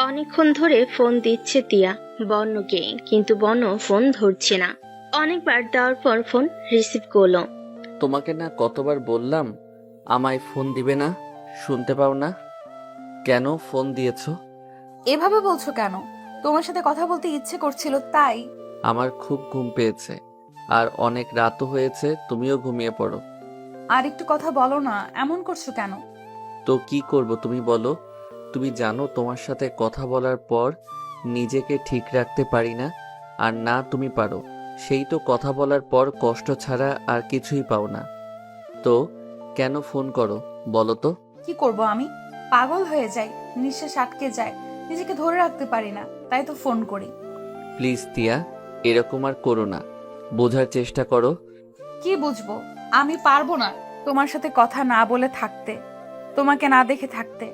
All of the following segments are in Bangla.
অনেকক্ষণ ধরে ফোন দিচ্ছে তিয়া বর্ণকে, কিন্তু বর্ণ ফোন ধরছে না। অনেকবার দেওয়ার পর ফোন রিসিভ করলো। তোমাকে না কতবার বললাম আমায় ফোন দিবে না? শুনতে পাও না? কেন ফোন দিয়েছো? এভাবে বলছো কেন? তোমার সাথে কথা বলতে ইচ্ছে করছিল তাই। আমার খুব ঘুম পেয়েছে, আর অনেক রাতও হয়েছে, তুমিও ঘুমিয়ে পড়ো। আর একটু কথা বলো না, এমন করছো কেন? তো কি করব তুমি বলো? তুমি জানো তোমার সাথে কথা বলার পর নিজেকে ঠিক রাখতে পারি না। আর না তুমি পারো, সেই তো কথা বলার পর কষ্ট ছাড়া আর কিছুই পাও না। তো কেন ফোন করো বলো তো? কি করব আমি? পাগল হয়ে যাই, নিঃশ্বাস আটকে যায়, নিজেকে ধরে রাখতে পারি না, তাই তো ফোন করি। প্লিজ তিয়া, এরকম আর করো না, বোঝার চেষ্টা করো। কি বুঝবো? আমি পারবো না তোমার সাথে কথা না বলে থাকতে, তোমাকে না দেখে থাকতে।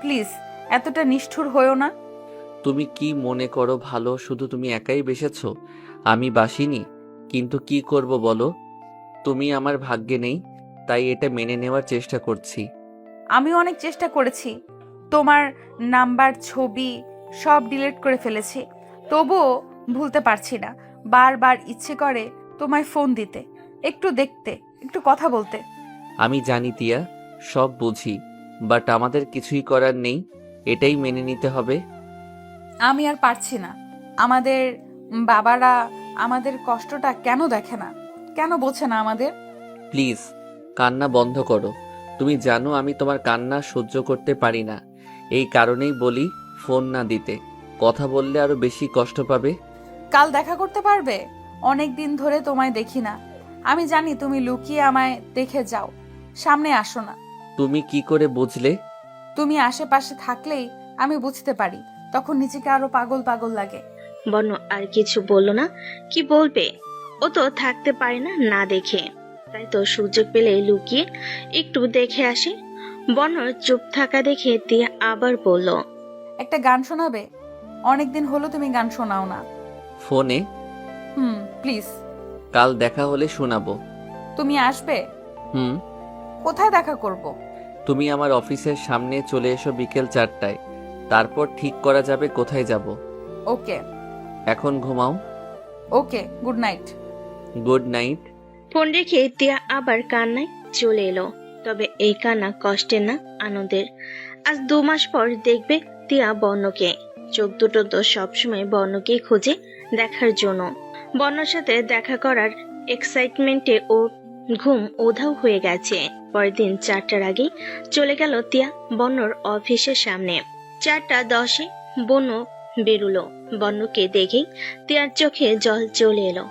প্লিজ, এতটা নিষ্ঠুর হয়েও না। তুমি কি মনে করো ভালো শুধু তুমি একাই বেসেছো? আমি বাসিনি। কিন্তু কি করব বলো? তুমি আমার ভাগ্যে নেই, তাই এটা মেনে নেওয়ার চেষ্টা করছি। আমি অনেক চেষ্টা করেছি, তোমার নাম্বার, ছবি সব ডিলিট করে ফেলেছি, তবুও ভুলতে পারছি না। বারবার ইচ্ছে করে তোমায় ফোন দিতে, একটু দেখতে, একটু কথা বলতে। আমি জানি তিয়া, সব বুঝি, বাট আমাদের কিছুই করার নেই, এটাই মেনে নিতে হবে। আমি আর পারছি না। আমাদের বাবারা আমাদের কষ্টটা কেন দেখে না, কেন বোঝে না আমাদের? প্লিজ কান্না বন্ধ করো। তুমি জানো আমি তোমার কান্না সহ্য করতে পারি না, এই কারণেই বলি ফোন না দিতে। কথা বললে আরো বেশি কষ্ট পাবে। কাল দেখা করতে পারবে? অনেক দিন ধরে তোমায় দেখি না। আমি জানি তুমি লুকিয়ে আমায় দেখে যাও, সামনে আসো না। তুমি কি করে বুঝলে? তুমি আশেপাশে থাকলেই আমি বুঝতে পারি, তখন নিজেকে আরো পাগল পাগল লাগে। বর্ণ আর কিছু বলল না। কি বলবে? ও তো থাকতে পারে না না দেখে, তাই তো সুযোগ পেলে লুকিয়ে একটু দেখে আসে। বর্ণ চুপ থাকা দেখে তিয়া আবার বলল, একটা গান শোনাবে? অনেকদিন হলো তুমি গান শোনাও না। ফোনে? প্লিজ। কাল দেখা হলে শোনাবো। তুমি আসবে? হুম। কোথায় দেখা করব? তুমি আমার অফিসের সামনে চলে এসো বিকেল 4টায়, তারপর ঠিক করা যাবে কোথায় যাব। ওকে। এখন ঘুমাও। Okay, good night. Good night. Phone রেখে তিয়া আবার কান্নায় চলে এলো। তবে এই কান্না কষ্টের না, আনন্দের। আজ 2 মাস পর দেখবে তিয়া বর্ণকে। চোখ দুটো তো সবসময় বর্ণকে খুঁজে দেখার জন্য। বর্ণর সাথে দেখা করার এক্সাইটমেন্টে ওর ঘুম উধাও হয়ে গেছে। পরের দিন 4টার আগে চলে গেল তিয়া বর্ণর অফিসের সামনে। 4টা 10-এ বর্ণ বেরুলো। বর্ণকে দেখেই তিয়ার চোখে জল চলে এলো।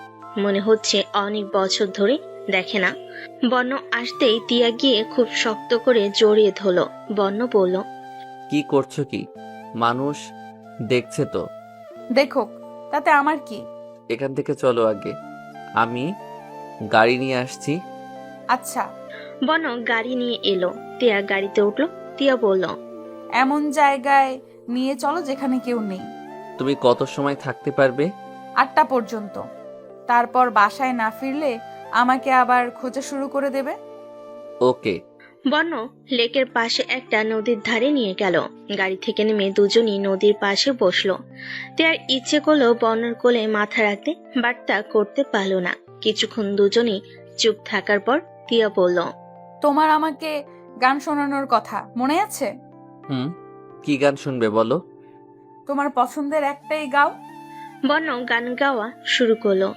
মনে হচ্ছে অনেক বছর ধরে দেখে না। বর্ণ আসতেই তিয়া গিয়ে খুব শক্ত করে জড়িয়ে ধরল। বর্ণ বলল, কি করছো কি? মানুষ দেখছে তো। দেখো, তাতে আমার কি? এখান থেকে চলো আগে, আমি গাড়ি নিয়ে আসছি। আচ্ছা। বর্ণ গাড়ি নিয়ে এলো। তিয়া গাড়িতে উঠলো। তিয়া বলল, এমন জায়গায় নিয়ে চলো যেখানে কেউ নেই। তুমি কত সময় থাকতে পারবে? 8টা পর্যন্ত। তারপর বাসায় না ফিরলে আমাকে আবার খোঁজা শুরু করে দেবে। ওকে। বর্ণ লেকের পাশে একটা নদীর ধারে নিয়ে গেল। গাড়ি থেকে নেমে দুজনই নদীর পাশে বসলো। তিয়ার ইচ্ছে করলো বর্ণর কোলে মাথা রাখতে, বাট তা করতে পারলো না। কিছুক্ষণ দুজনই চুপ থাকার পর তিয়া বলল, তোমার আমাকে গান শোনানোর কথা মনে আছে? হুম। কি গান শুনবে বলো? তোমার পছন্দের একটাই গাও। বর্ণ গান গাওয়া শুরু করলো।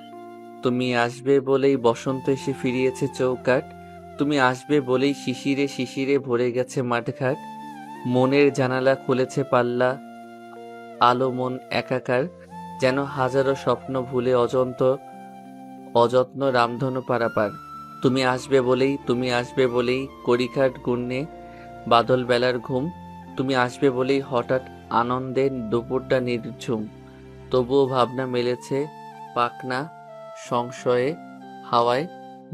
তুমি আসবে বলেই বসন্ত এসে ফিরিয়েছে চৌকাঠ, তুমি আসবে বলেই শিশিরে শিশিরে ভরে গেছে মাঠঘাট, মনের জানালা খুলেছে পাল্লা, আলো মন একাকার, যেন হাজারো স্বপ্ন ভুলে অযত্ন রামধনু পারাপার। তুমি আসবে বলেই, তুমি আসবে বলেই কড়িকাঠ গুণে বাদল বেলার ঘুম, তুমি আসবে বলেই হঠাৎ আনন্দে দুপুরটা নির্ঝুম, তবুও ভাবনা মেলেছে পাখনা সংশয়ে হাওয়ায়,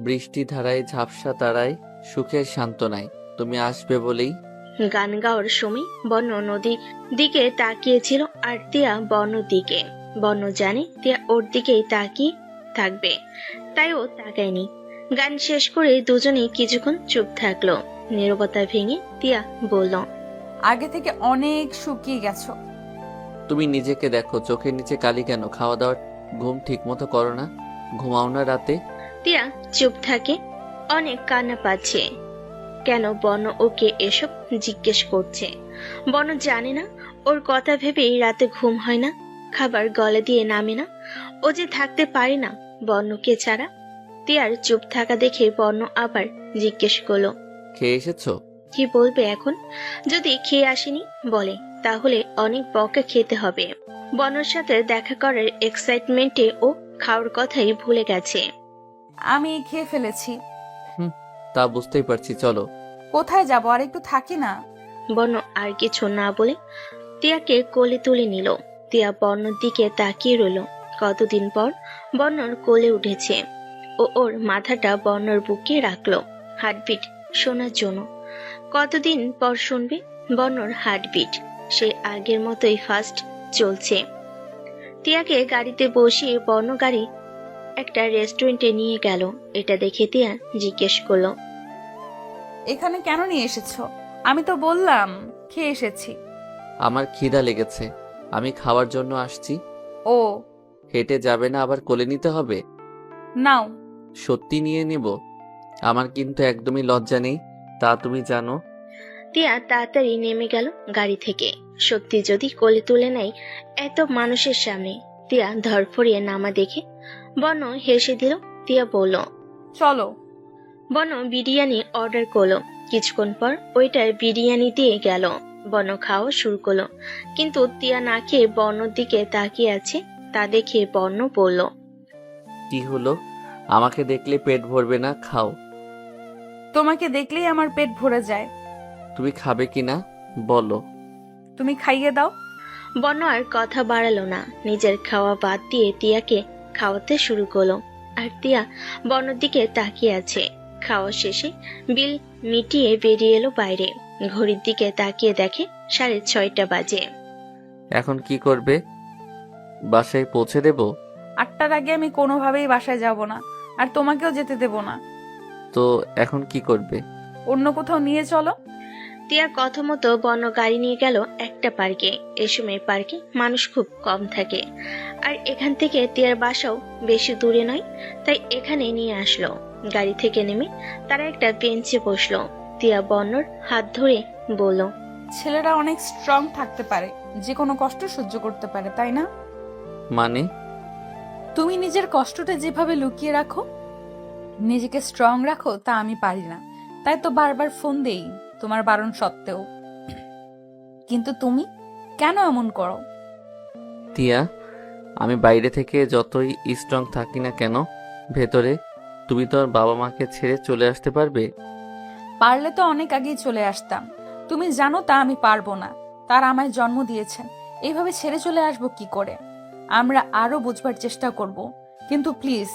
বৃষ্টি ধারায় ঝাপসা তারায়, সুখের সান্ত্বনায়, তুমি আসবে বলেই। গান গাওয়ার সময় বর্ণ নদীর দিকে তাকিয়েছিল আর তিয়া বর্ণর দিকে। বর্ণ জানে তিয়া ওর দিকেই তাকিয়ে থাকবে, তাই ও তাকায়নি। গান শেষ করে দুজনেই কিছুক্ষণ চুপ থাকলো। নীরবতা ভেঙে তিয়া বলল, আগে থেকে অনেক শুকিয়ে গেছো। তুমি নিজেকে দেখো, চোখের নিচে কালি কেন? খাওয়া দাওয়ার ঘুম ঠিক মতো করো না? ঘুমাও না রাতে? তিয়া চুপ থাকে। অনেক কান্না পাচ্ছে। কেন বর্ণ ওকে এসব জিজ্ঞেস করছে? বর্ণ জানে না ওর কথা ভেবেই রাতে ঘুম হয় না, খাবার গলা দিয়ে নামে না। ও যে থাকতে পারে না বর্ণকে ছাড়া। তিয়ার চুপ থাকা দেখে বর্ণ আবার জিজ্ঞেস করলো, খেয়ে এসেছো? কি বলবে এখন? যদি খেয়ে আসেনি বলে তাহলে অনেক বকা খেতে হবে। বর্ণর সাথে দেখা করার এক্সাইটমেন্টে ও খাওয়ার কথাই ভুলে গেছে। আমি খেয়ে ফেলেছি। তা বুঝতেই পারছি, চলো। কোথায় যাব? আর একটু থাকি না। বর্ণ আর কিছু না বলে তিয়াকে কোলে তুলে নিল। তিয়া বর্ণর দিকে তাকিয়ে রইল। কতদিন পর বর্ণর কোলে উঠেছে। ও ওর মাথাটা বর্ণর বুকে রাখলো, হার্টবিট শোনার জন্য। কতদিন পর শুনবে বর্ণর হার্টবিট? সে আগের মতোই ফাস্ট চলছে। তিয়াকে গাড়িতে বসিয়ে বর্ণ গাড়ি একটা রেস্টুরেন্টে নিয়ে গেল। এটা দেখে তিয়া জিজ্ঞেস করলো, এখানে কেন নিয়ে এসেছো? আমি তো বললাম খেয়ে এসেছি। আমার খিদা লেগেছে, আমি খাওয়ার জন্য আসছি। ও হেঁটে যাবে না, আবার কোলে নিতে হবে? নাও। সত্যি নিয়ে নেব? আমার কিন্তু একদমই লজ্জা নেই, তা তুমি জানো। তিয়া তাড়াতাড়ি নেমে গেল গাড়ি থেকে। সত্যি যদি কোলে তুলে নেয় এত মানুষের সামনে। তিয়া ধরফরিয়ে নামা দেখে বর্ণ হেসে দিল। তিয়া বলল, চলো। বর্ণ বিরিয়ানি অর্ডার করলো। কিছুক্ষণ পর ওইটার বিরিয়ানি দিয়ে গেল। বর্ণ খাওয়া শুরু করলো, কিন্তু তিয়া না খেয়ে বর্ণর দিকে তাকিয়ে আছে। তা দেখে বর্ণ বলল, কি হলো? আমাকে দেখলে পেট ভরবে না? খাও। তোমাকে দেখলেই আমার পেট ভরে যায়। তুমি খাবে কি না বলো? তুমি খাইয়ে দাও। বর্ণ আর কথা বাড়ালো না, নিজের খাওয়া বাদ দিয়ে তিয়াকে খাওয়াতে শুরু করলো। আর তিয়া বর্ণর দিকে তাকিয়ে আছে। খাওয়া শেষে বিল মিটিয়ে বেরিয়ে এলো বাইরে। ঘড়ির দিকে তাকিয়ে দেখে 6:30 বাজে। এখন কি করবে? বাসায় পৌঁছে দেব? 8টার আগে আমি কোনোভাবেই বাসায় যাব না, আর তোমাকেও যেতে দেব না। তো এখন কি করবে? অন্য কোথাও নিয়ে চলো। তিয়ার কথা মতো বর্ণ গাড়ি নিয়ে গেল একটা পার্কে। এই সময় পার্কে মানুষ খুব কম থাকে, আর এখান থেকে তিয়ার বাসাও বেশি দূরে নয়, তাই এখানে নিয়ে আসলো। গাড়ি থেকে নেমে তারা একটা বেঞ্চে বসলো। তিয়া বর্ণর হাত ধরে বলল, ছেলেরা অনেক স্ট্রং থাকতে পারে, যে কোনো কষ্ট সহ্য করতে পারে, তাই না? মানে? তুমি নিজের কষ্টটা যেভাবে লুকিয়ে রাখো, নিজেকে স্ট্রং রাখো, তা আমি পারি না। তাই তো বারবার ফোন দেই তোমার বারণ সত্ত্বেও। কিন্তু তুমি কেন এমন করো? তিয়া, আমি বাইরে থেকে যতই স্ট্রং থাকি না কেন, ভেতরে তুমি তো আর বাবা মাকে ছেড়ে চলে আসতে পারবে? পারলে তো অনেক আগেই চলে আসতাম। তুমি জানো তা আমি পারবো না। তার আমায় জন্ম দিয়েছেন, এইভাবে ছেড়ে চলে আসবো কি করে? আমরা আরো বুঝবার চেষ্টা করব, কিন্তু প্লিজ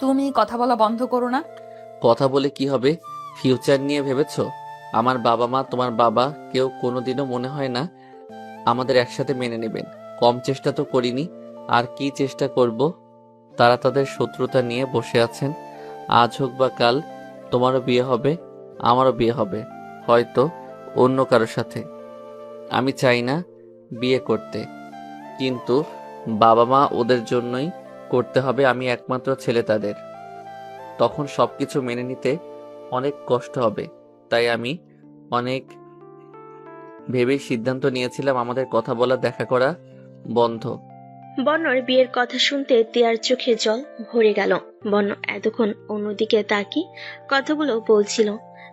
তুমি কথা বলা বন্ধ করো না। কথা বলে কি হবে? ফিউচার নিয়ে ভেবেছো? আমার বাবা মা, তোমার বাবা, কেউ কোনোদিনও মনে হয় না আমাদের একসাথে মেনে নেবেন। কম চেষ্টা তো করিনি, আর কি চেষ্টা করব? তারা তাদের শত্রুতা নিয়ে বসে আছেন। আজ হোক বা কাল তোমারও বিয়ে হবে, আমারও বিয়ে হবে, হয়তো অন্য কারোর সাথে। আমি চাই না বিয়ে করতে, কিন্তু বাবা মা ওদের জন্যই করতে হবে। আমি একমাত্র ছেলে তাদের, তখন সবকিছু মেনে নিতে অনেক কষ্ট হবে। তাই আমি অনেক ভেবেই সিদ্ধান্ত নিয়েছিলাম আমাদের কথা বলা, দেখা করা বন্ধ। বর্ণর বিয়ের কথা শুনতে তিয়ার চোখে জল ভরে গেল। বর্ণ এতক্ষণ অন্যদিকে তাকিয়ে কথাগুলো বলছিল।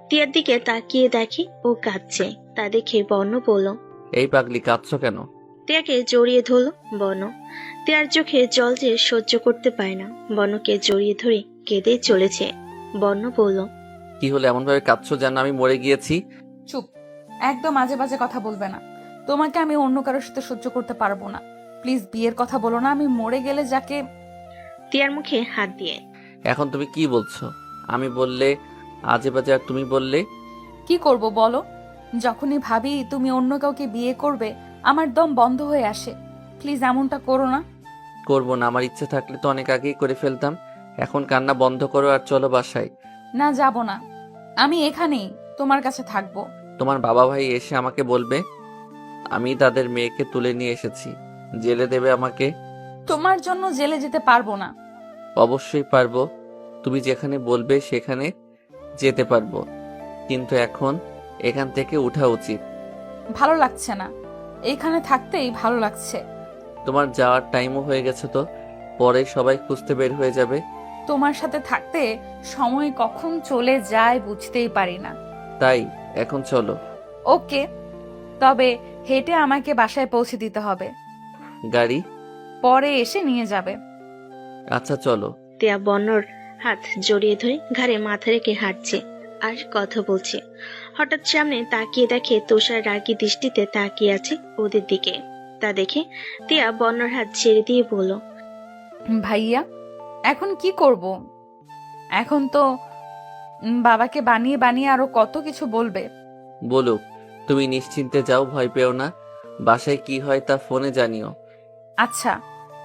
তিয়ার দিকে তাকিয়ে দেখে ও কাঁদছে। তা দেখে বর্ণ বলল, এই পাগলি, কাঁদছো কেন? তিয়াকে জড়িয়ে ধরল বর্ণ। তিয়ার চোখে জল যে সহ্য করতে পারে না, বর্ণকে জড়িয়ে ধরে কেঁদে চলেছে। বর্ণ বলল, কি হলো এমন ভাবে কাঁদছো যেন আমি মরে গিয়েছি? চুপ, একদম আজে বাজে কথা বলবে না। তোমাকে আমি অন্য কারোর সাথে সহ্য করতে পারবো না। প্লিজ বিয়ের কথা বলো না। আমি মরে গেলে যাকে। তিয়ার মুখে হাত দিয়ে, এখন তুমি কি বলছো? আমি বললে আজে বাজে, আর তুমি বললে? কি করব বলো? যখনই ভাবি তুমি অন্য কাউকে বিয়ে করবে, আমার দম বন্ধ হয়ে আসে। প্লিজ এমনটা করো না। করবো না? আমার ইচ্ছে থাকলে তো অনেক আগেই করে ফেলতাম। এখন কান্না বন্ধ করো আর চলো বাসায়। না, যাব না। আমি এখানেই তোমার কাছে থাকবো। তোমার বাবা ভাই এসে আমাকে বলবে। আমি তাদের মেয়েকে তুলে নিয়ে এসেছি। জেলে দেবে আমাকে? তোমার জন্য জেলে যেতে পারবো না। অবশ্যই পারবো। তুমি যেখানে বলবে সেখানে যেতে পারবো, কিন্তু এখন এখান থেকে উঠা উচিত। ভালো লাগছে না, এইখানে থাকতেই ভালো লাগছে। তোমার যাওয়ার টাইমও হয়ে গেছে, তো পরে সবাই খুঁজতে বের হয়ে যাবে। তোমার সাথে থাকতে সময় কখন চলে যায় বুঝতেই পারি না। তাই এখন চলো। ওকে, তবে হেঁটে আমাকে বাসায় পৌঁছে দিতে হবে। গাড়ি? পরে এসে নিয়ে যাবে। আচ্ছা চলো। তিয়া বন্যর হাত জড়িয়ে ধরে ঘাড়ে মাথা রেখে হাঁটছে আর কথা বলছে। হঠাৎ সামনে তাকিয়ে দেখে তুষার রাগী দৃষ্টিতে তাকিয়ে আছে ওদের দিকে। তা দেখে তিয়া বন্যর হাত ছেড়ে দিয়ে বলল, ভাইয়া, এখন কি করব? এখন তো বাবাকে বানিয়ে বানিয়ে আরো কত কিছু বলবে। বলুক, তুমি নিশ্চিন্তে যাও, ভয় পেও না। বাসায় কি হয় তা ফোনে জানিও। আচ্ছা,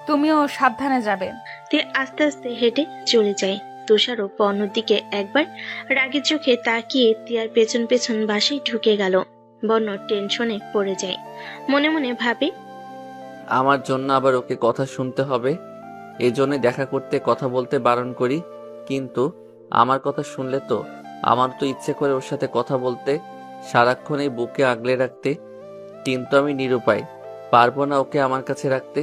তুমিও সাবধানে যাবে। তিয়া আস্তে আস্তে হেঁটে চলে যায়। তুষারও বন্যর দিকে একবার রাগী চোখে তাকিয়ে তিয়ার পেছন পেছন বাসায় ঢুকে গেল। বন্য টেনশনে পড়ে যায়, মনে মনে ভাবে, আমার জন্য আবার ওকে কথা শুনতে হবে। এজন্য দেখা করতে কথা বলতে বারণ করি, কিন্তু আমার কথা শুনলে তো আমার তো ইচ্ছে করে ওর সাথে কথা বলতে, সারাক্ষণ এই বুকে আগলে রাখতে, কিন্তু আমি নিরুপায়, পারবো না ওকে আমার কাছে রাখতে।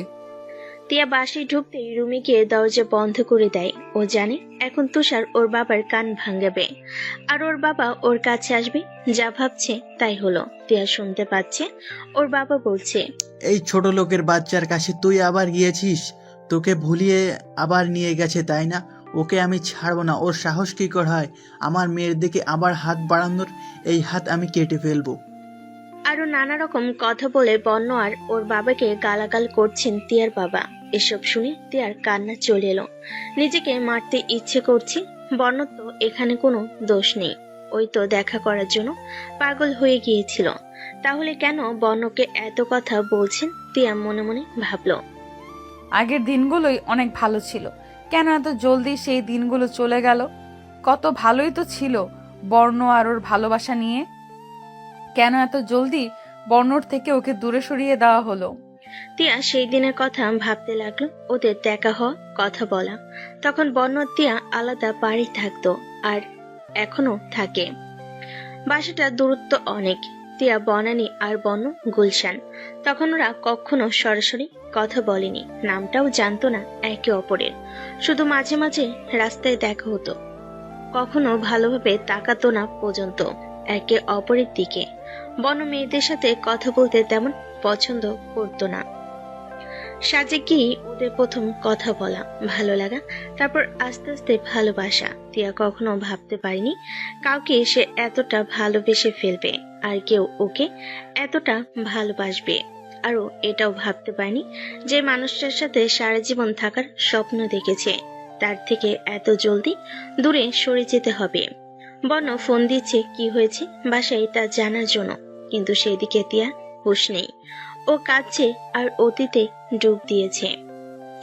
তিয়া বাসায় ঢুকতেই রুমে গিয়ে দরজা বন্ধ করে দেয়। ও জানে এখন তুষার ওর বাবার কান ভাঙাবে আর ওর বাবা ওর কাছে আসবে। যা ভাবছে তাই হলো। তিয়া শুনতে পাচ্ছে ওর বাবা বলছে, এই ছোট লোকের বাচ্চার কাছে তুই আবার গিয়েছিস? তোকে ভুলিয়ে আবার নিয়ে গেছে তাই না? ওকে আমি ছাড়বো না। ওর সাহস কি করে হয় আমার মেয়ের দিকে আবার হাত বাড়ানোর? এই হাত আমি কেটে ফেলবো। আরো নানা রকম কথা বলে বন্য আর ওর বাবাকে গালাগাল করছেন তিয়ার বাবা। এসব শুনে তিয়ার কান্না চলে এলো। নিজেকে মারতে ইচ্ছে করছে। বন্য তো এখানে কোনো দোষ নেই, ওই তো দেখা করার জন্য পাগল হয়ে গিয়েছিল। তাহলে কেন বন্যকে এত কথা বলছেন? তিয়া মনে মনে ভাবলো। আগের দিনগুলোই অনেক ভালো ছিল, কেন এত জলদি সেই দিনগুলো চলে গেল? কত ভালোই তো ছিল বর্ণ আর ওর ভালোবাসা নিয়ে। কেন এত জলদি বর্ণর থেকে ওকে দূরে সরিয়ে দেওয়া হলো? তিয়া সেই দিনের কথা ভাবতে লাগলো। ওদের দেখা হওয়া, কথা বলা। তখন বন্য তিয়া আলাদা বাড়ি থাকতো, আর এখনো থাকে। বাসাটা দূরত্ব অনেক। তিয়া বনানী আর বন্য গুলশান। তখন ওরা কখনো সরাসরি কথা বলেনি, নামটাও জানতো না একে অপরের। শুধু মাঝে মাঝে রাস্তায় দেখা হতো, কখনো ভালোভাবে তাকাতো না পর্যন্ত একে অপরের দিকে। বন্য মেয়েদের সাথে কথা বলতে তেমন পছন্দ করতো না। সাজে কি ওদের প্রথম কথা বলা, ভালো লাগা, তারপর আস্তে আস্তে ভালোবাসা। তিয়া কখনো ভাবতে পারেনি কাউকে সে এতটা ভালোবেসে ফেলবে, আর কেউ ওকে এতটা ভালোবাসবে। আরো এটাও ভাবতে পারেনি যে মানুষটার সাথে সারা জীবন থাকার স্বপ্ন দেখেছে, তার থেকে এত জলদি দূরে সরে যেতে হবে। বন্য ফোন দিচ্ছে কি হয়েছে বাসায় তা জানার জন্য, কিন্তু সেদিকে তিয়া হুঁশ নেই। ও কাঁদছে আর অতীতে ডুব দিয়েছে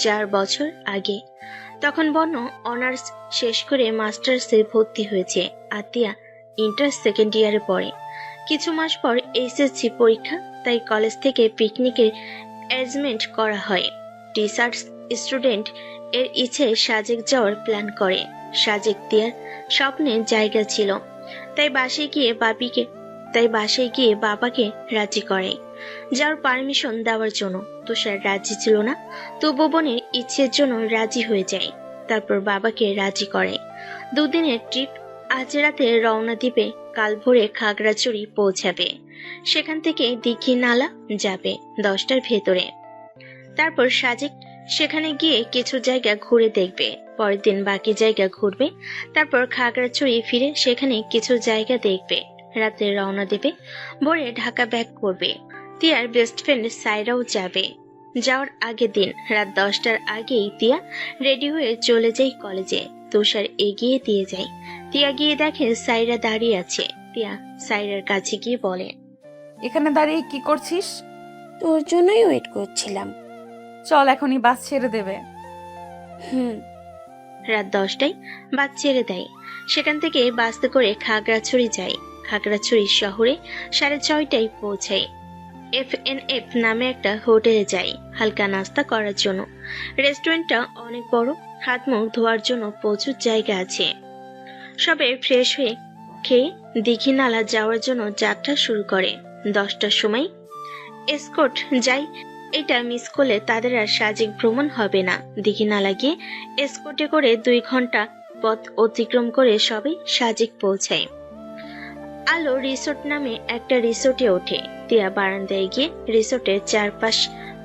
4 বছর আগে। তখন বন্য অনার্স শেষ করে মাস্টার্সে ভর্তি হয়েছে, আর তিয়া ইন্টার সেকেন্ড ইয়ারে পড়ে। কিছু মাস পর এসএসসি পরীক্ষা, তাই কলেজ থেকে পিকনিকের অ্যারেঞ্জমেন্ট করা হয়। রিসার্চ স্টুডেন্ট এর ইচ্ছে সাজেক যাওয়ার প্ল্যান করে। সাজেক তিয়ার স্বপ্নের জায়গা ছিল, তাই বাসায় গিয়ে বাবাকে রাজি করে যার পারমিশন দেওয়ার জন্য। তুষার রাজি ছিল না, তবু বোনের ইচ্ছের জন্য রাজি হয়ে যায়। তারপর বাবাকে রাজি করে। 2 দিনের ট্রিপ। আজ রাতে রওনা দিবে, কাল ভোরে খাগড়াছড়ি পৌঁছাবে। সেখান থেকে দীঘি নালা যাবে 10টার ভেতরে। তারপর সাজেক সেখানে গিয়ে কিছু জায়গা ঘুরে দেখবে, পরের দিন বাকি জায়গা ঘুরবে। তারপর খাগড়াছড়ি ফিরে সেখানে কিছু জায়গা দেখবে, রাতে রওনা দেবে, ভোরে ঢাকা ব্যাক করবে। তিয়ার বেস্ট ফ্রেন্ড সাইরাও যাবে। যাওয়ার আগের দিন রাত 10টার আগেই তিয়া রেডি হয়ে চলে যায় কলেজে। তুষার এগিয়ে দিয়ে যায়। তিয়া গিয়ে দেখে সাইরা দাঁড়িয়ে আছে। তিয়া সাইরার কাছে গিয়ে বলে, এখানে দাঁড়িয়ে কি করছিস? তোর জন্যই ওয়েট করছিলাম। চল, এখনই বাস ছেড়ে দেবে। হুম। রাত 10টায় বাস ছেড়ে দেয়। সেখান থেকে বাসে করে খাগড়াছড়ি যায়। খাগড়াছড়ি শহরে 6:30টায় পৌঁছায়। FNF নামে একটা হোটেলে যাই হালকা নাস্তা করার জন্য। রেস্টুরেন্টটা অনেক বড়, হাত মুখ ধোয়ার জন্য প্রচুর জায়গা আছে। সবে ফ্রেশ হয়ে খেয়ে দীঘিনালা যাওয়ার জন্য যাত্রা শুরু করে। 10টার সময় এসকর্ট যাই। এটা মিস করলে তাদের আর সাজেক ভ্রমণ হবে না। দীঘিনালা গিয়ে এসকর্টে করে 2 ঘন্টা পথ অতিক্রম করে সবাই সাজেক পৌঁছায়। আলো রিসোর্ট নামে একটা রিসোর্টে ওঠে। তিয়া বারান্দায় গিয়ে রিসোর্টের চারপাশ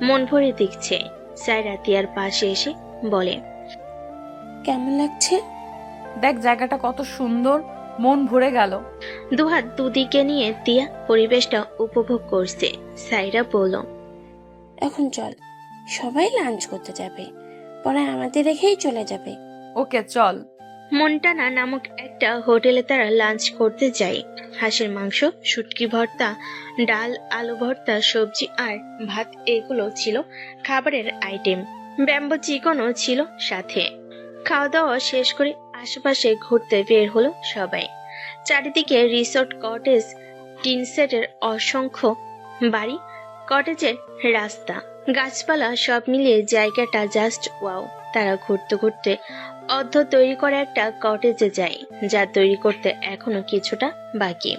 মন ভরে দেখছে। সাইরা তিয়ার পাশে এসে বলে, কেমন লাগছে? দেখ জায়গাটা কত সুন্দর, মন ভরে গেল। দুহাত দুদিকে নিয়ে তিয়া পরিবেশটা উপভোগ করছে। সাইরা বলল, এখন চল, সবাই লাঞ্চ করতে যাবে, পরে আমাদের রেখেই চলে যাবে। ওকে চল। মন্টানা নামক একটা হোটেলে তারা লাঞ্চ করতে যায়। হাঁসের মাংস, শুটকি ভর্তা, ডাল, আলু ভর্তা, সবজি আর ভাত এগুলো ছিল খাবারের আইটেম। ব্যাম্বো চিকেনও ছিল সাথে। খাওয়া দাওয়া শেষ করে আশেপাশে ঘুরতে বের হলো সবাই। চারিদিকে রিসোর্ট, কটেজ, টিন সেটের অসংখ্য বাড়ি, কটেজের রাস্তা, গাছপালা সব মিলিয়ে জায়গাটা জাস্ট ওয়াও। তারা ঘুরতে ঘুরতে অর্ধ তৈরি করা একটা কটেজে যায়, যা তৈরি করতে এখনো কিছুটা বাকি।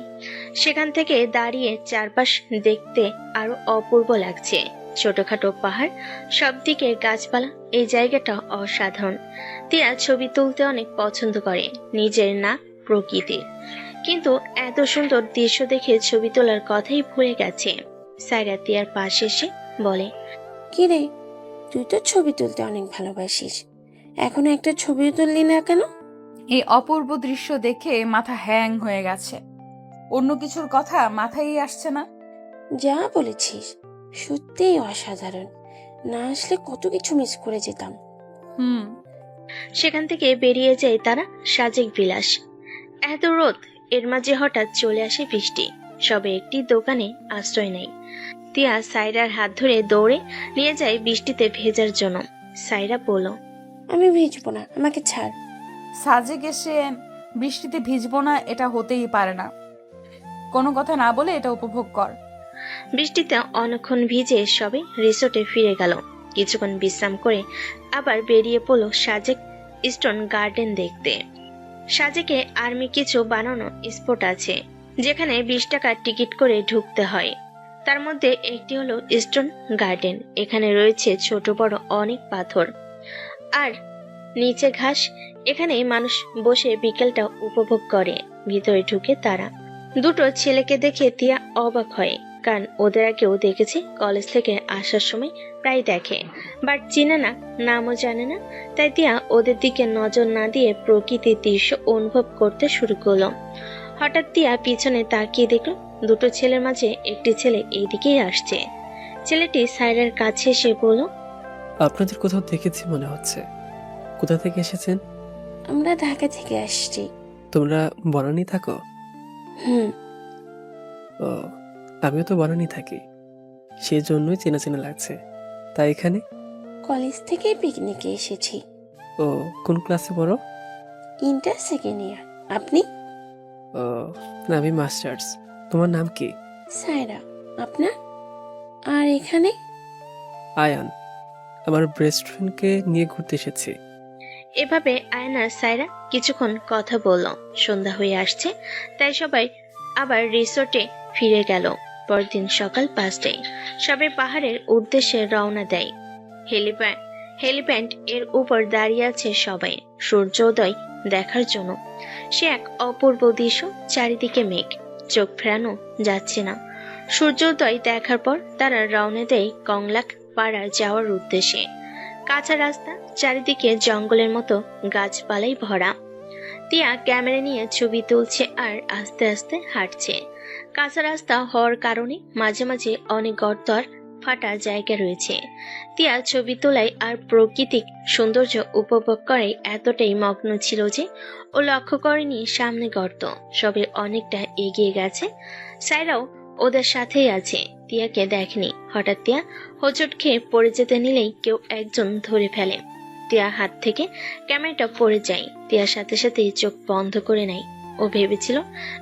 সেখান থেকে দাঁড়িয়ে চারপাশ দেখতে আরো অপূর্ব লাগছে। ছোটখাটো পাহাড়, সবদিকে গাছপালা, এই জায়গাটা অসাধারণ। তিয়া ছবি তুলতে অনেক পছন্দ করে, নিজের না প্রকৃতির। কিন্তু এত সুন্দর দৃশ্য দেখে ছবি তোলার কথাই ভুলে গেছে। সাইরা তিয়ার পাশে এসে বলে, কি রে, তুই তো ছবি তুলতে অনেক ভালোবাসিস, এখনো একটা ছবিও তুললি না কেন? এই অপূর্ব দৃশ্য দেখে মাথা হ্যাং হয়ে গেছে। অন্য কিছুর কথা মাথায় আসছে না। যা বলেছিস, সত্যিই অসাধারণ। না আসলে কত কিছু মিস করে যেতাম। সেখান থেকে বেরিয়ে যায় তারা সাজেক বিলাস। এত রোদ, এর মাঝে হঠাৎ চলে আসে বৃষ্টি। সবে একটি দোকানে আশ্রয় নেয়। তিয়া সাইরার হাত ধরে দৌড়ে নিয়ে যায় বৃষ্টিতে ভেজার জন্য। সাইরা বলল, আমি ভিজবো না, আমাকে ছাড়। সাজে গেছে বৃষ্টিতে ভিজবো না, এটা হতেই পারে না। কোনো কথা না বলে এটা উপভোগ কর। বৃষ্টিতে অনেকক্ষণ ভিজে সবে রিসোর্টে ফিরে গেল। কিছুক্ষণ বিশ্রাম করে আবার বেরিয়ে পড়লো সাজেক স্টোন গার্ডেন দেখতে। সাজেকে আর্মি কিছু বানানো স্পট আছে, যেখানে 20 টাকার টিকিট করে ঢুকতে হয়। তার মধ্যে একটি হলো স্টোন গার্ডেন। এখানে রয়েছে ছোট বড় অনেক পাথর আর নিচে ঘাস। এখানে মানুষ বসে বিকেলটা উপভোগ করে। ভিতরে ঢুকে তারা দুটো ছেলেকে দেখে তিয়া অবাক হয়, কারণ ওদের আগেও দেখেছে, কলেজ থেকে আসার সময় প্রায় দেখে, বাট চিনে না, নামও জানে না। তাই তিয়া ওদের দিকে নজর না দিয়ে প্রকৃতির দৃশ্য অনুভব করতে শুরু করলো। হঠাৎ তিয়া পিছনে তাকিয়ে দেখলো দুটো ছেলের মাঝে একটি ছেলে এইদিকেই আসছে। ছেলেটি সাইরার কাছে এসে বলল, আপনাদের কোথাও দেখেছি মনে হচ্ছে। কোথা থেকে এসেছেন? আমরা ঢাকা থেকে আসছি। তোমরা বনানী থাকো? হুম। ও, আমিও তো বনানী থাকি, সেই জন্যই চেনা চেনা লাগছে। তাই এখানে? কলেজ থেকে পিকনিকে এসেছি। ও, কোন ক্লাসে পড়ো? Inter second year. আপনি? ও, না, আমি মাস্টার্স। তোমার নাম কি? সায়রা। আপনার? আর এখানে? আয়ান। আমার বেস্ট ফ্রেন্ডকে নিয়ে ঘুরতে এসেছি। এভাবে আয়না সাইরা কিছুক্ষণ কথা বলল। সন্ধ্যা হয়ে আসছে, তাই সবাই আবার রিসোর্টে ফিরে গেল। পরদিন সকাল 5টায় সবাই পাহাড়ের উদ্দেশ্যে রওনা দেয়। হেলিপ্যাড এর উপর দাঁড়িয়ে আছে সবাই সূর্যোদয় দেখার জন্য। সে এক অপূর্ব দৃশ্য, চারিদিকে মেঘ, চোখ ফেরানো যাচ্ছে না। সূর্যোদয় দেখার পর তারা রওনা দেয় কংলাক পাড়া যাওয়ার উদ্দেশ্যে। কাঁচা রাস্তা, চারিদিকে জঙ্গলের মতো গাছপালাই ভরা। তিয়া ক্যামেরা নিয়ে ছবি তুলছে আর আস্তে আস্তে হাঁটছে। কাঁচা রাস্তা হওয়ার কারণে মাঝে মাঝে অনেক গর্ত আর ফাটা জায়গা রয়েছে। তিয়া ছবি তোলায় আর প্রাকৃতিক সৌন্দর্য উপভোগ করে এতটাই মগ্ন ছিল যে ও লক্ষ্য করেনি সামনে গর্ত। সবে অনেকটা এগিয়ে গেছে, সাইরাও ওদের সাথেই আছে, তিয়াকে দেখেনি। হঠাৎ তিয়া হোঁচট খেয়ে পড়ে যেতে নিলেই কেউ একজন ধরে ফেলে। তিয়ার হাত থেকে ক্যামেরাটা পড়ে যায়। তিয়ার সাথে সাথে চোখ বন্ধ করে নেয়। ও ভেবেছিল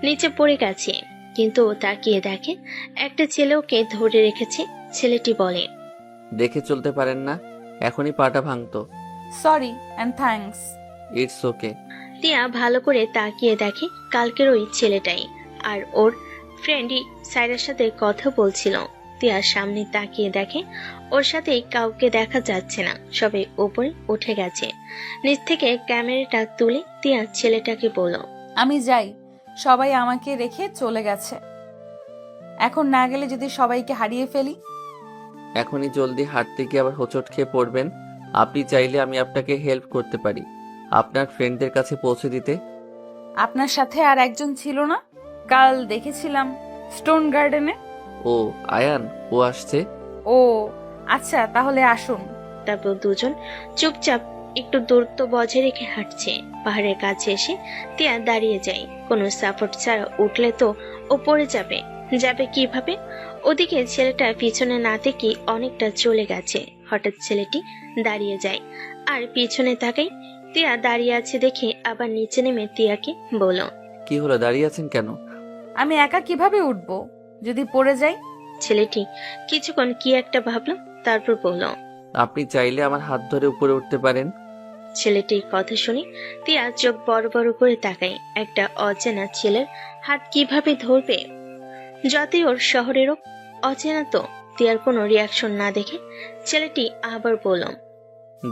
নিচে পড়ে গেছে, কিন্তু ও তাকিয়ে দেখে একটা ছেলে ওকে ধরে রেখেছে। ছেলেটি বলে, দেখে চলতে পারেন না? এখনই পাটা ভাঙতো। Sorry and thanks. It's okay. Tia ভালো করে তাকিয়ে দেখে কালকের ওই ছেলেটাই, আর ওর ফ্রেন্ডই সাইরার সাথে কথা বলছিল। টিয়া সামনে তাকিয়ে দেখে ওর সাথে কাউকে দেখা যাচ্ছে না, সবাই উপরে উঠে গেছে। নিচ থেকে ক্যামেরাটা তুলে টিয়া ছেলেটাকে বলল, আমি যাই, সবাই আমাকে রেখে চলে গেছে। এখন না গেলে যদি সবাইকে হারিয়ে ফেলি। এখনই জলদি হাঁটতে গিয়ে আবার হোঁচট খেয়ে পড়বেন। আপনি চাইলে আমি আপনাকে হেল্প করতে পারি, আপনার ফ্রেন্ডদের কাছে পৌঁছে দিতে। আপনার সাথে আর একজন ছিল না? কাল দেখেছিলাম স্টোন গার্ডেনে। ও আয়ান, ও আসছে। ও আচ্ছা, তাহলে আসুন। তারপর দুজন চুপচাপ একটু দূরত্ব বজায় রেখে হাঁটছে। পাহাড়ের কাছে এসে টিয়া দাঁড়িয়ে যায়। কোনো সাপোর্ট ছাড়া উঠলে তো ও পড়ে যাবে, যাবে কিভাবে? ওদিকে ছেলেটা পিছনে না থেকে অনেকটা চলে গেছে। হঠাৎ ছেলেটি দাঁড়িয়ে যায় আর পিছনে তাকাই। টিয়া দাঁড়িয়ে আছে দেখে আবার নিচে নেমে টিয়াকে বলল, কি হলো, দাঁড়িয়ে আছেন কেন? আমি একা কিভাবে উঠবো যদি পড়ে যাই? ছেলেটি কিছুক্ষণ কি একটা ভাবলো, তারপর বলল, আপনি চাইলে আমার হাত ধরে উপরে উঠতে পারেন। ছেলেটির কথা শুনে টিয়া চোখ বড় বড় করে তাকায়। একটা অচেনা ছেলের হাত কিভাবে ধরবে? যতই ওর শহরেরও অচেনা তো। টিয়ার কোনো রিয়াকশন না দেখে ছেলেটি আবার বলল,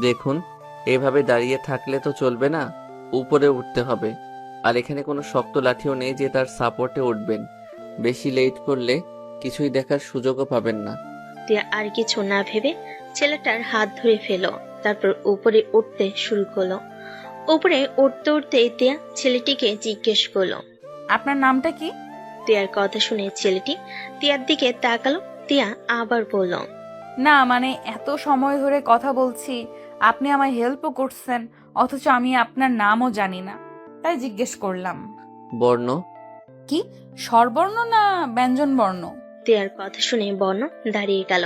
দেখুন, এভাবে দাঁড়িয়ে থাকলে তো চলবে না, উপরে উঠতে হবে। আর এখানে কোনো শক্ত লাঠিও নেই যে তার সাপোর্টে উঠবেন। বেশি লেট করলে কিছুই দেখার সুযোগও পাবেন না। টিয়া আর কিছু না ভেবে ছেলেটার হাত ধরে ফেল। তারপর উপরে উঠতে শুরু করলো। উপরে উঠতে উঠতে টিয়া ছেলেটিকে জিজ্ঞেস করলো, আপনার নামটা কি? টিয়ার কথা শুনে ছেলেটি টিয়ার দিকে তাকালো। টিয়া আবার বলল, না মানে এত সময় ধরে কথা বলছি, আপনি আমায় হেল্পও করছেন, অথচ আমি আপনার নামও জানি না, তাই জিজ্ঞেস করলাম। বর্ণ? কি স্বরবর্ণ না ব্যঞ্জন বর্ণ? টিয়ার কথা শুনে বর্ণ দাঁড়িয়ে গেল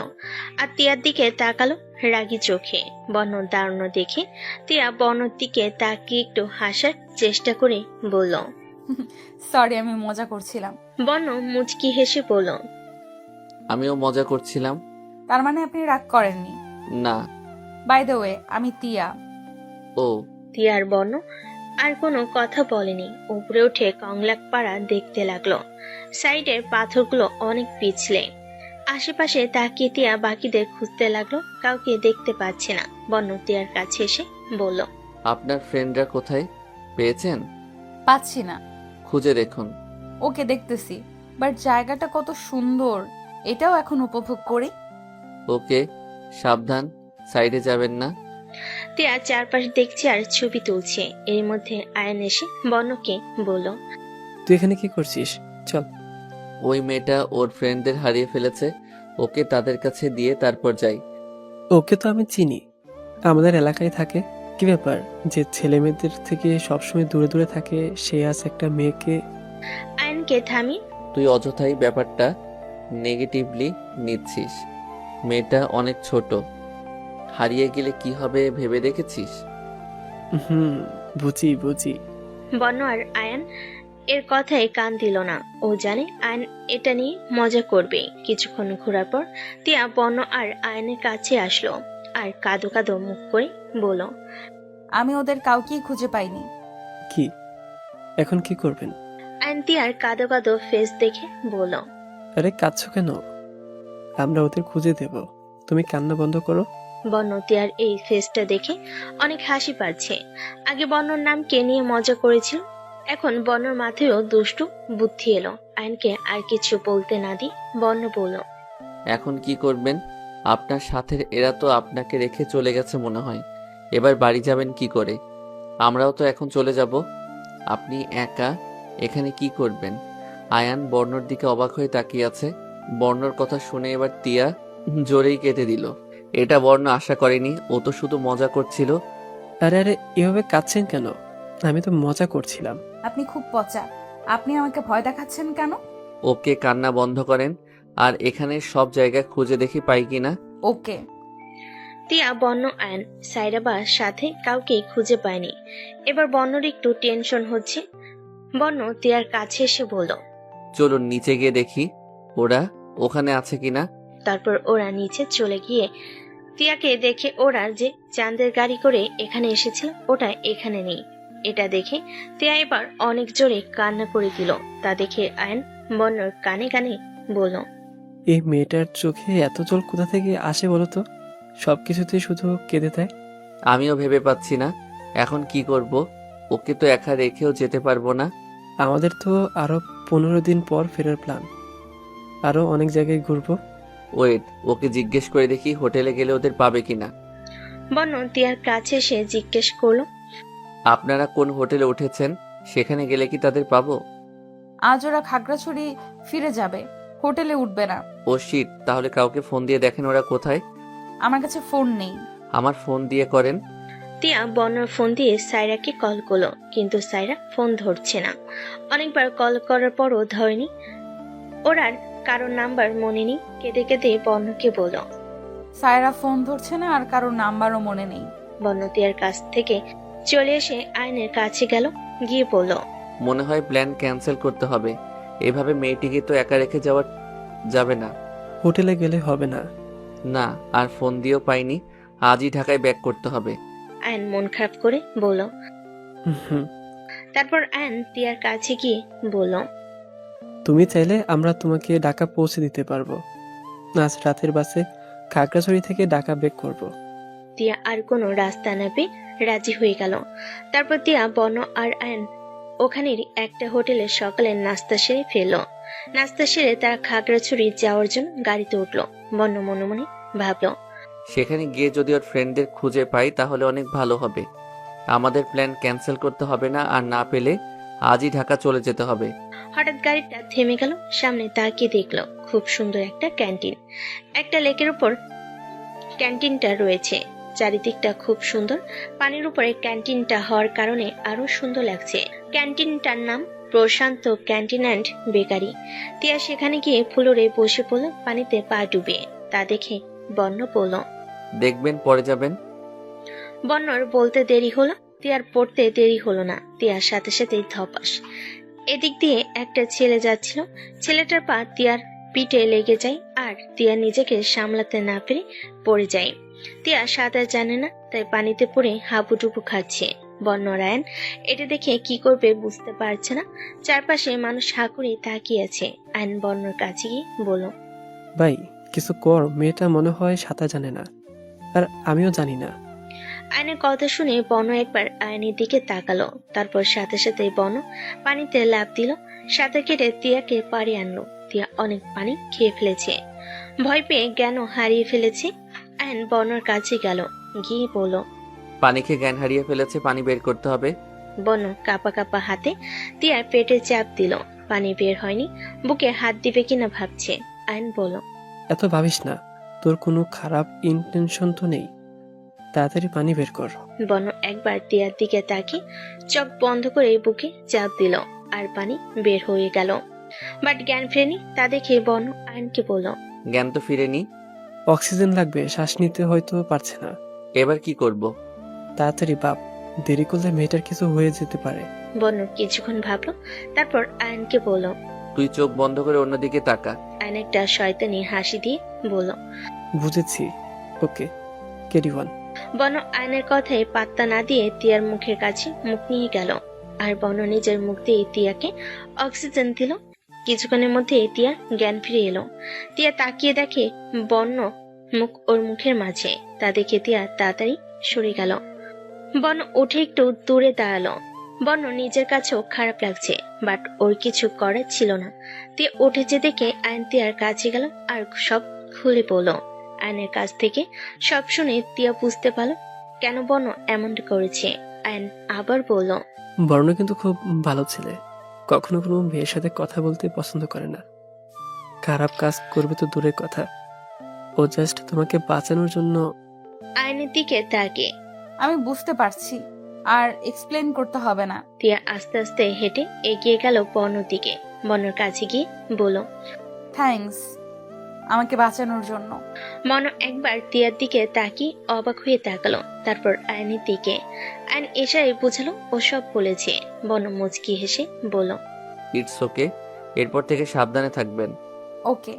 আর টিয়ার দিকে তাকালো রাগী চোখে। বর্ণ দাঁড়ানো দেখে টিয়া বর্ণর দিকে তাকিয়ে একটু হাসার চেষ্টা করে বলল, সরি, আমি মজা করছিলাম। বর্ণ মুচকি হেসে বলল, আমিও মজা করছিলাম। তার মানে আপনি রাগ করেননি? না। বাই দ্য ওয়ে, আমি টিয়া। ও। টিয়ার বর্ণ আর কোনো কথা বলেনি। উপরে উঠে কংলাক পাড়া দেখতে লাগলো। সাইডের পাথরগুলো অনেক পিছলে। আশেপাশে তাকিয়ে টিয়া বাকিদের খুঁজতে লাগলো, কাউকে দেখতে পাচ্ছে না। বর্ণ টিয়ার কাছে এসে বলল, আপনার ফ্রেন্ডরা কোথায়, পেয়েছেন? পাচ্ছি না। খুঁজে দেখুন। ওকে, দেখতেছি। বাট জায়গাটা কত সুন্দর, এটাও এখন উপভোগ করি। ওকে, সাবধান, সাইডে যাবেন না। টিয়া চারপাশ দেখছে আর ছবি তুলছে। এর মধ্যে আয়ন এসে বর্ণকে বলল, তুই এখানে কি করছিস? চল। ওই মেয়েটা ওর ফ্রেন্ডদের হারিয়ে ফেলেছে, ওকে তাদের কাছে দিয়ে তারপর যাই। ওকে তো আমি চিনি, আমাদের এলাকায় থাকে। কি ব্যাপার যে ছেলে মেয়েদের থেকে সবসময় দূরে দূরে থাকে, সে আজ একটা মেয়েকে? আয়নকে থামি। তুই অযথাই ব্যাপারটা নেগেটিভলি নিচ্ছিস। মেয়েটা অনেক ছোট, হারিয়ে গেলে কি হবে ভেবে দেখেছিস? হুম, বুঝি বুঝি। বর্ণ আর আয়ন এর কথায় কান দিল না। ও জানে আয়ন এটা নিয়ে মজা করবে। কিছুক্ষণ ঘোরার পর টিয়া বর্ণ আর আয়নের কাছে আসলো আর কাদো কাদো মুখ করে বলল, আমি ওদের কাউকেই খুঁজে পাইনি। কি এখন কি করবেন? আয়ন টিয়ার কাদো কাদো ফেস দেখে বলল, আরে কাঁদছো কেন? আমরা ওদের খুঁজে দেব, তুমি কান্না বন্ধ করো। বর্ণ টিয়ার এই ফেসটা দেখে অনেক হাসি পাচ্ছে। আগে বর্ণর নামকে নিয়ে মজা করেছিল, এখন বর্ণর মাথায়ও দুষ্টু বুদ্ধি এলো। আয়নকে আর কিছু বলতে না দি বর্ণ বলল, এখন কি করবেন? আপনার সাথে এরা তো আপনাকে রেখে চলে গেছে মনে হয়। এবার বাড়ি যাবেন কি করে? আমরাও তো এখন চলে যাব। আপনি একা এখানে কি করবেন? আয়ান বর্ণর দিকে অবাক হয়ে তাকিয়ে আছে। বর্ণর কথা শুনে এবার টিয়া জোরেই কেটে দিল। এটা বর্ণ আশা করেনি, ও তো শুধু মজা করছিল। আরে আরে, এভাবে কাঁদছেন কেন? আমি তো মজা করছিলাম। আপনি খুব পচা, আপনি আমাকে ভয় দেখাচ্ছেন কেন? ওকে, কান্না বন্ধ করেন, আর এখানে সব জায়গায় খুঁজে দেখি পাই কিনা। ওকে। টিয়া বর্ণ আয়ন সাইরাবার সাথে কাউকে খুঁজে পায়নি। এবার বর্ণর একটু টেনশন হচ্ছে। বর্ণ টিয়ার কাছে এসে বলল, চলুন নিচে গিয়ে দেখি ওরা ওখানে আছে কিনা। তারপর ওরা নিচে চলে গিয়ে তিয়াকে দেখে ওরা যে চাঁদের গাড়ি করে এখানে এসেছিল ওটা এখানে নেই। এটা দেখে তিয়া এবার অনেক জোরে কান্না করে দিল। তা দেখে আয়ন বন্যর কানে কানে বলল, এই মেয়েটার চোখে এত জল কোথা থেকে আসে বলো তো? সবকিছুতেই শুধু কেঁদে দেয়। আমিও ভেবে পাচ্ছি না এখন কি করব। ওকে তো একা রেখেও যেতে পারবো না। আমাদের তো আরো 15 দিন পর ফেরার প্ল্যান। আরো অনেক জায়গায় ঘুরবো। ওয়েট, ওকে জিজ্ঞেস করে দেখি হোটেলে গেলে ওদের পাবে কিনা। বন্য তিয়ার কাছে এসে জিজ্ঞেস করলো, আপনারা কোন হোটেলে উঠেছেন? সেখানে গেলে কি তাদের পাবো? আজ ওরা খাগড়াছড়ি ফিরে যাবে, হোটেলে উঠবে না। ও শিট, তাহলে কাউকে ফোন দিয়ে দেখেন ওরা কোথায়। আমার কাছে ফোন নেই। আমার ফোন দিয়ে করেন। তিয়া বন্যর ফোন দিয়ে সাইরাকে কল করলো, কিন্তু সাইরা ফোন ধরছে না। অনেকবার কল করার পরও ধরেনি। ওরার কারোর নাম্বার মনে নেই। কেঁদে কেঁদে বন্যকে বলল। সায়রা ফোন ধরছে না, আর কারোর নাম্বারও মনে নেই। বন্য তিয়ার কাছ থেকে চলে এসে আয়নের কাছে গেল, গিয়ে বলল, মনে হয় প্ল্যান ক্যান্সেল করতে হবে। এভাবে মেয়েটিকে তো একা রেখে যাওয়া যাবে না। হোটেলে গেলে হবে না। না, আর ফোন দিয়েও পাইনি। আজই ঢাকায় ব্যাক করতে হবে। আয়ন মন খারাপ করে বলল। হুম, তারপর আয়ন তিয়ার কাছে গিয়ে বলল, তুমি চাইলে আমরা তোমাকে ঢাকা পৌঁছে দিতে পারবো। আজ রাতের বাসে খাগড়াছড়ি থেকে ঢাকা ব্যাক করব। তিয়া আর কোনো রাস্তা না পেয়ে রাজি হয়ে গেল। তারপর তিয়া বন্য আর আয়ন ওখানের একটা হোটেলে সকালে নাস্তা সেরে ফেললো। নাস্তা সেরে তারা খাগড়াছড়ি যাওয়ার জন্য গাড়িতে উঠলো। বন্য মনে মনে ভাবলো, সেখানে গিয়ে যদি ওর ফ্রেন্ডদের খুঁজে পাই তাহলে অনেক ভালো হবে। আমাদের প্ল্যান ক্যান্সেল করতে হবে না, আর না পেলে আজই ঢাকা চলে যেতে হবে। হঠাৎ গাড়িটা থেমে গেল। সামনে তাকিয়ে দেখলো খুব সুন্দর একটা ক্যান্টিন। একটা লেকের উপর ক্যান্টিনটা রয়েছে। চারিদিকটা খুব সুন্দর। পানির উপরে ক্যান্টিনটা হওয়ার কারণে আরো সুন্দর লাগছে। ক্যান্টিনটার নাম প্রশান্ত ক্যান্টিন অ্যান্ড বেকারি। তিয়া সেখানে গিয়ে ফ্লোরে বসে পড়ল, পানিতে পা ডুবিয়ে। তা দেখে বন্য বলল। দেখবেন পরে যাবেন। বন্যর বলতে দেরি হলো, তিয়ার পড়তে দেরি হলো না। তিয়ার সাথে সাথেই ধপাস। এদিক দিয়ে একটা ছেলে যাচ্ছিল। ছেলেটার পা তিয়ার পিঠে লেগে যায়, আর তিয়া নিজেকে সামলাতে না পেরে পড়ে যায়। তিয়া সাঁতার জানে না, তাই পানিতে পড়ে হাবুডুবু খাচ্ছে। বন্য রায়ন এটা দেখে কি করবে বুঝতে পারছে না। চারপাশে মানুষ হা করে তাকিয়ে আছে। আইন বন্যর কাছে গিয়ে বলল, ভাই কিছু কর, মেয়েটা মনে হয় সাঁতার জানে না, আর আমিও জানি না। আয়নের কথা শুনে বন একবার আয়নের দিকে তাকালো। তারপর সাথে সাথে বন পানিতে লাফ দিল। সাঁতার কেটে তিয়াকে পাড়ে আনলো। তিয়া অনেক পানি খেয়ে ফেলেছে, ভয় পেয়ে জ্ঞান হারিয়ে ফেলেছে। আয়ন বনর কাছে গেল, গিয়ে বলল। পানি খেয়ে জ্ঞান হারিয়ে ফেলেছে, পানি বের করতে হবে। বন কাপা কাপা হাতে তিয়ার পেটে চাপ দিল। পানি বের হয়নি, বুকে হাত দিবে কিনা ভাবছে। আয়ন বলল, এত ভাবিস না, তোর কোনো খারাপ ইন্টেনশন তো নেই। তাড়াতাড়ি পানি বের কর। বন একবার তিয়ার দিকে তাকিয়ে চোখ বন্ধ করে বুকে চাপ দিল, আর পানি বের হয়ে গেল। বাট জ্ঞান ফেরেনি। তা দেখে বন আয়নকে বলল, জ্ঞান তো ফিরেনি। অক্সিজেন লাগবে, শ্বাস নিতে হয়তো পারছে না। এবার কি করব? তাড়াতাড়ি বাপ, দেরি করলে মেয়েটার কিছু হয়ে যেতে পারে। বন কিছুক্ষণ ভাবলো, তারপর আয়নকে বলল। তুই চোখ বন্ধ করে অন্যদিকে তাকা। আয়ন একটা শয়তানি হাসি দিয়ে বলল। বুঝেছি, ওকে, ক্যারি ওয়ান। বন আয়নের কথায় পাত্তা না দিয়ে তিয়ার মুখের কাছে মুখ নিয়ে গেল, আর বন নিজের মুখ দিয়ে তিয়াকে অক্সিজেন দিল। কিছুক্ষণের মধ্যে তিয়ার জ্ঞান ফিরে এলো। তিয়া তাকিয়ে দেখে বন্য মুখ ওর মুখের মাঝে। তা দেখে তিয়া তাড়াতাড়ি সরে গেল। বন উঠে একটু দূরে দাঁড়ালো। বন্য নিজের কাছেও খারাপ লাগছে, বাট ওর কিছু করার ছিল না। তিয়া উঠেছে দেখে আয়ন তিয়ার কাছে গেল আর সব খুলে বলল। আয়নের কাছ থেকে সব শুনে তিয়া বুঝতে পারল কেন বন এমনটা করেছে। আয়ন আবার বলল। বর্ণ কিন্তু খুব ভালো ছেলে, কখনো কোনো মেয়ের সাথে কথা বলতে পছন্দ করে না। খারাপ কাজ করবে তো দূরের কথা, ও জাস্ট তোমাকে বাঁচানোর জন্য। আয়নের দিকে তাকে আমি বুঝতে পারছি, আর এক্সপ্লেন করতে হবে না। তিয়া আস্তে আস্তে হেঁটে এগিয়ে গেল বনের দিকে। বনের কাছে গিয়ে বলল, থ্যাঙ্কস আমাকে বাঁচানোর জন্য। মন একবার তিয়ার দিকে তাকিয়ে অবাক হয়ে তাকালো, তারপর আয়নের দিকে। আয়ন এসাই বুঝালো ও সব বলেছে। বন মুচকি হেসে বলল, ইটস ওকে, এরপর থেকে সাবধানে থাকবেন। ওকে।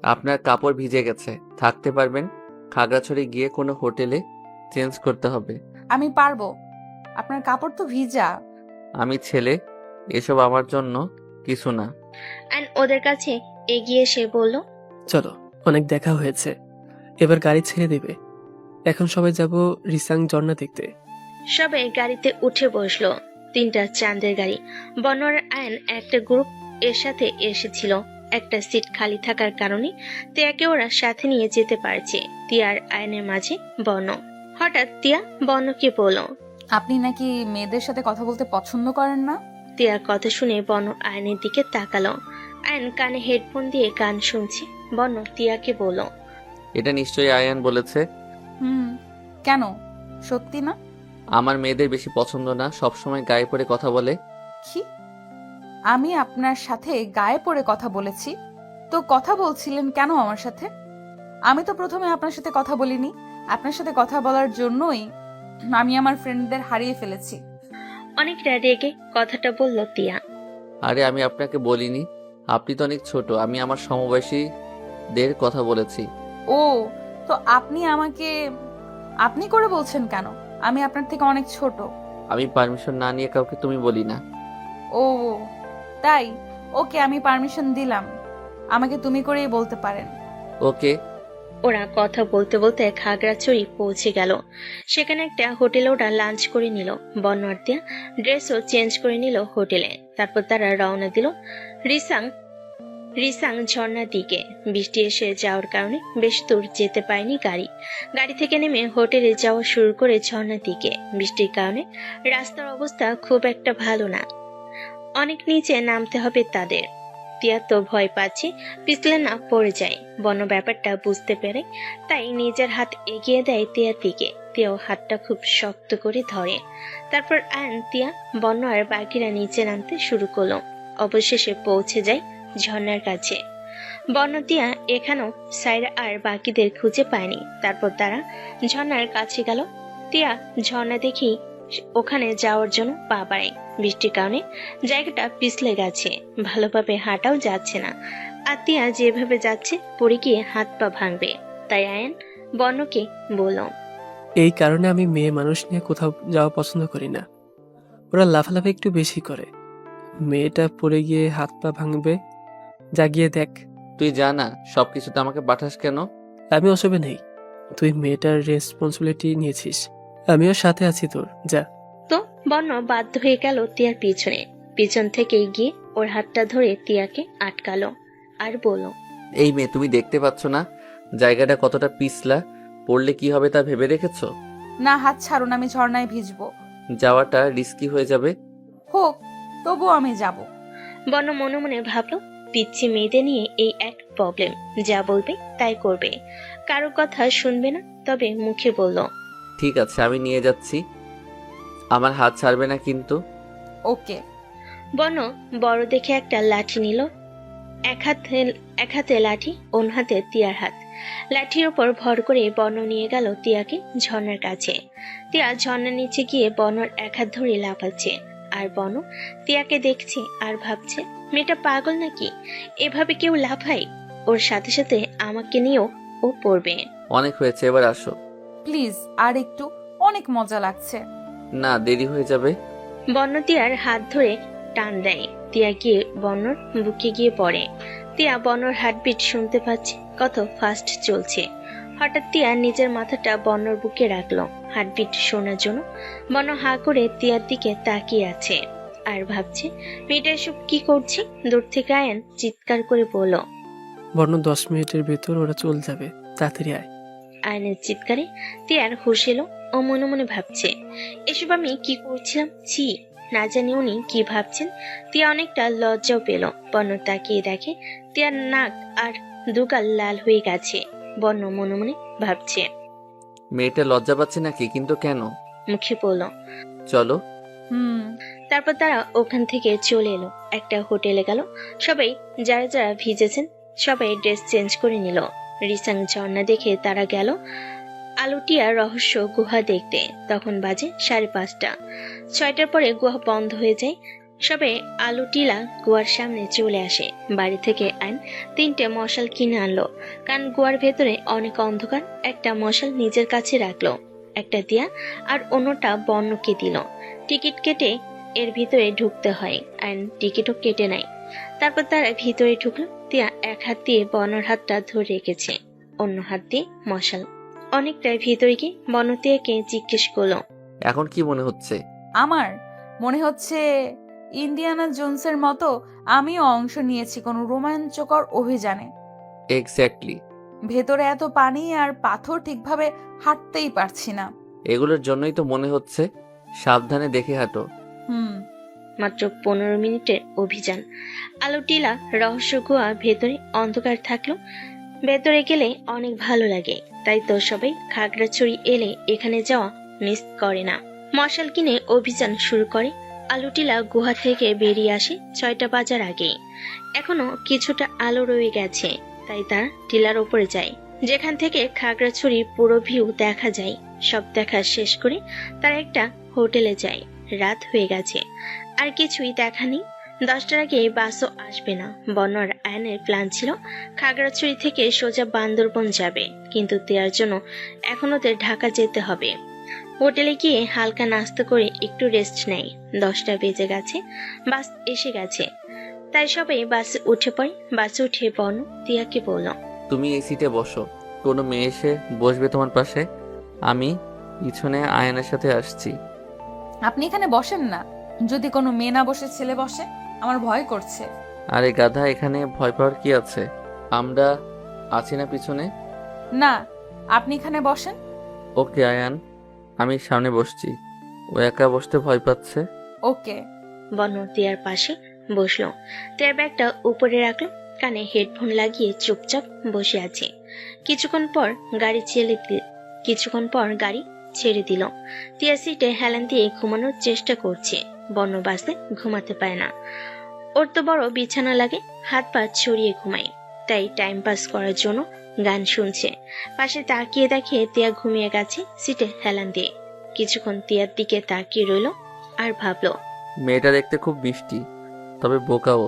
আপনার কাপড় ভিজে গেছে, থাকতে পারবেন? খাগড়াছড়ি গিয়ে কোনো হোটেলে চেঞ্জ করতে হবে। আমি পারবো। আপনার কাপড় তো ভিজা। আমি ছেলে, এসব আমার জন্য কিছু না। আয়ন ওদের কাছে এগিয়ে এসে বলল, চলো, অনেক দেখা হয়েছে, এবার গাড়ি ছেড়ে দেবে। এখন সবাই যাব রিসাং ঝর্ণা দেখতে। সবাই গাড়িতে উঠে বসলো। 3টা চাঁদের গাড়ি। বনোয়ার আয়ন একটা গ্রুপ এর সাথে এসেছিল। একটা সিট খালি থাকার কারণে তিয়াকে ওরা সাথে নিয়ে যেতে পারছে। তিয়া আর আয়নের মাঝে বন। হঠাৎ তিয়া বনকে বলল, আপনি নাকি মেয়েদের সাথে কথা বলতে পছন্দ করেন না? তিয়ার কথা শুনে বন আয়নের দিকে তাকালো। আয়ন কানে হেডফোন দিয়ে গান শুনছে। বন তিয়াকে বলল, এটা নিশ্চয়ই আয়ান বলেছে। হুম। কেন? সত্যি না? আমার মেয়েদের বেশি পছন্দ না, সবসময় গায়ে পড়ে কথা বলে। কি? আমি আপনার সাথে গায়ে পড়ে কথা বলেছি? তো কথা বলছিলেন কেন আমার সাথে? আমি তো প্রথমে আপনার সাথে কথা বলিনি। আপনার সাথে কথা বলার জন্যই আমি আমার ফ্রেন্ডদের হারিয়ে ফেলেছি। অনেকটা রেগে কথাটা বলল তিয়া। আরে আমি আপনাকে বলিনি, আপনি তো অনেক ছোট, আমি আমার সমবয়সীদের কথা বলেছি। ও, তো আপনি আমাকে আপনি করে বলছেন কেন? আমি আপনার থেকে অনেক ছোট। আমি পারমিশন না নিয়ে কাউকে তুমি বলি না। ও তাই? ওকে, আমি পারমিশন দিলাম। আমাকে তুমি করেই বলতে পারেন। ওকে। ওরা কথা বলতে বলতে খাগড়াছড়ি পৌঁছে গেল। সেখানে একটা হোটেলে ওরা লাঞ্চ করে নিল। বনোয়ার দিয়া ড্রেসও চেঞ্জ করে নিল হোটেলে। তারপর তারা রওনা দিল রিসাং রিসাং ঝর্ণার দিকে। বৃষ্টি এসে যাওয়ার কারণে বেশ দূর যেতে পারেনি গাড়ি। গাড়ি থেকে নেমে হোটেলে যাওয়া শুরু করে ঝর্ণার দিকে। বৃষ্টির কারণে রাস্তার অবস্থা খুব একটা ভালো না, অনেক নিচে নামতে হবে তাদের। তিয়া তো ভয় পাচ্ছে পিছলে না পড়ে যায়। বন ব্যাপারটা বুঝতে পেরে তাই নিজের হাত এগিয়ে দেয় তিয়ার দিকে। তিয়াও হাতটা খুব শক্ত করে ধরে। তারপর আয়ন, তিয়া, বন আর বাকিরা নিচে নামতে শুরু করলো। অবশেষে পৌঁছে যায় ঝর্ণার কাছে। বন তিয়া এখানেও সাইরা আর বাকিদের খুঁজে পায়নি। তারপর তারা ঝর্ণার কাছে গেল। তিয়া ঝর্ণা দেখি ওখানে যাওয়ার জন্য পা বাড়ায়। বৃষ্টির কারণে জায়গাটা পিছলে গেছে, ভালোভাবে হাঁটাও যাচ্ছে না। আর তিয়া যেভাবে যাচ্ছে পড়ে গিয়ে হাত পা ভাঙবে। তাই আয়ন বর্ণকে বলল, এই কারণে আমি মেয়ে মানুষ নিয়ে কোথাও যাওয়া পছন্দ করি না। ওরা লাফালাফি একটু বেশি করে। মেয়েটা পড়ে গিয়ে হাত পা ভাঙবে, জাগিয়ে দেখ। তুই জানা সবকিছুতে আমাকে পাঠাস কেন? আমি ওসবে নেই, তুই মেয়েটার রেসপন্সিবিলিটি নিয়েছিস, আমিও সাথে আছি তোর, যা। তো বর্ণ বাধ্য হয়ে গেল তিয়ার পিছনে। পিছন থেকে গিয়ে ওর হাতটা ধরে তিয়াকে আটকালো আর বলল, এই মেয়ে, তুমি দেখতে পাচ্ছ না জায়গাটা কতটা পিছলা? পড়লে কি হবে তা ভেবে রেখেছো? না, হাত ছাড়ুন, আমি ঝর্ণায় ভিজবো। যাওয়াটা রিস্কি হয়ে যাবে। হোক, তবুও আমি যাব। বর্ণ মনে মনে ভাবলো, পিচ্ছি মেয়েদের নিয়ে এই এক প্রবলেম, যা বলবে তাই করবে, কারো কথা শুনবে না। তবে মুখে বলল, ঠিক আছে, আমি নিয়ে যাচ্ছি, আমার হাত ছাড়বে না কিন্তু। ওকে। বর্ণ বড় দেখে একটা লাঠি নিল। এক হাতে লাঠি, অন্য হাতে তিয়ার হাত। লাঠির উপর ভর করে বর্ণ নিয়ে গেল তিয়াকে ঝর্ণার কাছে। তিয়া ঝর্ণার নিচে গিয়ে বর্ণর এক হাত ধরে লাফাচ্ছে। আর বর্ণ তিয়াকে দেখছে আর ভাবছে, মেয়েটা পাগল নাকি, এভাবে কেউ লাফায়? ওর সাথে সাথে আমাকে নিয়েও ও পড়বে। অনেক হয়েছে, এবার আসো। প্লিজ, আর একটু, অনেক মজা লাগছে। না, দেরি হয়ে যাবে। বর্ণ তিয়ার হাত ধরে টান দেয়। তিয়া গিয়ে বর্ণর বুকে গিয়ে পড়ে। তিয়া বর্ণর হার্টবিট শুনতে পাচ্ছে, কত ফাস্ট চলছে। হঠাৎ তিয়া নিজের মাথাটা বর্ণর বুকে রাখলো হার্টবিট শোনার জন্য। বর্ণ হা করে তিয়ার দিকে তাকিয়ে আছে আর ভাবছে, মেয়েটা এসব কি করছে। দূর থেকে আয়ন চিৎকার করে বলল, বর্ণ 10 মিনিটের ভেতর ওরা চলে যাবে, তাড়াতাড়ি আয়। আয়নের চিৎকারে তিয়ার হুঁশ এলো। ও মনে মনে ভাবছে, এসব আমি কি করছিলাম, ছি। না জানি উনি কি ভাবছেন। তিয়া অনেকটা লজ্জাও পেল। বর্ণ তাকিয়ে দেখে তিয়ার নাক আর দুগাল লাল হয়ে গেছে। বর্ণ মনে মনে ভাবছে, মেয়েটা লজ্জা পাচ্ছে নাকি, কিন্তু কেন? মুখে বলল, চলো। হুম। তারপর তারা ওখান থেকে চলে এলো। একটা হোটেলে গেল। সবাই যারা যারা ভিজেছেন সবাই ড্রেস চেঞ্জ করে নিল। রিসাং ঝর্ণা দেখে তারা গেল আলুটিয়া রহস্য গুহা দেখতে। তখন বাজে 5:30। 6টার পরে গুহা বন্ধ হয়ে যায়। সবে আলু টিলা গুয়ার সামনে চলে আসে। বাড়ি থেকে আইন 3টে মশাল কিনে আনলো, কারণ গুয়ার ভেতরে অনেক অন্ধকার। একটা মশাল নিজের কাছে রাখলো, একটা দিয়া আর অন্যটা বর্ণকে দিল। টিকিট কেটে এর ভিতরে ঢুকতে হয়। আইন টিকিটও কেটে নেয়। তারপর তারা ভিতরে ঢুকলো। তিয়া এক হাত দিয়ে বর্ণর হাতটা ধরে রেখেছে, অন্য হাত দিয়ে মশাল। অনেকটাই ভিতরে গিয়ে বনতিয়াকে জিজ্ঞেস করলো, এখন কি মনে হচ্ছে? আমার মনে হচ্ছে ইন্ডিয়ানা জোনসের মতো আমিও অংশ নিয়েছি কোনো রোমাঞ্চকর অভিযানে। এক্স্যাক্টলি। ভেতরে এত পানি আর পাথর, ঠিকভাবে হাঁটতেই পারছি না। এগুলোর জন্যই তো মনে হচ্ছে। সাবধানে দেখে হাঁটো। হুম। মাত্র 15 মিনিটের অভিযান। আলু টিলা রহস্য গুহা ভেতরে অন্ধকার থাকলো। ভেতরে গেলে অনেক ভালো লাগে, তাই তো সবাই খাগড়াছড়ি এলে এখানে যাওয়া মিস করে না। মশাল কিনে অভিযান শুরু করে। আলু টিলা গুহা থেকে বেরিয়ে আসে 6টা বাজার আগে। এখনো কিছুটা আলো রয়ে গেছে, তাই তারা টিলার উপরে যায়, যেখান থেকে খাগড়াছড়ি পুরো ভিউ দেখা যায়। সব দেখা শেষ করে তারা একটা হোটেলে যায়। রাত হয়ে গেছে, আর কিছুই দেখা নেই। 10টার আগে বাসও আসবে না। বন্যার আয়নের প্ল্যান ছিল খাগড়াছড়ি থেকে সোজা বান্দরবন যাবে, কিন্তু দেওয়ার জন্য এখন ওদের ঢাকা যেতে হবে। হোটেলে গিয়ে হালকা নাস্তা করে একটু রেস্ট নেয়। 10টা বেজে গেছে, বাস এসে গেছে, তাই সবাই বাসে উঠে পড়ে। বাসে উঠে বর্ণ তিয়াকে বলল, তুমি এই সিটে বসো। কোনো মেয়ে এসে বসবে তোমার পাশে। আমি পিছনে আয়নের সাথে আসছি। আপনি এখানে বসেন না, যদি কোনো মেয়ে না বসে ছেলে বসে, আমার ভয় করছে। আরে গাধা, এখানে ভয় পাওয়ার কি আছে? আমরা আছি না পিছনে? না, আপনি এখানে বসেন। ওকে আয়ান, আমি সামনে বসছি। ও একা বসতে ভয় পাচ্ছে। ওকে। বর্ণ তিয়ার পাশে বসলো। তিয়ার ব্যাগটা উপরে রাখলো, কানে হেডফোন লাগিয়ে চুপচাপ বসে আছে। কিছুক্ষণ পর গাড়ি ছেড়ে দিল। তিয়া সিটে হেলান দিয়ে ঘুমানোর চেষ্টা করছে। বর্ণ বাসে ঘুমাতে পারে না, ওর তো বড় বিছানা লাগে, হাত পা ছড়িয়ে ঘুমায়। তাই টাইম পাস করার জন্য গান শুনছে। পাশে তাকিয়ে দেখে তিয়া ঘুমিয়ে গেছে সিটে হেলান দিয়ে। কিছুক্ষণ তিয়ার দিকে তাকিয়ে রইল আর ভাবলো, মেয়েটা দেখতে খুব মিষ্টি, তবে বোকাও।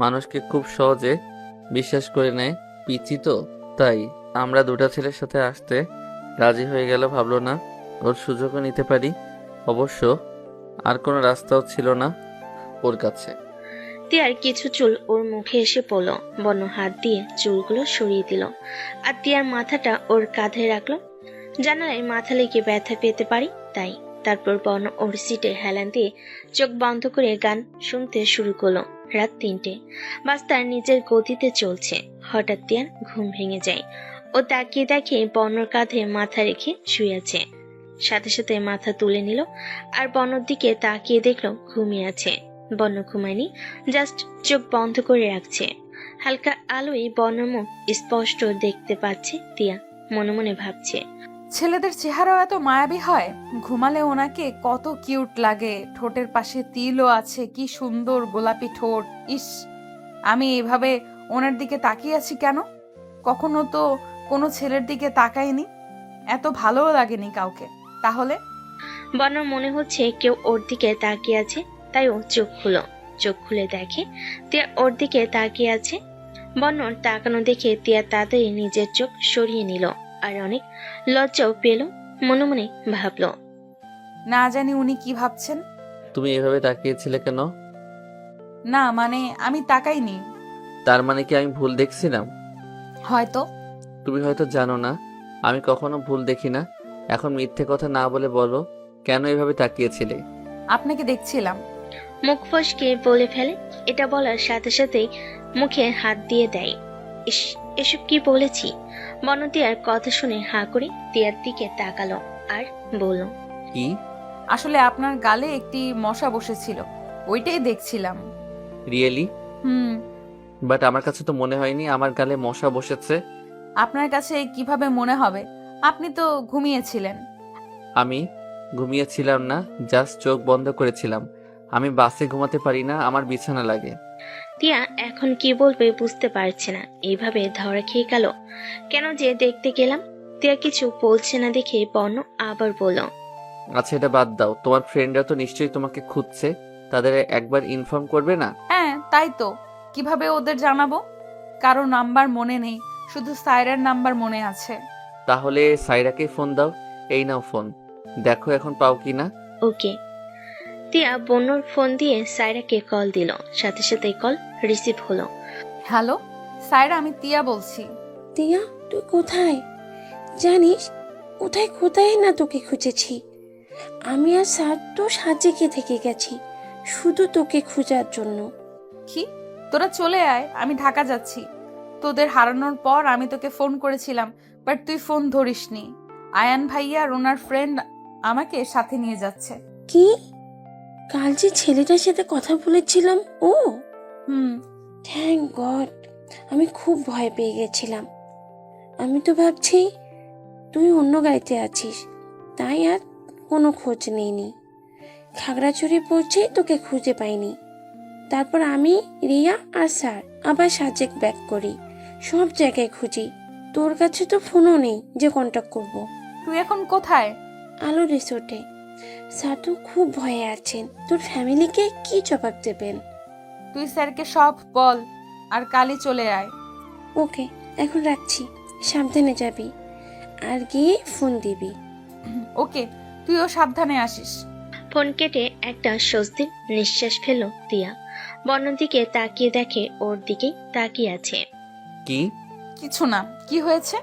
মানুষকে খুব সহজে বিশ্বাস করে নেয়। পিচি তো, তাই আমরা দুটা ছেলের সাথে আসতে রাজি হয়ে গেল। ভাবলো না ওর সুযোগও নিতে পারি। অবশ্য আর কোনো রাস্তাও ছিল না ওর কাছে। তিয়ার কিছু চুল ওর মুখে এসে পড়লো। বন্য হাত দিয়ে চুলগুলো সরিয়ে দিল, আর তিয়ার মাথাটা ওর কাঁধে রাখলো। জানালায় মাথা লেগে ব্যথা পেতে পারি তাই। তারপর বর্ণ ওর সিটে হেলান দিয়ে চোখ বন্ধ করে গান শুনতে শুরু করলো। রাত 3টে, বাস তার নিজের গতিতে চলছে। হঠাৎ তিয়ার ঘুম ভেঙে যায়। ও তাকিয়ে দেখে বর্ণর কাঁধে মাথা রেখে শুয়ে আছে। সাথে সাথে মাথা তুলে নিল, আর বর্ণর দিকে তাকিয়ে দেখলো ঘুমিয়ে আছে। বর্ণ ঘুমায়নি, জাস্ট চোখ বন্ধ করে রাখছে। হালকা আলোয় বর্ণর মুখ স্পষ্ট দেখতে পাচ্ছে তিয়া। মনে মনে ভাবছে, ছেলেদের চেহারাও এত মায়াবী হয়। ঘুমালে ওনাকে কত কিউট লাগে। ঠোঁটের পাশে তিলও আছে, কি সুন্দর গোলাপি ঠোঁট। ইস, আমি এভাবে ওনার দিকে তাকিয়ে আছি কেন? কখনো তো কোনো ছেলের দিকে তাকাইনি, এত ভালোও লাগেনি কাউকে। তাহলে বর্ণর মনে হচ্ছে কেউ ওর দিকে তাকিয়ে আছে, তাই ও চোখ খুলে দেখে তিয়া ওর দিকে তাকিয়ে আছে। বর্ণর তাকানো দেখে তিয়া তাড়াতাড়ি নিজের চোখ সরিয়ে নিল, আর অনেক লজ্জাও পেল। মনে মনে ভাবলো, না জানি উনি কি ভাবছেন। তুমি এভাবে তাকিয়েছিলে কেন? না মানে আমি তাকাইনি। তার মানে কি আমি ভুল দেখছিলাম? হয়তো। তুমি হয়তো জানো না, আমি কখনো ভুল দেখি না। এখন মিথ্যে কথা না বলে বলো, কেন এভাবে তাকিয়েছিলে? আপনাকে দেখছিলাম। মুখ ফসকে বলে ফেলে। এটা বলার সাথে সাথেই মুখে হাত দিয়ে দেয়। ইস, এসব কি বলেছি? বর্ণ তিয়ার কথা শুনে হাঁ করে তিয়ার দিকে তাকালো আর বলল, কি? আসলে আপনার গালে একটি মশা বসেছিল, ওইটাই দেখছিলাম। রিয়েলি? হুম। বাট আমার কাছে তো মনে হয়নি আমার গালে মশা বসেছে। আপনার কাছে কিভাবে মনে হবে? আপনি তো ঘুমিয়েছিলেন। আমি ঘুমিয়েছিলাম না, জাস্ট চোখ বন্ধ করেছিলাম। আমি বাসে ঘুমাতে পারি না, আমার বিছানা লাগে। তিয়া এখন কি বলবে বুঝতে পারছে না। এইভাবে ধরা খেয়ে গেল। কেন যে দেখতে গেলাম? তিয়া কিছু বলছে না দেখে বর্ণ আবার বলল, আচ্ছা এটা বাদ দাও, তোমার ফ্রেন্ডরা তো নিশ্চয়ই তোমাকে খুঁজছে। তাদের একবার ইনফর্ম করবে না? হ্যাঁ তাই তো, কিভাবে ওদের জানাবো? কারো নাম্বার মনে নেই, শুধু সায়রার নাম্বার মনে আছে। তাহলে সাইরাকে ফোন দাও। এই নাও ফোন, দেখো এখন পাও কি না। ওকে। তিয়া বন্যর ফোন দিয়ে সায়রাকে কল দিল, সাথে সাথে কল রিসিভ হলো। হ্যালো সায়রা, আমি তিয়া বলছি। তিয়া, তুই কোথায়? জানিস কোথায় কোথায় না তোকে খুঁজেছি। আমি আর স্যার তো সাজেকে থেকে গেছি শুধু তোকে খোঁজার জন্য। কি? তোরা চলে আয়, আমি ঢাকা যাচ্ছি। তোদের হারানোর পর আমি তোকে ফোন করেছিলাম, বাট তুই ফোন ধরিসনি। আয়ান ভাইয়া আর ওনার ফ্রেন্ড আমাকে সাথে নিয়ে যাচ্ছে। কি? কাল যে ছেলেটার সাথে কথা বলেছিলাম ও? হুম। থ্যাংক গড, আমি খুব ভয় পেয়ে গেছিলাম। আমি তো ভাবছি তুই অন্য গাড়িতে আছিস, তাই আর কোনো খোঁজ নেইনি। খাগড়াছড়ি পৌঁছে তোকে খুঁজে পাইনি। তারপর আমি, রিয়া আর স্যার আবার সাজেক ব্যাক করি, সব জায়গায় খুঁজি। তোর কাছে তো ফোনও নেই যে কন্ট্যাক্ট করব। তুই এখন কোথায়? আলো রিসোর্টে। স্যার তো খুব ভয়ে আছেন, তোর ফ্যামিলিকে কি জবাব দেবেন? তুই স্যারকে সব বল আর কালই চলে আয়। ওকে, এখন রাখছি, সাবধানে যাবি আর গিয়ে ফোন দিবি। ওকে, তুইও সাবধানে আসিস। ফোন কেটে একটা স্বস্তির নিঃশ্বাস ফেলল তিয়া। বন্যর দিকে তাকিয়ে দেখে ওর দিকেই তাকিয়ে আছে। কি? কিছু না, কি হয়েছে?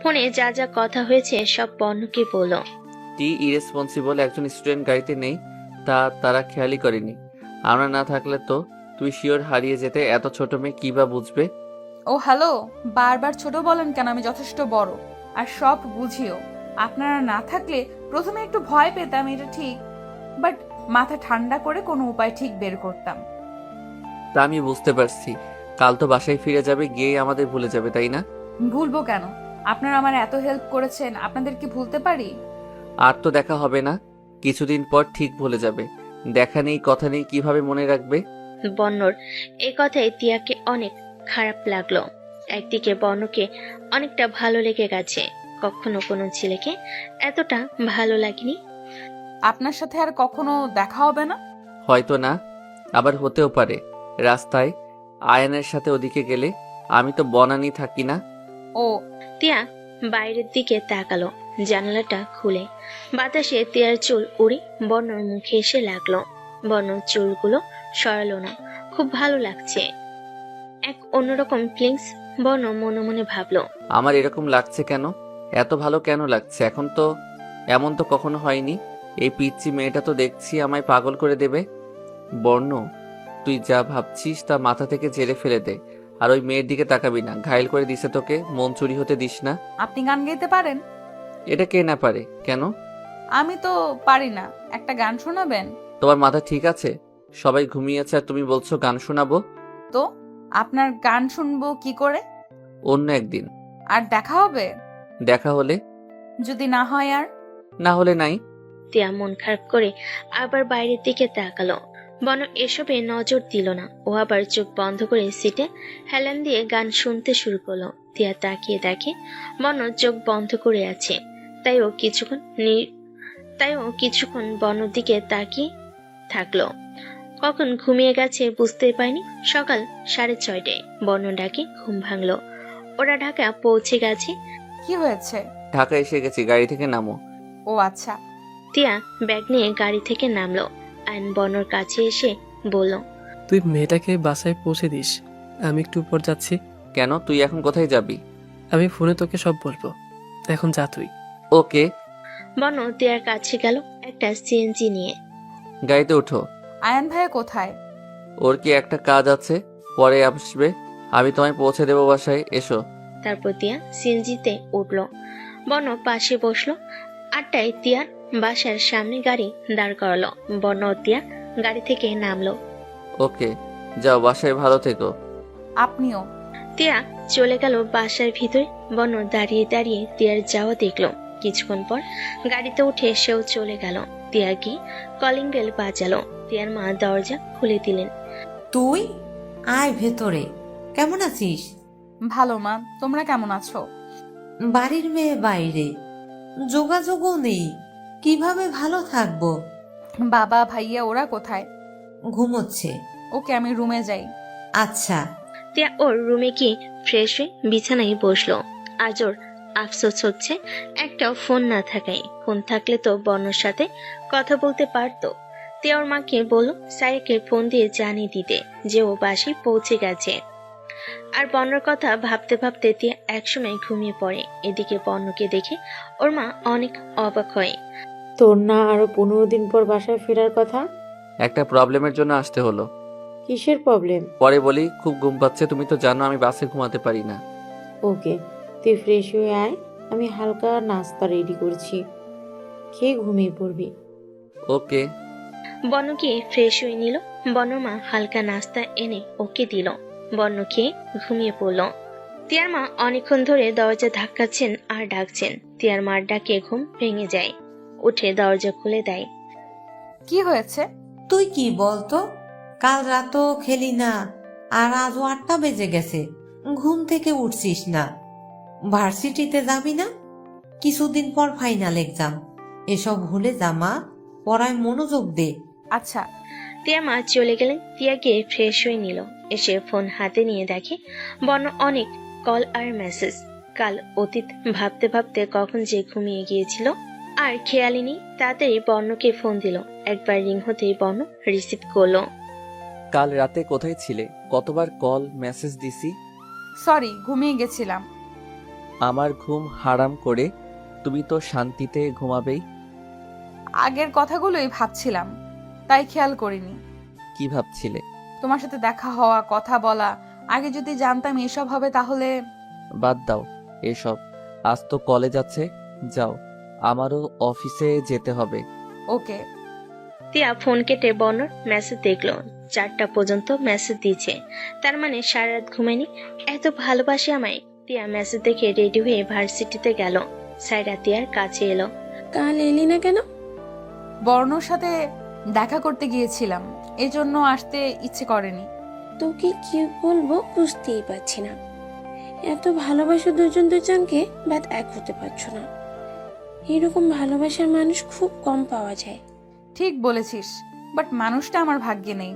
ফোনে যা যা কথা হয়েছে সব বন্যকে বলল। টি ইরেসপন্সিবল একজন স্টুডেন্ট গাড়িতে নেই, তারা খেয়ালই করেনি। আমরা না থাকলে তো তুই শিওর হারিয়ে যেতে। এত ছোট মেয়ে কি বা বুঝবে? ও হ্যালো, বারবার ছোট বলেন কেন? আমি যথেষ্ট বড় আর সব বুঝিও। আপনারা না থাকলে প্রথমে একটু ভয় পেতাম, এটা ঠিক, বাট মাথা ঠান্ডা করে কোনো উপায় ঠিক বের করতাম। তা আমি বুঝতে পারছি। কাল তো বাসায় ফিরে যাবে, গিয়েই আমাদের ভুলে যাবে, তাই না? ভুলবো কেন? আপনারা আমার এত হেল্প করেছেন, আপনাদের কি ভুলতে পারি? আর তো দেখা হবে না, কিছুদিন পর ঠিক ভুলে যাবে। দেখা নেই কথা নেই, কিভাবে মনে রাখবে? বন্যর এই কথায় তিয়াকে অনেক খারাপ লাগলো। একদিকে বন্যকে অনেকটা ভালো লেগে গেছে, কখনো কোনো ছেলেকে এতটা ভালো লাগেনি। আপনার সাথে আর কখনো দেখা হবে না? হয়তো না, আবার হতেও পারে। রাস্তায় আয়নের সাথে ওদিকে গেলে। আমি তো বনানি থাকি না। ও, তিয়া বাইরের দিকে তাকালো, জানালাটা খুলে বাতাসে তিয়ার চুল উড়ে বন্যর মুখে এসে লাগলো। বন্যর চুলগুলো সরালো না, খুব ভালো লাগছে। এক অন্যরকম ফিলিংস বন্য মনে মনে ভাবলো। আমার এরকম লাগছে কেন? এত ভালো কেন লাগছে? এখন তো এমন তো কখনো হয়নি। এই পিচ্চি মেয়েটা তো দেখছি আমায় পাগল করে দেবে। বর্ণ, তুই যা ভাবছিস তা মাথা থেকে ঝেড়ে ফেলে দে। আর ওই মেয়ের দিকে তাকাবি না, ঘায়েল করে দিছে তোকে। মন চুরি হতে দিস না। আপনি গান গাইতে পারেন? এটা কে না পারে? কেন? আমি তো পারি না, একটা গান শোনাবেন? তোমার মাথা ঠিক আছে? সবাই ঘুমিয়েছে আর তুমি বলছো গান শোনাবো? তো আপনার গান শুনবো কি করে? অন্য একদিন। আর দেখা হবে? দেখা হলে? যদি না হয় আর? না হলে নাই। তিয়া মন খারাপ করে আবার বাইরের দিকে তাকালো। বন এসবে নজর দিল না, ও আবার চোখ বন্ধ করে সিটে হেলান দিয়ে গান শুনতে শুরু করলো। তিয়া তাকিয়ে দেখে বন চোখ বন্ধ করে আছে, তাই ও কিছুক্ষণ বনের দিকে তাকিয়ে থাকলো। কখন ঘুমিয়ে গেছে বুঝতে পারেনি। সকাল 6:30 বন ডাকে ঘুম ভাঙলো। ওরা ঢাকা পৌঁছে গেছে। কি হয়েছে? ঢাকা এসে গেছি, গাড়ি থেকে নামো। ও আচ্ছা। তিয়া ব্যাগ নিয়ে গাড়ি থেকে নামলো। আইন বনর কাছে এসে বলল, তুই মেয়েটাকে বাসায় পৌঁছে দিস, আমি একটু উপর যাচ্ছি। কেন? তুই এখন কোথায় যাবি? আমি ফোনে তোকে সব বলবো, এখন যা তুই। ওকে। বন তিয়ার কাছে গেল একটা সিএনজি নিয়ে। গাড়িতে উঠো। আয়ান ভাইয়া কোথায়? ওর কি একটা কাজ আছে, পরে আসবে। আমি তোমায় পৌঁছে দেবো বাসায়, এসো। তারপর তিয়া সিএনজিতে উঠলো। বন পাশে বসলো। 8টায় তিয়ার বাসার সামনে গাড়ি দাঁড় করালো। বন ও তিয়া গাড়ি থেকে নামলো। ওকে, যাও, বাসায় ভালো থেকো। আপনিও। তিয়া চলে গেল বাসার ভিতরে। বন দাঁড়িয়ে দাঁড়িয়ে তিয়ার যাওয়া দেখলো। কিছুক্ষণ পর গাড়িতে উঠে সেও চলে গেল। তিয়া গিয়ে কলিং বেল বাজালো। তিয়ার মা দরজা খুলে দিলেন। তুই আয় ভেতরে। কেমন আছিস? ভালো মা, তোমরা কেমন আছো? বাড়ির মেয়ে বাইরে, যোগাযোগও নেই, কিভাবে ভালো থাকবো? বাবা ভাইয়া ওরা কোথায়? ঘুমোচ্ছে। ওকে, আমি রুমে যাই। আচ্ছা। তিয়া ওর রুমে গিয়ে ফ্রেশ হয়ে বিছানায় বসলো। আজ ওর আফসোস হচ্ছে একটা ফোন না থাকায়। ফোন থাকলে তো বর্ণর সাথে কথা বলতে পারতো। তিয়া ওর মাকে বলল সাইয়াকে ফোন দিয়ে জানিয়ে দিতে যে ও বাসায় পৌঁছে গেছে। আর বর্ণর কথা ভাবতে ভাবতে তিয়া একসময় ঘুমিয়ে পড়ে। এদিকে বর্ণকে দেখে ওর মা অনেক অবাক হয়। তোর না আরো 15 দিন পর বাসায় ফেরার কথা? একটা প্রবলেমের জন্য আসতে হলো। কিসের প্রবলেম? পরে বলি, খুব ঘুম পাচ্ছে, তুমি তো জানো আমি বাসে ঘুমাতে পারি না। ওকে, তুই ফ্রেশ হয়ে আয়, আমি হালকা নাস্তা রেডি করছি, খেয়ে ঘুমিয়ে পড়বি। ওকে। বর্ণ গিয়ে ফ্রেশ হয়ে নিল। বর্ণর মা হালকা নাস্তা এনে ওকে দিল। বর্ণ খেয়ে ঘুমিয়ে পড়ল। তিয়ার মা অনেকক্ষণ ধরে দরজা ধাক্কাচ্ছেন আর ডাকছেন। তিয়ার মার ডাকে ঘুম ভেঙে যায়। উঠে দরজা খুলে দেয়। কি হয়েছে? তুই কি বলতো, কাল রাতও খেলি না আর আজও 8টা বেজে গেছে, ঘুম থেকে উঠছিস না? ভার্সিটিতে যাবি না? কিছুদিন পর ফাইনাল এক্সাম, এসব ভুলে যা মা, পড়ায় মনোযোগ দে। আচ্ছা। তিয়া মা চলে গেলেন। তিয়া গিয়ে ফ্রেশ হয়ে নিল। এসে ফোন হাতে নিয়ে দেখে বর্ণ অনেক কল আর মেসেজ। কাল অতীত ভাবতে ভাবতে কখন যে ঘুমিয়ে গিয়েছিল আর খেয়ালই নেই। তাড়াতাড়ি বর্ণকে ফোন দিল। একবার রিং হতেই বর্ণ রিসিভ করলো। কাল রাতে কোথায় ছিলে? কতবার কল মেসেজ দিছি। সরি, ঘুমিয়ে গেছিলাম। আমার ঘুম হারাম করে তুমি তো শান্তিতে ঘুমাবেই। আগের কথাগুলোই ভাবছিলাম, তাই খেয়াল করিনি। কি ভাবছিলে? তোমার সাথে দেখা হওয়া, কথা বলা। আগে যদি জানতাম এসব হবে তাহলে। বাদ দাও এসব, আজ তো কলেজ আছে, যাও, আমারও অফিসে যেতে হবে। ওকে। তিয়া ফোন কেটে বর্ণর মেসেজ দেখলো। 4টা পর্যন্ত মেসেজ দিয়েছে, তার মানে সারা রাত ঘুমায়নি। এত ভালোবাসে আমায়। তিয়া মেসেজ দেখে রেডি হয়ে ভার্সিটিতে গেল। সাইরা তিয়ার কাছে এলো। কাল এলি না কেন? বর্ণর সাথে দেখা করতে গিয়েছিলাম, এজন্য আসতে ইচ্ছে করেনি। তোকে কি বলবো বুঝতেই পারছি না। এত ভালোবাসো দুজন দুজনকে, বাট এক হতে পারছো না। এরকম ভালোবাসার মানুষ খুব কম পাওয়া যায়। ঠিক বলেছিস, বাট মানুষটা আমার ভাগ্যে নেই।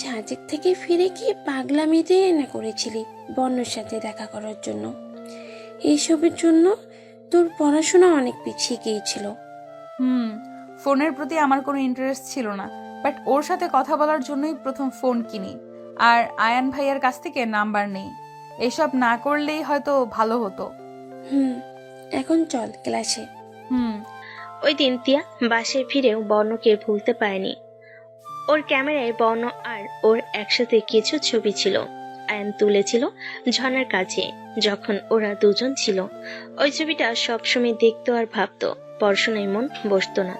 সাজেক থেকে ফিরে কি পাগলামিতে না করেছিলি বর্ণর সাথে দেখা করার জন্য? এইসবের জন্য তোর পড়াশোনা অনেক পিছিয়ে গিয়েছিল। ফোনের প্রতি আমার কোনো ইন্টারেস্ট ছিল না, বাট ওর সাথে কথা বলার জন্যই প্রথম ফোন কিনি। আর আয়ান ভাইয়ার কাছ থেকে নাম্বার নেই। এসব না করলেই হয়তো ভালো হতো। এখন চল ক্লাসে। ওই দিন তিয়া বাসায় ফিরেও বর্ণকে ভুলতে পারেনি। ওর ক্যামেরায় বর্ণ আর ওর একসাথে কিছু ছবি ছিল। আয়ান তুলেছিল ঝর্ণার কাছে যখন ওরা দুজন ছিল। ওই ছবিটা সবসময় দেখতো আর ভাবতো। পড়াশোনায় মন বসতো না।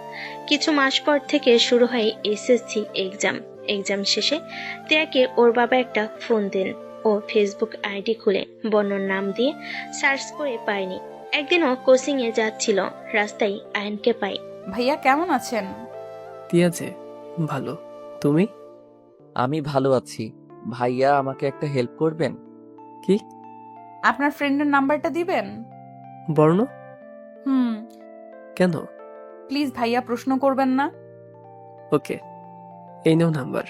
কিছু মাস পর থেকে শুরু হয় এসএসসি এক্সাম শেষে তিয়াকে ওর বাবা একটা ফোন দেন। ও ফেসবুক আইডি খুলে বর্ণর নাম দিয়ে সার্চ করে পায়নি। একদিনও কোচিং এ যাচ্ছিল, রাস্তায় আয়নকে পাই। ভাইয়া কেমন আছেন? তিয়া যে ভালো, তুমি? আমি ভালো আছি। ভাইয়া আমাকে একটা হেল্প করবেন? কি? আপনার ফ্রেন্ডের নাম্বারটা দিবেন? বর্ণ? কেন? প্লিজ ভাইয়া, প্রশ্ন করবেন না। ওকে, এই নাও নাম্বার,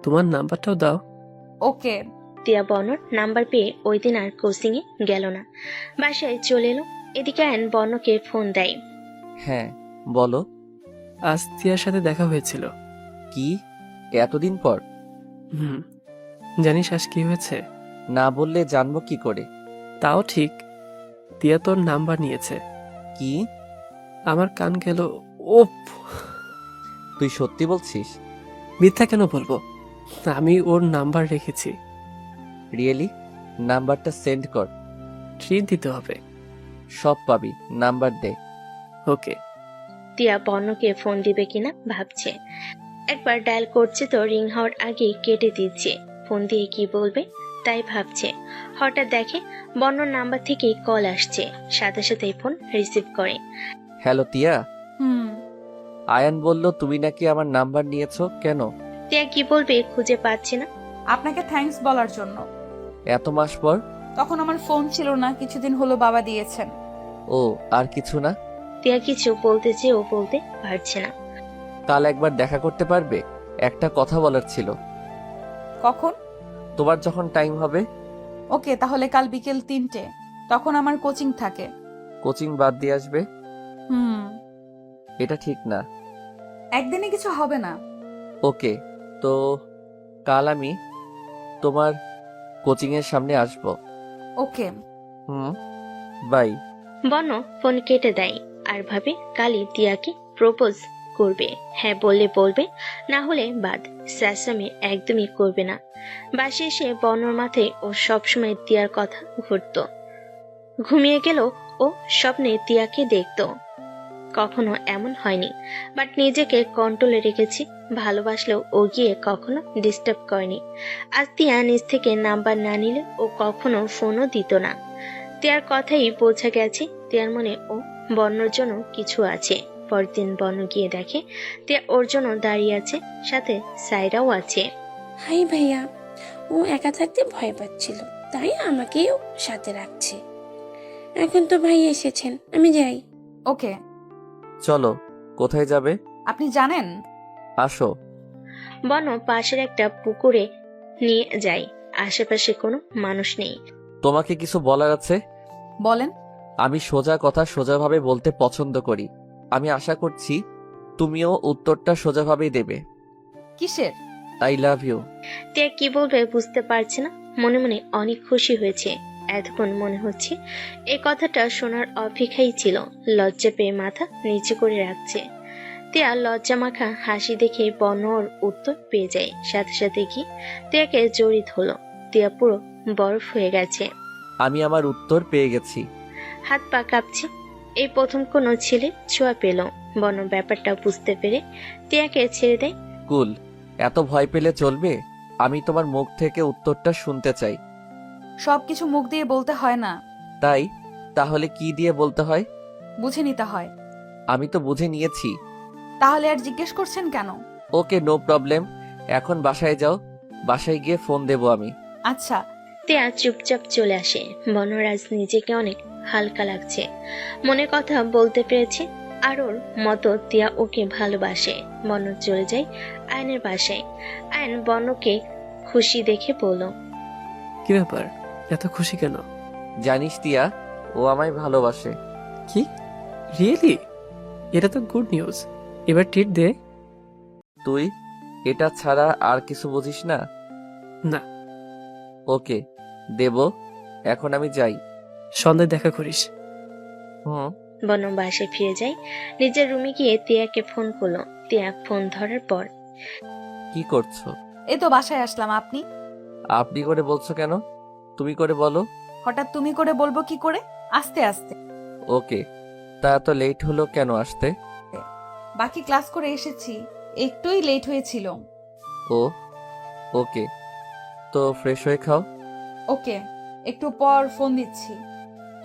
তোমার নাম্বারটাও দাও। ওকে। তিয়া বর্ণর নাম্বার পেয়ে ওই দিন আর কোচিং এ গেল না, বাসায় চলে এলো। এদিকে আয়ন বর্ণকে ফোন দেয়। হ্যাঁ বলো। আজ তিয়ার সাথে দেখা হয়েছিল। কি? এতদিন পর? জানিস আজ কি হয়েছে? না বললে জানবো কি করে? তাও ঠিক, তিয়া তোর নাম্বার নিয়েছে। কি? আমার কান গেল। ও, তুই সত্যি বলছিস? মিথ্যা কেন বলবো, আমি ওর নাম্বার রেখেছি। রিয়েলি? নাম্বারটা সেন্ড কর। ট্রিট দিতে হবে। সব পাবি, নাম্বার দে। ওকে। তিয়া বর্ণকে ফোন দিবে কিনা ভাবছে। একবার ডায়াল করছে তো রিং হওয়ার আগে কেটে দিচ্ছে। ফোন দিয়ে কি বলবে তাই ভাবছে। হঠাৎ দেখে বর্ণর নাম্বার থেকে কল আসছে। সাথে সাথে ফোন রিসিভ করে। হ্যালো তিয়া। আয়ান বলল তুমি নাকি আমার নাম্বার নিয়েছো, কেন? তিয়া কি বলবে খুঁজে পাচ্ছে না। আপনাকে থ্যাঙ্কস বলার জন্য। এত মাস পর? তখন আমার ফোন ছিল না, কিছুদিন হলো বাবা দিয়েছেন। ও, আর কিছু না? তিয়া কিছু বলতে চেয়েও বলতে পারছে না। কাল একবার দেখা করতে পারবে? একটা কথা বলার ছিল। কখন? তোমার যখন টাইম হবে। ওকে, তাহলে কাল বিকেল 3টে, তখন আমার কোচিং থাকে। কোচিং বাদ দিয়ে আসবে? হুম। এটা ঠিক না। একদিনে কিছু হবে না। ওকে, তো কাল আমি তোমার কোচিংয়ের সামনে আসব। ওকে। বাই। বন ফোন কেটে দেয় আর ভাবে কালই তিয়াকে প্রপোজ করবে। হ্যাঁ বললে বলবে, না হলে বাদ। স্যাসামে একদমই করবে না। বাসে এসে বনর মাথায় ও সবসময় তিয়ার কথা ঘুরতো। ঘুমিয়ে গেল ও স্বপ্নে তিয়াকে দেখতো। কখনো এমন হয়নি, বাট নিজেকে কন্ট্রোলে রেখেছি। ভালোবাসলেও ও গিয়ে কখনো ডিস্টার্ব করেনি। আজ তিয়া নিজ থেকে নাম্বার না নিলে ও কখনো ফোনও দিত না। তিয়ার কথাই বোঝা গেছে তিয়ার মনে ও বর্ণর জন্য কিছু আছে। পরদিন বর্ণ গিয়ে দেখে তিয়া ওর জন্য দাঁড়িয়ে আছে, সাথে সাইরাও আছে। হাই ভাইয়া, ও একা থাকতে ভয় পাচ্ছিল, তাই আমাকেও সাথে রাখছে। এখন তো ভাই এসেছেন, আমি যাই। ওকে। চলো, কোথায় যাবে? আপনি জানেন? আসো। বন পাশের একটা পুকুরে নিয়ে যায়। আশেপাশে কোনো মানুষ নেই। তোমাকে কিছু বলার আছে। বলেন। আমি সোজা কথা সোজাভাবে বলতে পছন্দ করি। আমি আশা করছি তুমিও উত্তরটা সোজাভাবেই দেবে। কিসের? I love you. তিয়া কি বলবে বুঝতে পারছে না। মনে মনে অনেক খুশি হয়েছে। এতক্ষণ মনে হচ্ছে এই কথাটা শোনার অপেক্ষাই ছিল। লজ্জা পেয়ে মাথা নিচু করে রাখছে। তিয়া লজ্জা মাখা হাসি দেখে বর্ণর উত্তর পেয়ে যায়। সাথে সাথে গিয়ে তিয়াকে জড়িত হলো। তিয়া পুরো বরফ হয়ে গেছে। আমি আমার উত্তর পেয়ে গেছি। হাত পা কাঁপছে। এই প্রথম কোনো ছেলে ছোঁয়া পেল। বর্ণ ব্যাপারটা বুঝতে পেরে তিয়াকে ছেড়ে দেয়। কুল, এত ভয় পেলে চলবে? আমি তোমার মুখ থেকে উত্তরটা শুনতে চাই। সবকিছু মুখ দিয়ে বলতে হয় না, তাই? তাহলে কি দিয়ে বলতে হয়? বুঝে নিতে হয়। আমি তো বুঝে নিয়েছি। তাহলে আর জিজ্ঞেস করছেন কেন? ওকে, নো প্রবলেম। এখন বাসায় যাও, বাসায় গিয়ে ফোন দেবো আমি। আচ্ছা। তিয়া চুপচাপ চলে আসে। বনরাজ নিজেকে অনেক হালকা লাগছে। মনে কথা বলতে পেরেছে। আর ওর মতো তিয়া ওকে ভালোবাসে। বন চলে যায় আয়নের বাসায়। আয়ন বনকে খুশি দেখে বলল, কি ব্যাপার, এত খুশি কেন? জানিস তিয়া, ও আমায় ভালোবাসে। কি, রিয়েলি? এটা তো গুড নিউজ। এবার ট্রিট দে। তুই এটা ছাড়া আর কিছু বুঝিস না? না। ওকে, দেব। এখন আমি যাই। সন্ধ্যায় দেখা করিস। হুম। বন বাসায় ফিরে যায়। নিজের রুমে গিয়ে তিয়াকে ফোন করলো। তিয়া ফোন ধরার পর, কি করছো? এই তো বাসায় আসলাম। আপনি? আপনি করে বলছো কেন? তুমি করে বলো। হঠাৎ তুমি করে বলবো কি করে? আস্তে আস্তে। ওকে, তা এত লেট হলো কেন আসতে? বাকি ক্লাস করে এসেছি, একটুই লেট হয়েছিল। ও ওকে, তো ফ্রেশ হয়ে খাও। ওকে, একটু পর ফোন দিচ্ছি।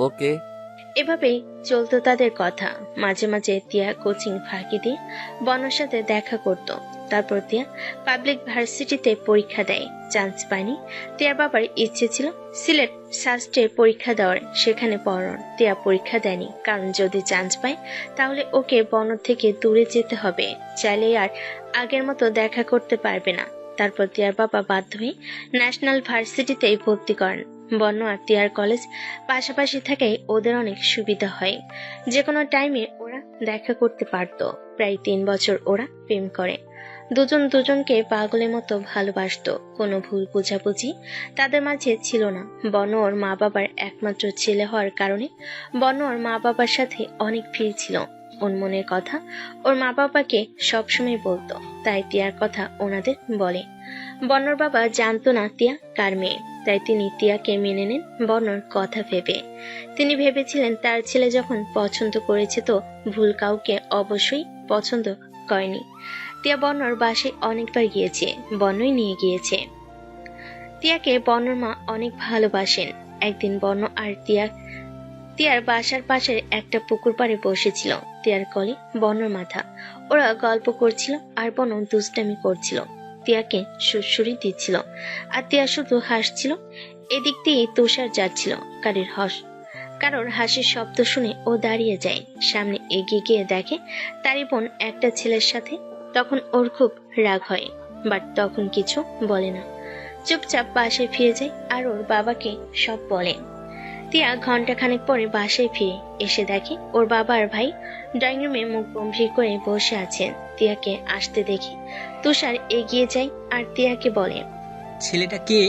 ওকে। এভাবেই চলতো তাদের কথা। মাঝে মাঝে তিয়া কোচিং ফাঁকি দিয়ে বনের সাথে দেখা করত। তারপর তিয়া পাবলিক ভার্সিটিতে পরীক্ষা দেয়, চান্স পায়নি। তিয়ার বাবার ইচ্ছে ছিল সিলেট সাস্টে পরীক্ষা দেওয়ার, সেখানে পড়ানোর। তিয়া পরীক্ষা দেয়নি, কারণ যদি চান্স পায় তাহলে ওকে বনর থেকে দূরে যেতে হবে। চাইলে আর আগের মতো দেখা করতে পারবে না। তারপর তিয়ার বাবা বাধ্য হয়ে ন্যাশনাল ভার্সিটিতেই ভর্তি করেন। বন্য আর তিয়ার কলেজ পাশাপাশি থাকায় ওদের অনেক সুবিধা হয়। যে কোনো টাইমে ওরা দেখা করতে পারত। প্রায় 3 বছর ওরা প্রেম করে। দুজন দুজনকে পাগলের মতো ভালোবাসতো। কোনো ভুল বোঝাবুঝি তাদের মাঝে ছিল না। বন ওর মা বাবার একমাত্র ছেলে হওয়ার কারণে বন ওর মা বাবার সাথে অনেক ফ্রি ছিল। ওর মনের কথা ওর মা বাবাকে সবসময় বলতো, তাই তিয়ার কথা ওনাদের বলে। বন্নর বাবা জানতো না তিয়া কার মেয়ে, তাই তিনি তিয়াকে মেনে নেন বন্নর কথা ভেবে। তিনি ভেবেছিলেন তার ছেলে যখন পছন্দ করেছে তো ভুল কাউকে অবশ্যই পছন্দ করেনি। তিয়া বন্নর বাসায় অনেকবার গিয়েছে, বন্নই নিয়ে গিয়েছে। তিয়াকে বন্নর মা অনেক ভালোবাসেন। একদিন বন্ন আর তিয়ার বাসার পাশে একটা পুকুর পাড়ে বসেছিল। তিয়ার কোলে বন্নর মাথা। ওরা গল্প করছিল আর বন্ন দুষ্টামি করছিল। তিয়াকে সুড়সুড়ি দিচ্ছিল আর তিয়া শুধু হাসছিল। এদিক দিয়ে তুষার যাচ্ছিল। কারোর হাসির শব্দ শুনে ও দাঁড়িয়ে যায়। সামনে এগিয়ে গিয়ে দেখে তারই বোন একটা ছেলের সাথে। তখন ওর খুব রাগ হয়। বাট তখন কিছু বলে না, চুপচাপ বাসায় ফিরে যায় আর ওর বাবাকে সব বলে। তিয়া ঘন্টাখানেক পরে বাসায় ফিরে এসে দেখে ওর বাবা আর ভাই ড্রয়িং রুমে মুখ গম্ভীর করে বসে আছেন। তিয়াকে আসতে দেখে তুষার এগিয়ে যায় আর তিয়াকে বলে, ছেলেটা কে?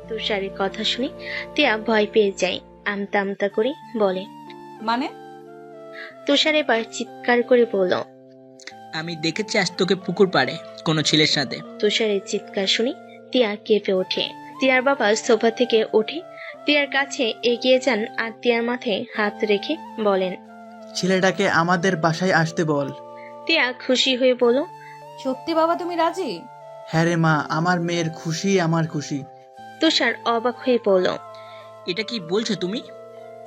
তুষারের কথা শুনে তিয়া ভয় পেয়ে যায়, আমতা আমতা করে বলে। মানে? তুষার এবার চিৎকার করে বলল। আমি দেখেছি আজ তোকে পুকুর পাড়ে কোনো ছেলের সাথে। তুষারের চিৎকার শুনে তিয়া কেঁপে ওঠে। তিয়ার বাবা সোফা থেকে উঠে তিয়ার কাছে এগিয়ে যান আর তিয়ার মাথায় হাত রেখে বলেন, ছেলেটাকে আমাদের বাসায় আসতে বল। তিয়া খুশি হয়ে বলল, সত্যি বাবা তুমি রাজি? হ্যাঁ রে মা, আমার মেয়ের খুশি আমার খুশি। তুষার অবাক হয়ে বলল, এটা কি বলছো তুমি?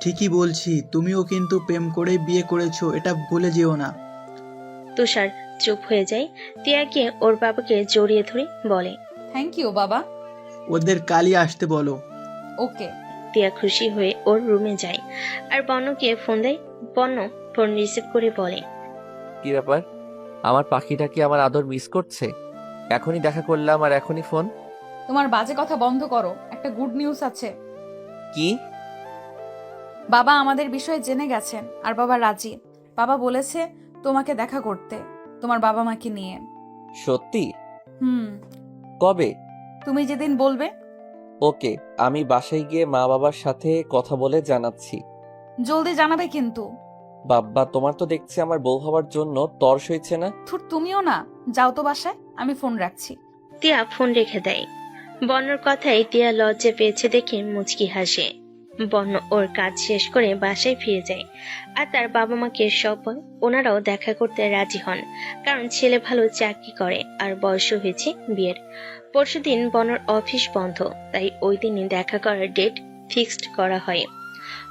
ঠিকই বলছি, তুমিও কিন্তু প্রেম করে বিয়ে করেছো, এটা ভুলে যেও না। তুষার চুপ হয়ে যায়। তিয়া গিয়ে ওর বাবাকে জড়িয়ে ধরে বলে, থ্যাংক ইউ বাবা। ওদের কালই আসতে বলো। ওকে। তিয়া খুশি হয়ে ওর রুমে যায় আর বর্ণকে ফোন দেয়। বর্ণ ফোন রিসিভ করে বলে, কি ব্যাপার, আমার পাখিটা কি আমার আদর মিস করছে? এখনই দেখা করলাম আর এখনই ফোন? তোমার বাজে কথা বন্ধ করো, একটা গুড নিউজ আছে। কি? বাবা আমাদের বিষয়ে জেনে গেছেন আর বাবা রাজি। বাবা বলেছে তোমাকে দেখা করতে, তোমার বাবা মাকে নিয়ে। সত্যি? হুম। কবে? তুমি যেদিন বলবে। ওকে, আমি বাসায় গিয়ে মা বাবার সাথে কথা বলে জানাচ্ছি। জলদি জানাবে কিন্তু। বাব্বা, তোমার তো দেখছি আমার বউ হওয়ার জন্য তর সইছে না। থুর, তুমিও না, যাও তো বাসায়, আমি ফোন রাখছি। তিয়া ফোন রেখে দেয়। বর্ণর কথায় তিয়া লজ্জা পেয়েছে দেখে মুচকি হাসে। বর্ণ ওর কাজ শেষ করে বাসায় ফিরে যায় আর তার বাবা মাকে সব বলে। ওনারাও দেখা করতে রাজি হন, কারণ ছেলে ভালো চাকরি করে আর বয়সও হয়েছে বিয়ের। পরশুদিন বর্ণর অফিস বন্ধ, তাই ওই দিনই দেখা করার ডেট ফিক্সড করা হয়।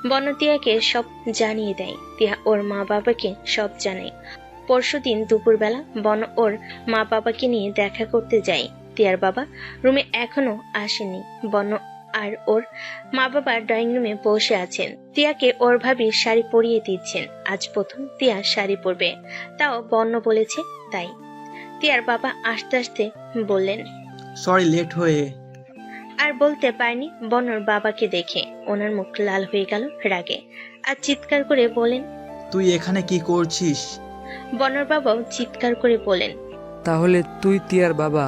বর্ণ তিয়াকে সব জানিয়ে দেয়। তিয়া ওর মা বাবাকে সব জানায়। পরশুদিন দুপুরবেলা বর্ণ ওর মা বাবাকে নিয়ে দেখা করতে যায়। তিয়ার বাবা রুমে এখনো আসেনি। বর্ণ আর ওর মা বাবা ড্রয়িং রুমে বসে আছেন। তিয়াকে ওর ভাবি শাড়ি পরিয়ে দিচ্ছেন। আজ প্রথম তিয়া শাড়ি পরবে, তাও বর্ণ বলেছে তাই। তিয়ার বাবা আস্তে আস্তে বললেন, সরি লেট হয়ে। আর বলতে পারেনি বর্ণর বাবাকে দেখে ওনার মুখ লাল হয়ে গেল রাগে আর চিৎকার করে বলেন, তুই এখানে কি করছিস? বর্ণর বাবাও চিৎকার করে বলেন, তাহলে তুই তিয়ার বাবা?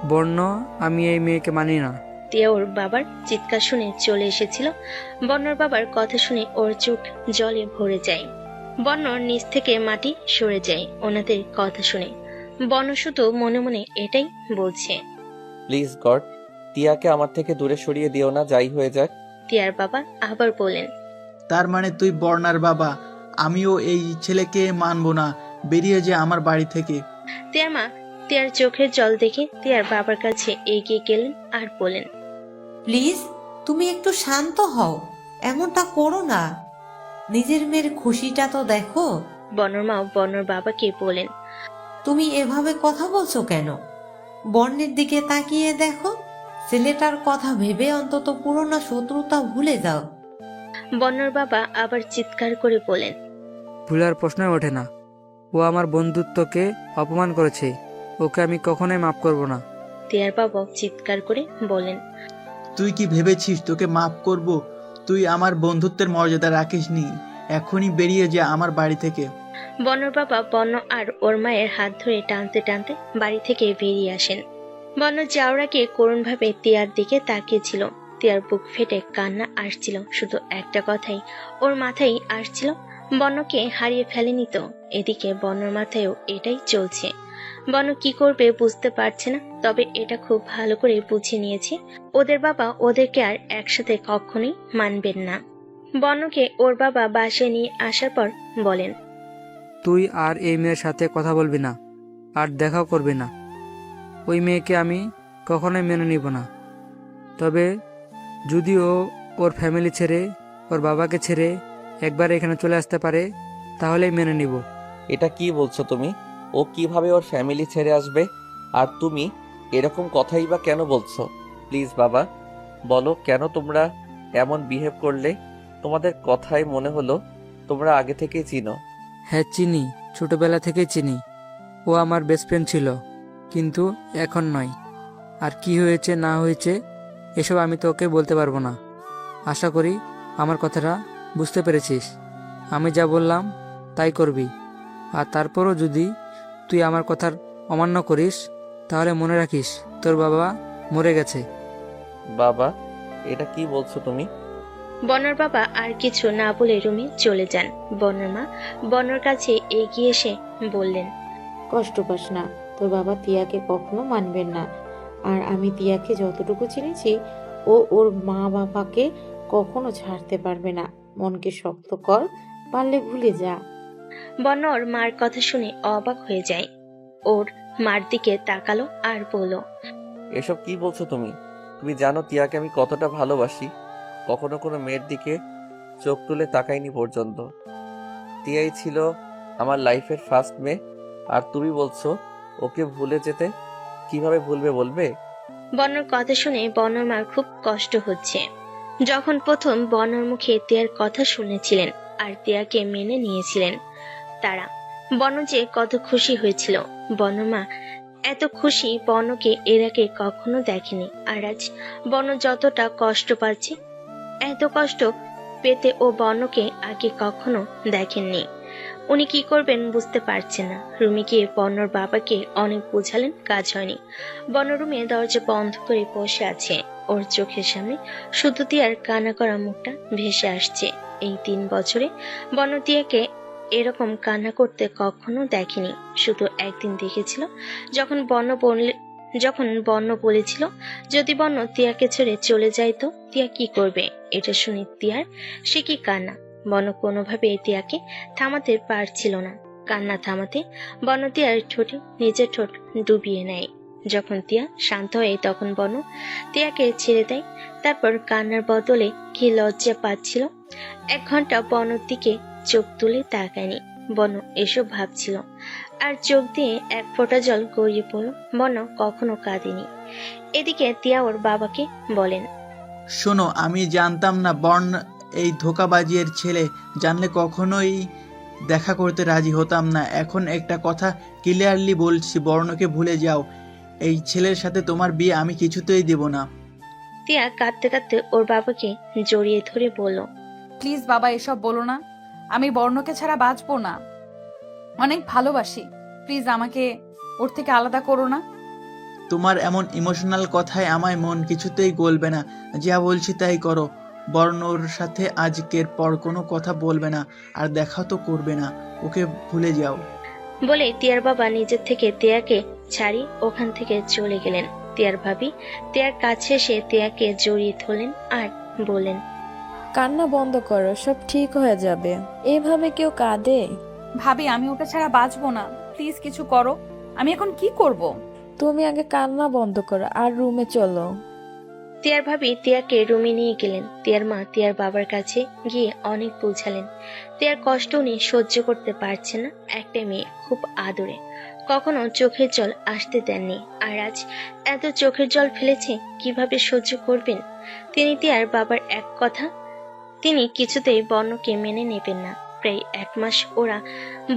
বর্ণ, আমি এই মেয়েকে মানি না। তিয়া ওর বাবার চিৎকার শুনে চলে এসেছিল। বর্ণর বাবার কথা শুনে ওর চোখ জলে ভরে যায়। বর্ণর নিচ থেকে মাটি সরে যায় ওনাদের কথা শুনে। বর্ণ শুধু মনে মনে এটাই বলছে, প্লিজ গড, তিয়াকে আমার থেকে দূরে সরিয়ে দিও না, যাই হয়ে যাক। তিয়ার বাবা আবার বলেন, তার মানে তুই বর্ণার বাবা? আমিও এই ছেলেকে মানবো না, বেরিয়ে যা আমার বাড়ি থেকে। তিয়ার মা তিয়ার চোখের জল দেখে তিয়ার বাবার কাছে এগিয়ে গেলেন আর বলেন, প্লিজ তুমি একটু শান্ত হও, এমনটা করো না। নিজের মেয়ের খুশিটা তো দেখো। বর্ণর মা বর্ণর বাবাকে বলেন, তুমি এভাবে কথা বলছো কেন? বর্ণের দিকে তাকিয়ে দেখো, ছেলেটার কথা ভেবে অন্তত পুরনো শত্রুতা ভুলে যাও। বর্ণর বাবা আবার চিৎকার করে বলেন, ভুলার প্রশ্নই ওঠে না। ও আমার বন্ধুত্বকে অপমান করেছে, ওকে আমি কখনোই মাফ করব না। তিয়ার বাবা চিৎকার করে বলেন, তুই কি ভেবেছিস তোকে মাফ করব? তুই আমার বন্ধুত্বের মর্যাদা রাখিসনি, এখনই বেরিয়ে যা আমার বাড়ি থেকে। বর্ণর বাবা বর্ণ আর ওর মায়ের হাত ধরে টানতে টানতে বাড়ি থেকে বেরিয়ে আসেন। বর্ণ যাওয়ার আগে করুণভাবে তিয়ার দিকে তাকিয়েছিল। তিয়ার বুক ফেটে কান্না আসছিল। শুধু একটা কথাই ওর মাথায় আসছিল, বর্ণকে হারিয়ে ফেলেনি তো। এদিকে বর্ণর মাথায়ও এটাই চলছে। বর্ণ কি করবে বুঝতে পারছে না, তবে এটা খুব ভালো করে বুঝে নিয়েছে ওদের বাবা ওদেরকে আর একসাথে কখনোই মানবেন না। বর্ণকে ওর বাবা বাসায় নিয়ে আসার পর বলেন, তুই আর এই মেয়ের সাথে কথা বলবি না, আর দেখাও করবি না। ওই মেয়েকে আমি কখনোই মেনে নিব না। তবে যদি ও ওর ফ্যামিলি ছেড়ে, ওর বাবাকে ছেড়ে একবার এখানে চলে আসতে পারে, তাহলেই মেনে নিব। এটা কি বলছো তুমি? ও কিভাবে ওর ফ্যামিলি ছেড়ে আসবে? আর তুমি এরকম কথাই বা কেন বলছো? প্লিজ বাবা, বলো কেন তোমরা এমন বিহেভ করলে? তোমাদের কথাই মনে হলো তোমরা আগে থেকেই চিনো। হ্যাঁ চিনি, ছোটবেলা থেকেই চিনি। ও আমার বেস্ট ফ্রেন্ড ছিল, কিন্তু এখন নয়। আর কি হয়েছে না হয়েছে এসব আমি তোকে বলতে পারবো না। আশা করি আমার কথাটা বুঝতে পেরেছিস। আমি যা বললাম তাই করবি। আর তারপরও যদি তুই আমার কথার অমান্য করিস তাহলে মনে রাখিস তোর বাবা মরে গেছে। বাবা, এটা কি বলছো তুমি? বনর বাবা আর কিছু না বলে রুমে চলে যান। বনর মা বনর কাছে এগিয়ে এসে বললেন, কষ্ট পাস না, তোর বাবা তিয়াকে কখনো মানবেন না। আর আমি তিয়াকে যতটুকু চিনেছি, ও ওর মা বাবাকে কখনো ছাড়তে পারবে না। মনকে শক্ত কর, পারলে ভুলে যা। বনর মার কথা শুনে অবাক হয়ে যায়। ওর মার দিকে তাকালো আর বলল, এসব কি বলছো তুমি? তুমি জানো তিয়াকে আমি কতটা ভালোবাসি। কখনো কোনো মেয়ের দিকে চোখ তুলে তাকাইনি পর্যন্ত। তিয়াই ছিল আমার লাইফের ফার্স্ট মেয়ে। আর তুমি বলছো ওকে ভুলে যেতে? কিভাবে ভুলবে বলবে? বনর কথা শুনে বনর মার খুব কষ্ট হচ্ছে। যখন প্রথম বনর মুখে তিয়ার কথা শুনেছিলেন আর তিয়াকে মেনে নিয়েছিলেন, তারা বন যে কত খুশি হয়েছিল। বনমা এত খুশি বনকে এর আগে কখনো দেখেনি। আর আজ বন যতটা কষ্ট পাচ্ছে, এত কষ্ট পেতে ও বনকে আগে কখনো দেখেননি। উনি কি করবেন বুঝতে পারছেন না। রুমে গিয়ে বনর বাবাকে অনেক বোঝালেন, কাজ হয়নি। বন রুমে দরজা বন্ধ করে বসে আছে। ওর চোখের সামনে শুধু তিয়ার কানা করা মুখটা ভেসে আসছে। এই 3 বছরে বন তিয়াকে এরকম কান্না করতে কখনো দেখেনি। শুধু একদিন দেখেছিল, যখন বন্য বলেছিল যদি বন্য তিয়াকে ছেড়ে চলে যায় তো তিয়া কি করবে। এটা শুনে তিয়ার সে কি কান্না। বন কোনোভাবে তিয়াকে থামাতে পারছিল না। কান্না থামাতে বন তিয়ার ঠোঁটে নিজের ঠোঁট ডুবিয়ে নেয়। যখন তিয়া শান্ত হয় তখন বন তিয়াকে ছেড়ে দেয়। তারপর কান্নার বদলে কি লজ্জা পাচ্ছিল। 1 ঘন্টা বনর দিকে চোখ তুলে তাকায়নি। বন এসব ভাবছিল আর চোখ দিয়ে 1 ফোঁটা জল গড়িয়ে পড়ল। বন কখনো কাঁদেনি। এদিকে তিয়া ওর বাবাকে বলেন, শোনো, আমি জানতাম না বর্ণ এই ধোঁকাবাজির ছেলে। জানলে কখনোই দেখা করতে রাজি হতাম না। এখন একটা কথা ক্লিয়ারলি বলছি, বর্ণকে ভুলে যাও। এই ছেলের সাথে তোমার বিয়ে আমি কিছুতেই দেব না। তিয়া কাঁদতে কাঁদতে ওর বাবাকে জড়িয়ে ধরে বলল, প্লিজ বাবা, এসব বলো না। আমি বর্ণকে ছাড়া বাঁচবো না। অনেক ভালোবাসি। প্লিজ আমাকে ওর থেকে আলাদা করো না। তোমার এমন ইমোশনাল কথায় আমায় মন কিছুতেই গলবে না। যা বলছি তাই করো। বর্ণর সাথে আজকের পর কোনো কথা বলবে না, আর দেখা তো করবে না। ওকে ভুলে যাও। বলে তিয়ার বাবা নিজের থেকে তিয়াকে ছাড়ি ওখান থেকে চলে গেলেন। তিয়ার ভাবি তিয়ার কাছে এসে তিয়াকে জড়িয়ে ধরলেন আর বললেন, কান্না বন্ধ করো, সব ঠিক হয়ে যাবে। এভাবে কেউ কাঁদে? ভাবি, আমি ওকে ছাড়া বাঁচবো না। প্লিজ কিছু করো। আমি এখন কি করব? তুমি আগে কান্না বন্ধ করো আর রুমে চলো। তিয়ার ভাবি তিয়াকে রুমে নিয়ে গেলেন। তিয়ার মা তিয়ার বাবার কাছে গিয়ে অনেক বোঝালেন। তিয়ার কষ্ট উনি সহ্য করতে পারছে না। একটা মেয়ে খুব আদরে, কখনো চোখের জল আসতে দেননি। আর আজ এত চোখের জল ফেলেছে, কিভাবে সহ্য করবেন তিনি। তিয়ার বাবার এক কথা, তিনি কিছুতেই বর্ণকে মেনে নেবেন না। প্রায় 1 মাস ওরা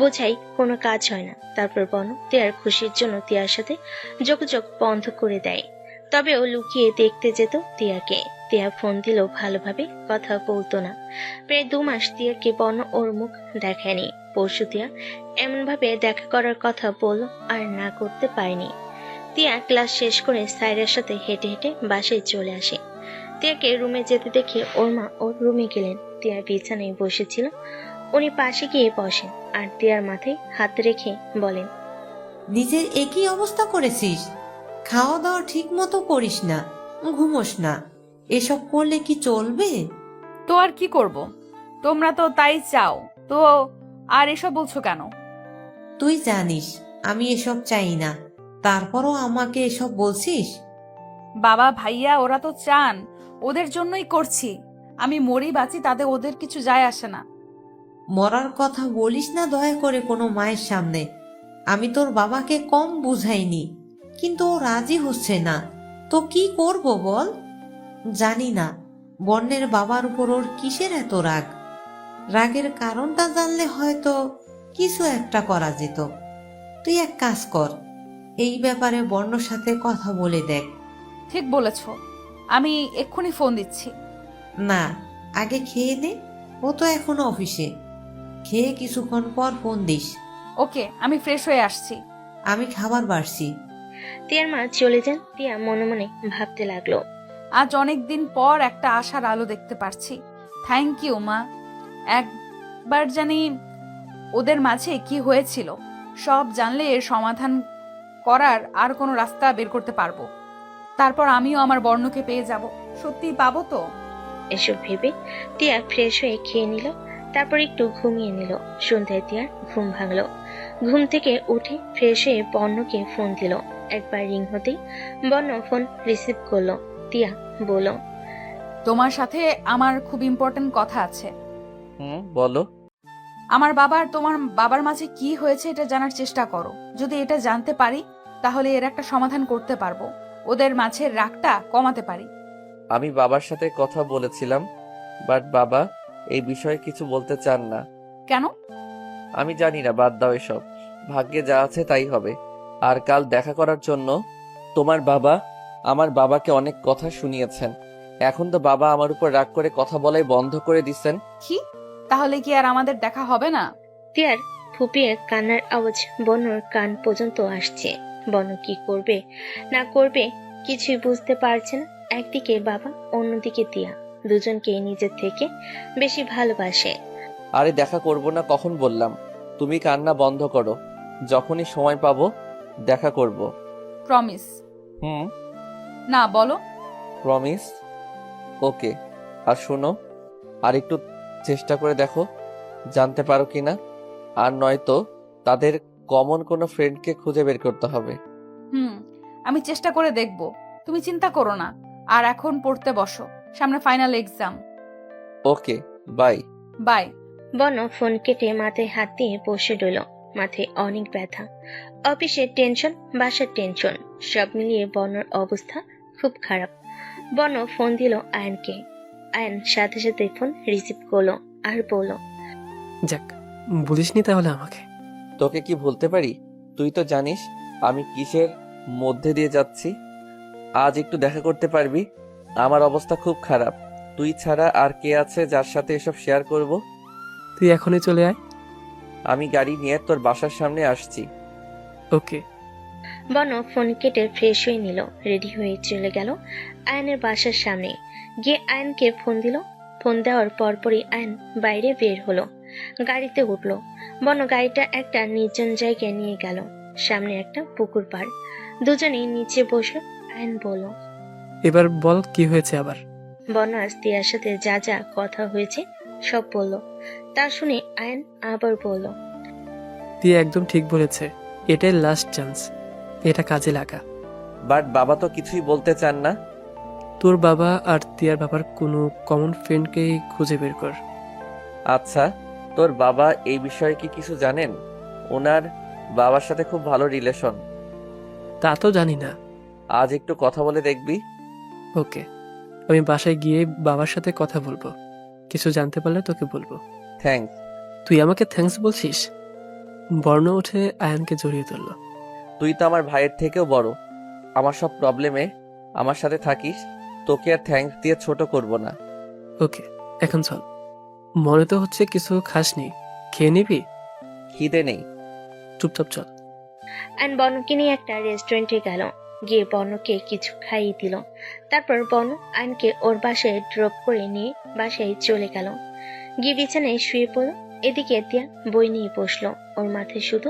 বোঝাই কোনো কাজ হয় না। তারপর বর্ণ তিয়ার খুশির জন্য তিয়ার সাথে যোগাযোগ বন্ধ করে দেয়। তবেও লুকিয়ে দেখতে যেত তিয়াকে। তিয়া ফোন দিলেও ভালোভাবে কথা বলতো না। প্রায় 2 মাস তিয়াকে বর্ণ ওর মুখ দেখায়নি। পরশু তিয়া এমন ভাবে দেখা করার কথা বলল আর না করতে পারেনি। তিয়া ক্লাস শেষ করে সাইরার সাথে হেঁটে হেঁটে বাসায় চলে আসে। তিয়াকে রুমে যেতে দেখে ওর মা ওর রুমে গেলেন। তিয়া বিছানায় বসেছিল, উনি পাশে গিয়ে বসেন আর তিয়ার মাথায় হাত রেখে বলেন, নিজের একই অবস্থা করেছিস। খাওয়া দাওয়া ঠিক মতো করিস না, ঘুমোস না। এসব করলে কি চলবে? তো আর কি করব? তোমরা তো তাই চাও, তো আর এসব বলছো কেন? তুই জানিস আমি এসব চাই না, তারপরও আমাকে এসব বলছিস। বাবা ভাইয়া ওরা তো চান, ওদের জন্যই করছি। আমি মরি বাঁচি তাতে ওদের কিছু যায় আসে না। মরার কথা বলিস না দয়া করে কোনো মায়ের সামনে। আমি তোর বাবাকে কম বুঝাইনি, কিন্তু ও রাজি হচ্ছে না। তো কি করব বল? জানি না বর্ণের বাবার উপর ওর কিসের এত রাগ। রাগের কারণটা জানলে হয়তো কিছু একটা করা যেত। তুই এক কাজ কর, এই ব্যাপারে বর্ণর সাথে কথা বলে দেখ। ঠিক বলেছ, আমি এক্ষুনি ফোন দিচ্ছি। না, আগে খেয়ে নে, ও তো এখনো অফিসে। খেয়ে কিছুক্ষণ পর ফোন দিস। ওকে, আমি ফ্রেশ হয়ে আসছি। আমি খাবার বাড়ছি। তিয়ার মা চলে যান। তিয়া মনে মনে ভাবতে লাগলো, আজ অনেক দিন পর একটা আশার আলো দেখতে পারছি। থ্যাংক ইউ মা। একবার জানি ওদের মাঝে কি হয়েছিল সব জানলে এর সমাধান করার আর কোনো রাস্তা বের করতে পারবো। তারপর আমিও আমার বর্ণকে পেয়ে যাব। সত্যিই পাবো তো? এসব ভেবে টিয়া ফ্রেশ হয়ে খেয়ে নিল, তারপর একটু ঘুমিয়ে নিল। সন্ধ্যায় টিয়ার ঘুম ভাঙলো। ঘুম থেকে উঠে ফ্রেশ হয়ে বর্ণকে ফোন দিল। একবার রিং হতেই বর্ণ ফোন রিসিভ করলো। টিয়া বলল, তোমার সাথে আমার খুব ইম্পর্টেন্ট কথা আছে। বলো। আমার বাবা আর তোমার বাবার মাঝে কি হয়েছে এটা জানার চেষ্টা করো। যদি এটা জানতে পারি তাহলে এর একটা সমাধান করতে পারবো, ওদের মাঝের রাগটা কমাতে পারি। আমি বাবার সাথে কথা বলেছিলাম, বাট বাবা এই বিষয়ে কিছু বলতে চান না। কেন? আমি জানি না, বাদ দাও এসব। ভাগ্যে যা আছে তাই হবে। আর কাল দেখা করার জন্য তোমার বাবা আমার বাবাকে অনেক কথা শুনিয়েছেন। এখন তো বাবা আমার উপর রাগ করে কথা বলাই বন্ধ করে দিচ্ছেন। কি? তাহলে কি আর আমাদের দেখা হবে না? টিয়ার ফুপিয়ে কান্নার আওয়াজ বর্ণর কান পর্যন্ত আসছে। বর্ণ কি করবে না করবে কিছুই বুঝতে পারছে না। একদিকে বাবা, অন্যদিকে টিয়া, দুজনকে নিজের থেকে বেশি ভালোবাসে। আরে দেখা করব না কখন বললাম? তুমি কান্না বন্ধ করো, যখনই সময় পাবো দেখা করব। প্রমিস? না, বলো। প্রমিস। ওকে। আর শোনো, আর একটু চেষ্টা করে দেখো জানতে পারো কিনা, আর নয়তো তাদের কমন কোনো ফ্রেন্ডকে খুঁজে বের করতে হবে। আমি চেষ্টা করে দেখব, তুমি চিন্তা করো না। আর এখন পড়তে বসো, সামনে final exam. Okay, bye. Bye. Barna phone কেটে মাথায় হাত দিয়ে বসে রইল। মাথায় অনেক ব্যথা, অফিসের টেনশন, বাসার টেনশন, সব মিলিয়ে বর্ণর অবস্থা খুব খারাপ। বর্ণ ফোন দিল আয়নকে। আয়ন সাথে সাথে ফোন রিসিভ করলো আর বলল, যাক, বলিসনি তাহলে আমাকে। তোকে কি ভুলতে পারি? তুই তো জানিস আমি কিসের মধ্যে দিয়ে যাচ্ছি। আজ একটু দেখা করতে পারবি? আমার অবস্থা খুব খারাপ। তুই ছাড়া আর কে আছে যার সাথে এসব শেয়ার করব? তুই এখনই চলে আয়। আমি গাড়ি নিয়ে তোর বাসার সামনে আসছি। ওকে। বর্ণ ফোন কেটে ফ্রেশ হয়ে নিল, রেডি হয়ে চলে গেল আয়নের বাসার সামনে। গিয়ে আয়নকে ফোন দিল। ফোন দেওয়ার পরপরই আয়ন বাইরে বের হলো, গাড়িতে উঠলো। বর্ণ গাড়িটা একটা নির্জন জায়গায় নিয়ে গেল, সামনে একটা পুকুর পাড়। দুজনেই নিচে বসলো। আয়ন বলল, এবার বল কি হয়েছে আবার? বর্ণ আজ তিয়ার সাথে যা যা কথা হয়েছে সব বলল। তা শুনে আয়ন আবার বলল, তুই একদম ঠিক বলেছে, এটাই লাস্ট চান্স, এটা কাজে লাগা। বাট বাবা তো কিছুই বলতে চান না। তোর বাবা আর তিয়ার বাবার কোনো কমন ফ্রেন্ডকেই খুঁজে বের কর। আচ্ছা, তোর বাবা এই বিষয়ে কি কিছু জানেন? ওনার বাবার সাথে খুব ভালো রিলেশন। তা তো জানি না। আজ একটু কথা বলে দেখবি? ওকে, আমি বাসায় গিয়ে বাবার সাথে কথা বলবো, কিছু জানতে পারলে তোকে বলবো। থ্যাঙ্কস। তুই আমাকে থ্যাঙ্কস বলছিস? বর্ণ উঠে আয়ানকে জড়িয়ে ধরল। তুই তো আমার ভাইয়ের থেকেও বড়। আমার সব প্রবলেমে আমার সাথে থাকিস, তোকে আর থ্যাঙ্কস দিয়ে ছোট করব না। ওকে, এখন চল। মনে তো হচ্ছে কিছু খাসনি, খেয়ে নিবি? খিদে নেই। চুপচাপ চল। আয়ন বর্ণকে নিয়ে একটা রেস্টুরেন্টে গেল, গিয়ে বর্ণকে কিছু খাইয়ে দিল। তারপর বর্ণ আয়নকে ওর বাসায় ড্রপ করে নিয়ে বাসায় চলে গেল। গিয়ে বিছানায় শুয়ে পড়ল। এদিকে তিয়া বই নিয়ে বসলো, ওর মাথায় শুধু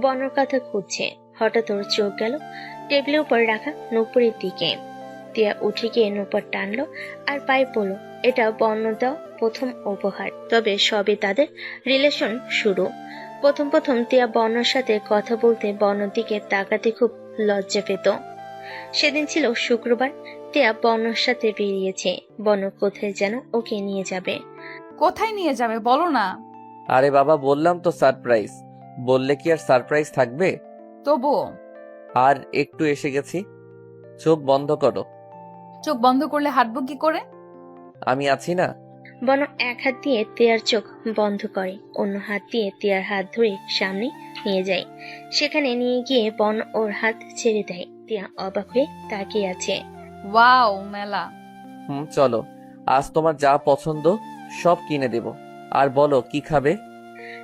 বর্ণর কথা খুঁজছে। হঠাৎ ওর চোখ গেল টেবিলের উপর রাখা নূপুরের দিকে। তিয়া উঠে গিয়ে নূপুর টানলো আর পায়ে পড়লো। এটা বর্ণ দেওয়া প্রথম উপহার, তবে সবে তাদের রিলেশন শুরু। প্রথম প্রথম তিয়া বর্ণর সাথে কথা বলতে বর্ণর দিকে তাকাতে খুব লজ্জা পেত। সেদিন ছিল শুক্রবার। তিয়া বর্ণর সাথে বেরিয়েছে। বর্ণ কোথায় যেন ওকে নিয়ে যাবে। কোথায় নিয়ে যাবে বলো না? আরে বাবা, বললাম তো সারপ্রাইজ। বললে কি আর সারপ্রাইজ থাকবে? তবুও। আর একটু এসে গেছি। চোখ বন্ধ করো। চোখ বন্ধ করলে হাঁটবো কি করে? আমি আছি না। বর্ণ এক হাত দিয়ে তিয়ার চোখ বন্ধ করে, অন্য হাত দিয়ে তিয়ার হাত ধরে সামনে নিয়ে যায়। সেখানে নিয়ে গিয়ে বন ওর হাত ছেড়ে দেয়। তিয়া অবাক হয়ে তাকিয়ে আছে। ওয়াও মেলা। চলো, আজ তোমার যা পছন্দ সব কিনে দেব। আর বলো কি খাবে?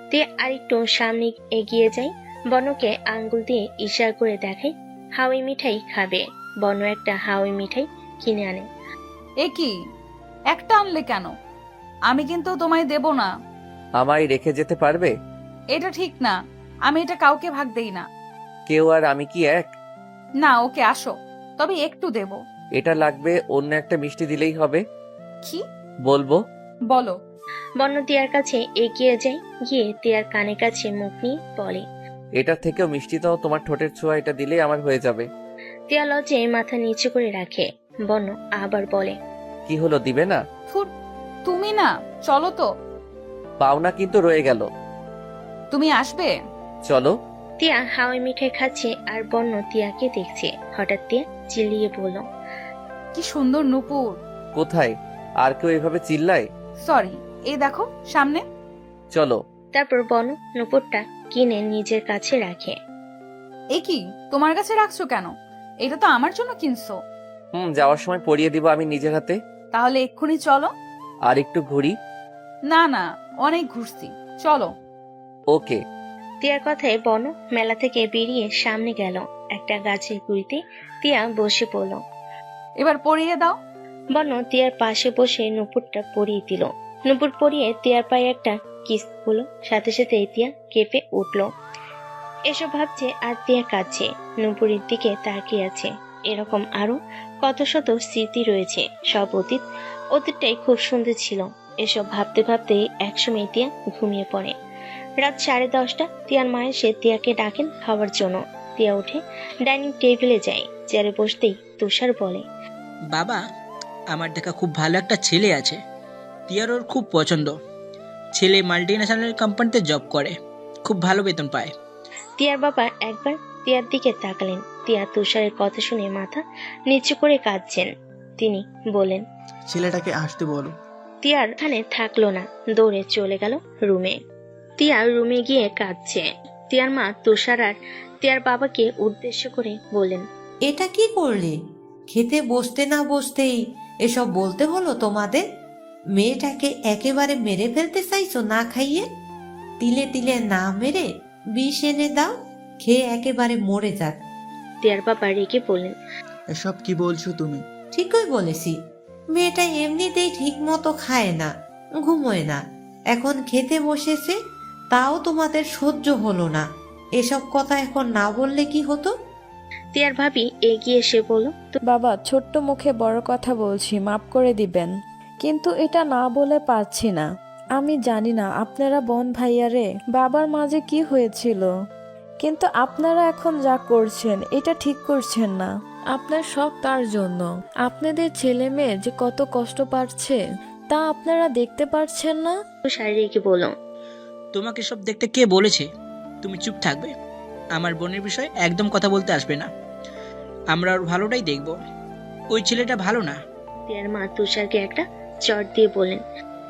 তিয়া আরেকটু সামনে এগিয়ে যায়। বনকে আঙ্গুল দিয়ে ইশারা করে দেখায় হাওয়াই মিঠাই খাবে। বন একটা হাওয়াই মিঠাই কিনে আনে। এ কি, একটা আনলে কেন? আমি কিন্তু তোমায় দেব না। আমায় রেখে যেতে পারবে? এটা ঠিক না, আমি এটা কাউকে ভাগ দেই না। কেউ আর আমি কি এক? না, ওকে আসো, তবে একটু দেব। এটা লাগবে, অন্য একটা মিষ্টি দিলেই হবে। কি বলবো? বলো। বন্য তিয়ার কাছে এগিয়ে যায়। গিয়ে তিয়ার কানের কাছে মুখ নিয়ে বলে, এটার থেকেও মিষ্টি তো তোমার ঠোঁটের ছোঁয়া, এটা দিলেই আমার হয়ে যাবে। তিয়া লজ্জায় মাথা নিচু করে রাখে। বন্য আবার বলে, কি হলো, দিবে না? থুর, তুমি না, চলো তো। পাওনা কিন্তু রয়ে গেল। তুমি আসবে? চলো। তিয়া হাওয়াই মিঠাই খাচ্ছে আর বন্য তিয়াকে দেখছে। হঠাৎ তিয়া চিল্লিয়ে বলল, কি সুন্দর নূপুর। কোথায়? আর কেউ এভাবে চিল্লায়? সরি, এই দেখো সামনে। চলো। তারপর বন্য নুপুরটা কিনে নিজের কাছে রাখে। এ কি, তোমার কাছে রাখছো কেন? এটা তো আমার জন্য কিনছো। যাওয়ার সময় পরিয়ে দিব আমি নিজের হাতে। তাহলে এক্ষুনি চলো। আর একটু ঘুরি। না না, অনেক ঘুরছি, চলো। ওকে। তিয়ার কথায় বন মেলা থেকে বেরিয়ে সামনে গেল। একটা গাছের গুড়িতে তিয়া বসে পড়ল। এবার পরিয়ে দাও। বন তিয়ার পাশে বসে নুপুরটা পরিয়ে দিল। নুপুর পরিয়ে তিয়ার পায়ে একটা কিস হলো। সাথে সাথে তিয়া কেঁপে উঠল। এসব ভাবছে আর তিয়া কাঁদছে। নুপুরের দিকে তাকিয়ে আছে। এরকম আরো কত শত স্মৃতি রয়েছে, সব অতীত। অতীতটাই খুব সুন্দর ছিল। এসব ভাবতে ভাবতেই একসময় তিয়া ঘুমিয়ে পড়ে। রাত 10:30। তিয়ার মা এসে তিয়াকে ডাকেন খাওয়ার জন্য। তিয়া উঠে ডাইনিং টেবিলে যায়। চেয়ারে বসতেই তুষার বলে, বাবা, আমার দেখা খুব ভালো একটা ছেলে আছে। তিয়ার ওর খুব পছন্দ। ছেলে মাল্টিন্যাশনাল কোম্পানিতে জব করে, খুব ভালো বেতন পায়। তিয়ার বাবা একবার তিয়ার দিকে তাকালেন। তিয়া তুষারের কথা শুনে মাথা নিচু করে কাঁদছেন। তিনি বলেন, ছেলেটাকে আসতে বলো। তিয়ার এখানে থাকলো না, দৌড়ে চলে গেল রুমে। তিয়ার রুমে গিয়ে কাঁদছে। তিয়ার মা তুষার আর তিয়ার বাবাকে উদ্দেশ্য করে বললেন, এটা কি করলে? খেতে বসতে না বসতেই এসব বলতে হলো তোমাদের? মেয়েটাকে একেবারে মেরে ফেলতে চাইছো না খাইয়ে? তিলে তিলে না মেরে বিষ এনে দাও, খেয়ে একেবারে মরে যাক। তিয়ার বাবা রেগে বললেন, এসব কি বলছো তুমি? ঠিকই বলেছি। মেয়েটা এমনিতেই ঠিক মতো খায় না, ঘুমোয় না, এখন খেতে বসেছে, তাও তোমাদের সহ্য হলো না। এসব কথা এখন না বললে কি হতো? তিয়ার ভাবি এগিয়ে এসে বলল, বাবা, ছোট্ট মুখে বড় কথা বলছি, মাফ করে দিবেন, কিন্তু এটা না বলে পারছি না। আমি জানি না আপনারা বোন ভাইয়ারে বাবার মাঝে কি হয়েছিল, কিন্তু আপনারা এখন যা করছেন এটা ঠিক করছেন না। আপনার সব তার জন্য। আপনাদের ছেলে মেয়ে যে কত কষ্ট পাচ্ছে তা আপনারা দেখতে পারছেন না। তুষার রেগে বলল, তোমাকে সব দেখতে কে বলেছে? তুমি চুপ থাকবে। আমার বোনের বিষয়ে একদম কথা বলতে আসবে না। আমরা ওর ভালোটাই দেখব। ওই ছেলেটা ভালো না। তিয়ার মা তুষারকে একটা চট দিয়ে বললেন,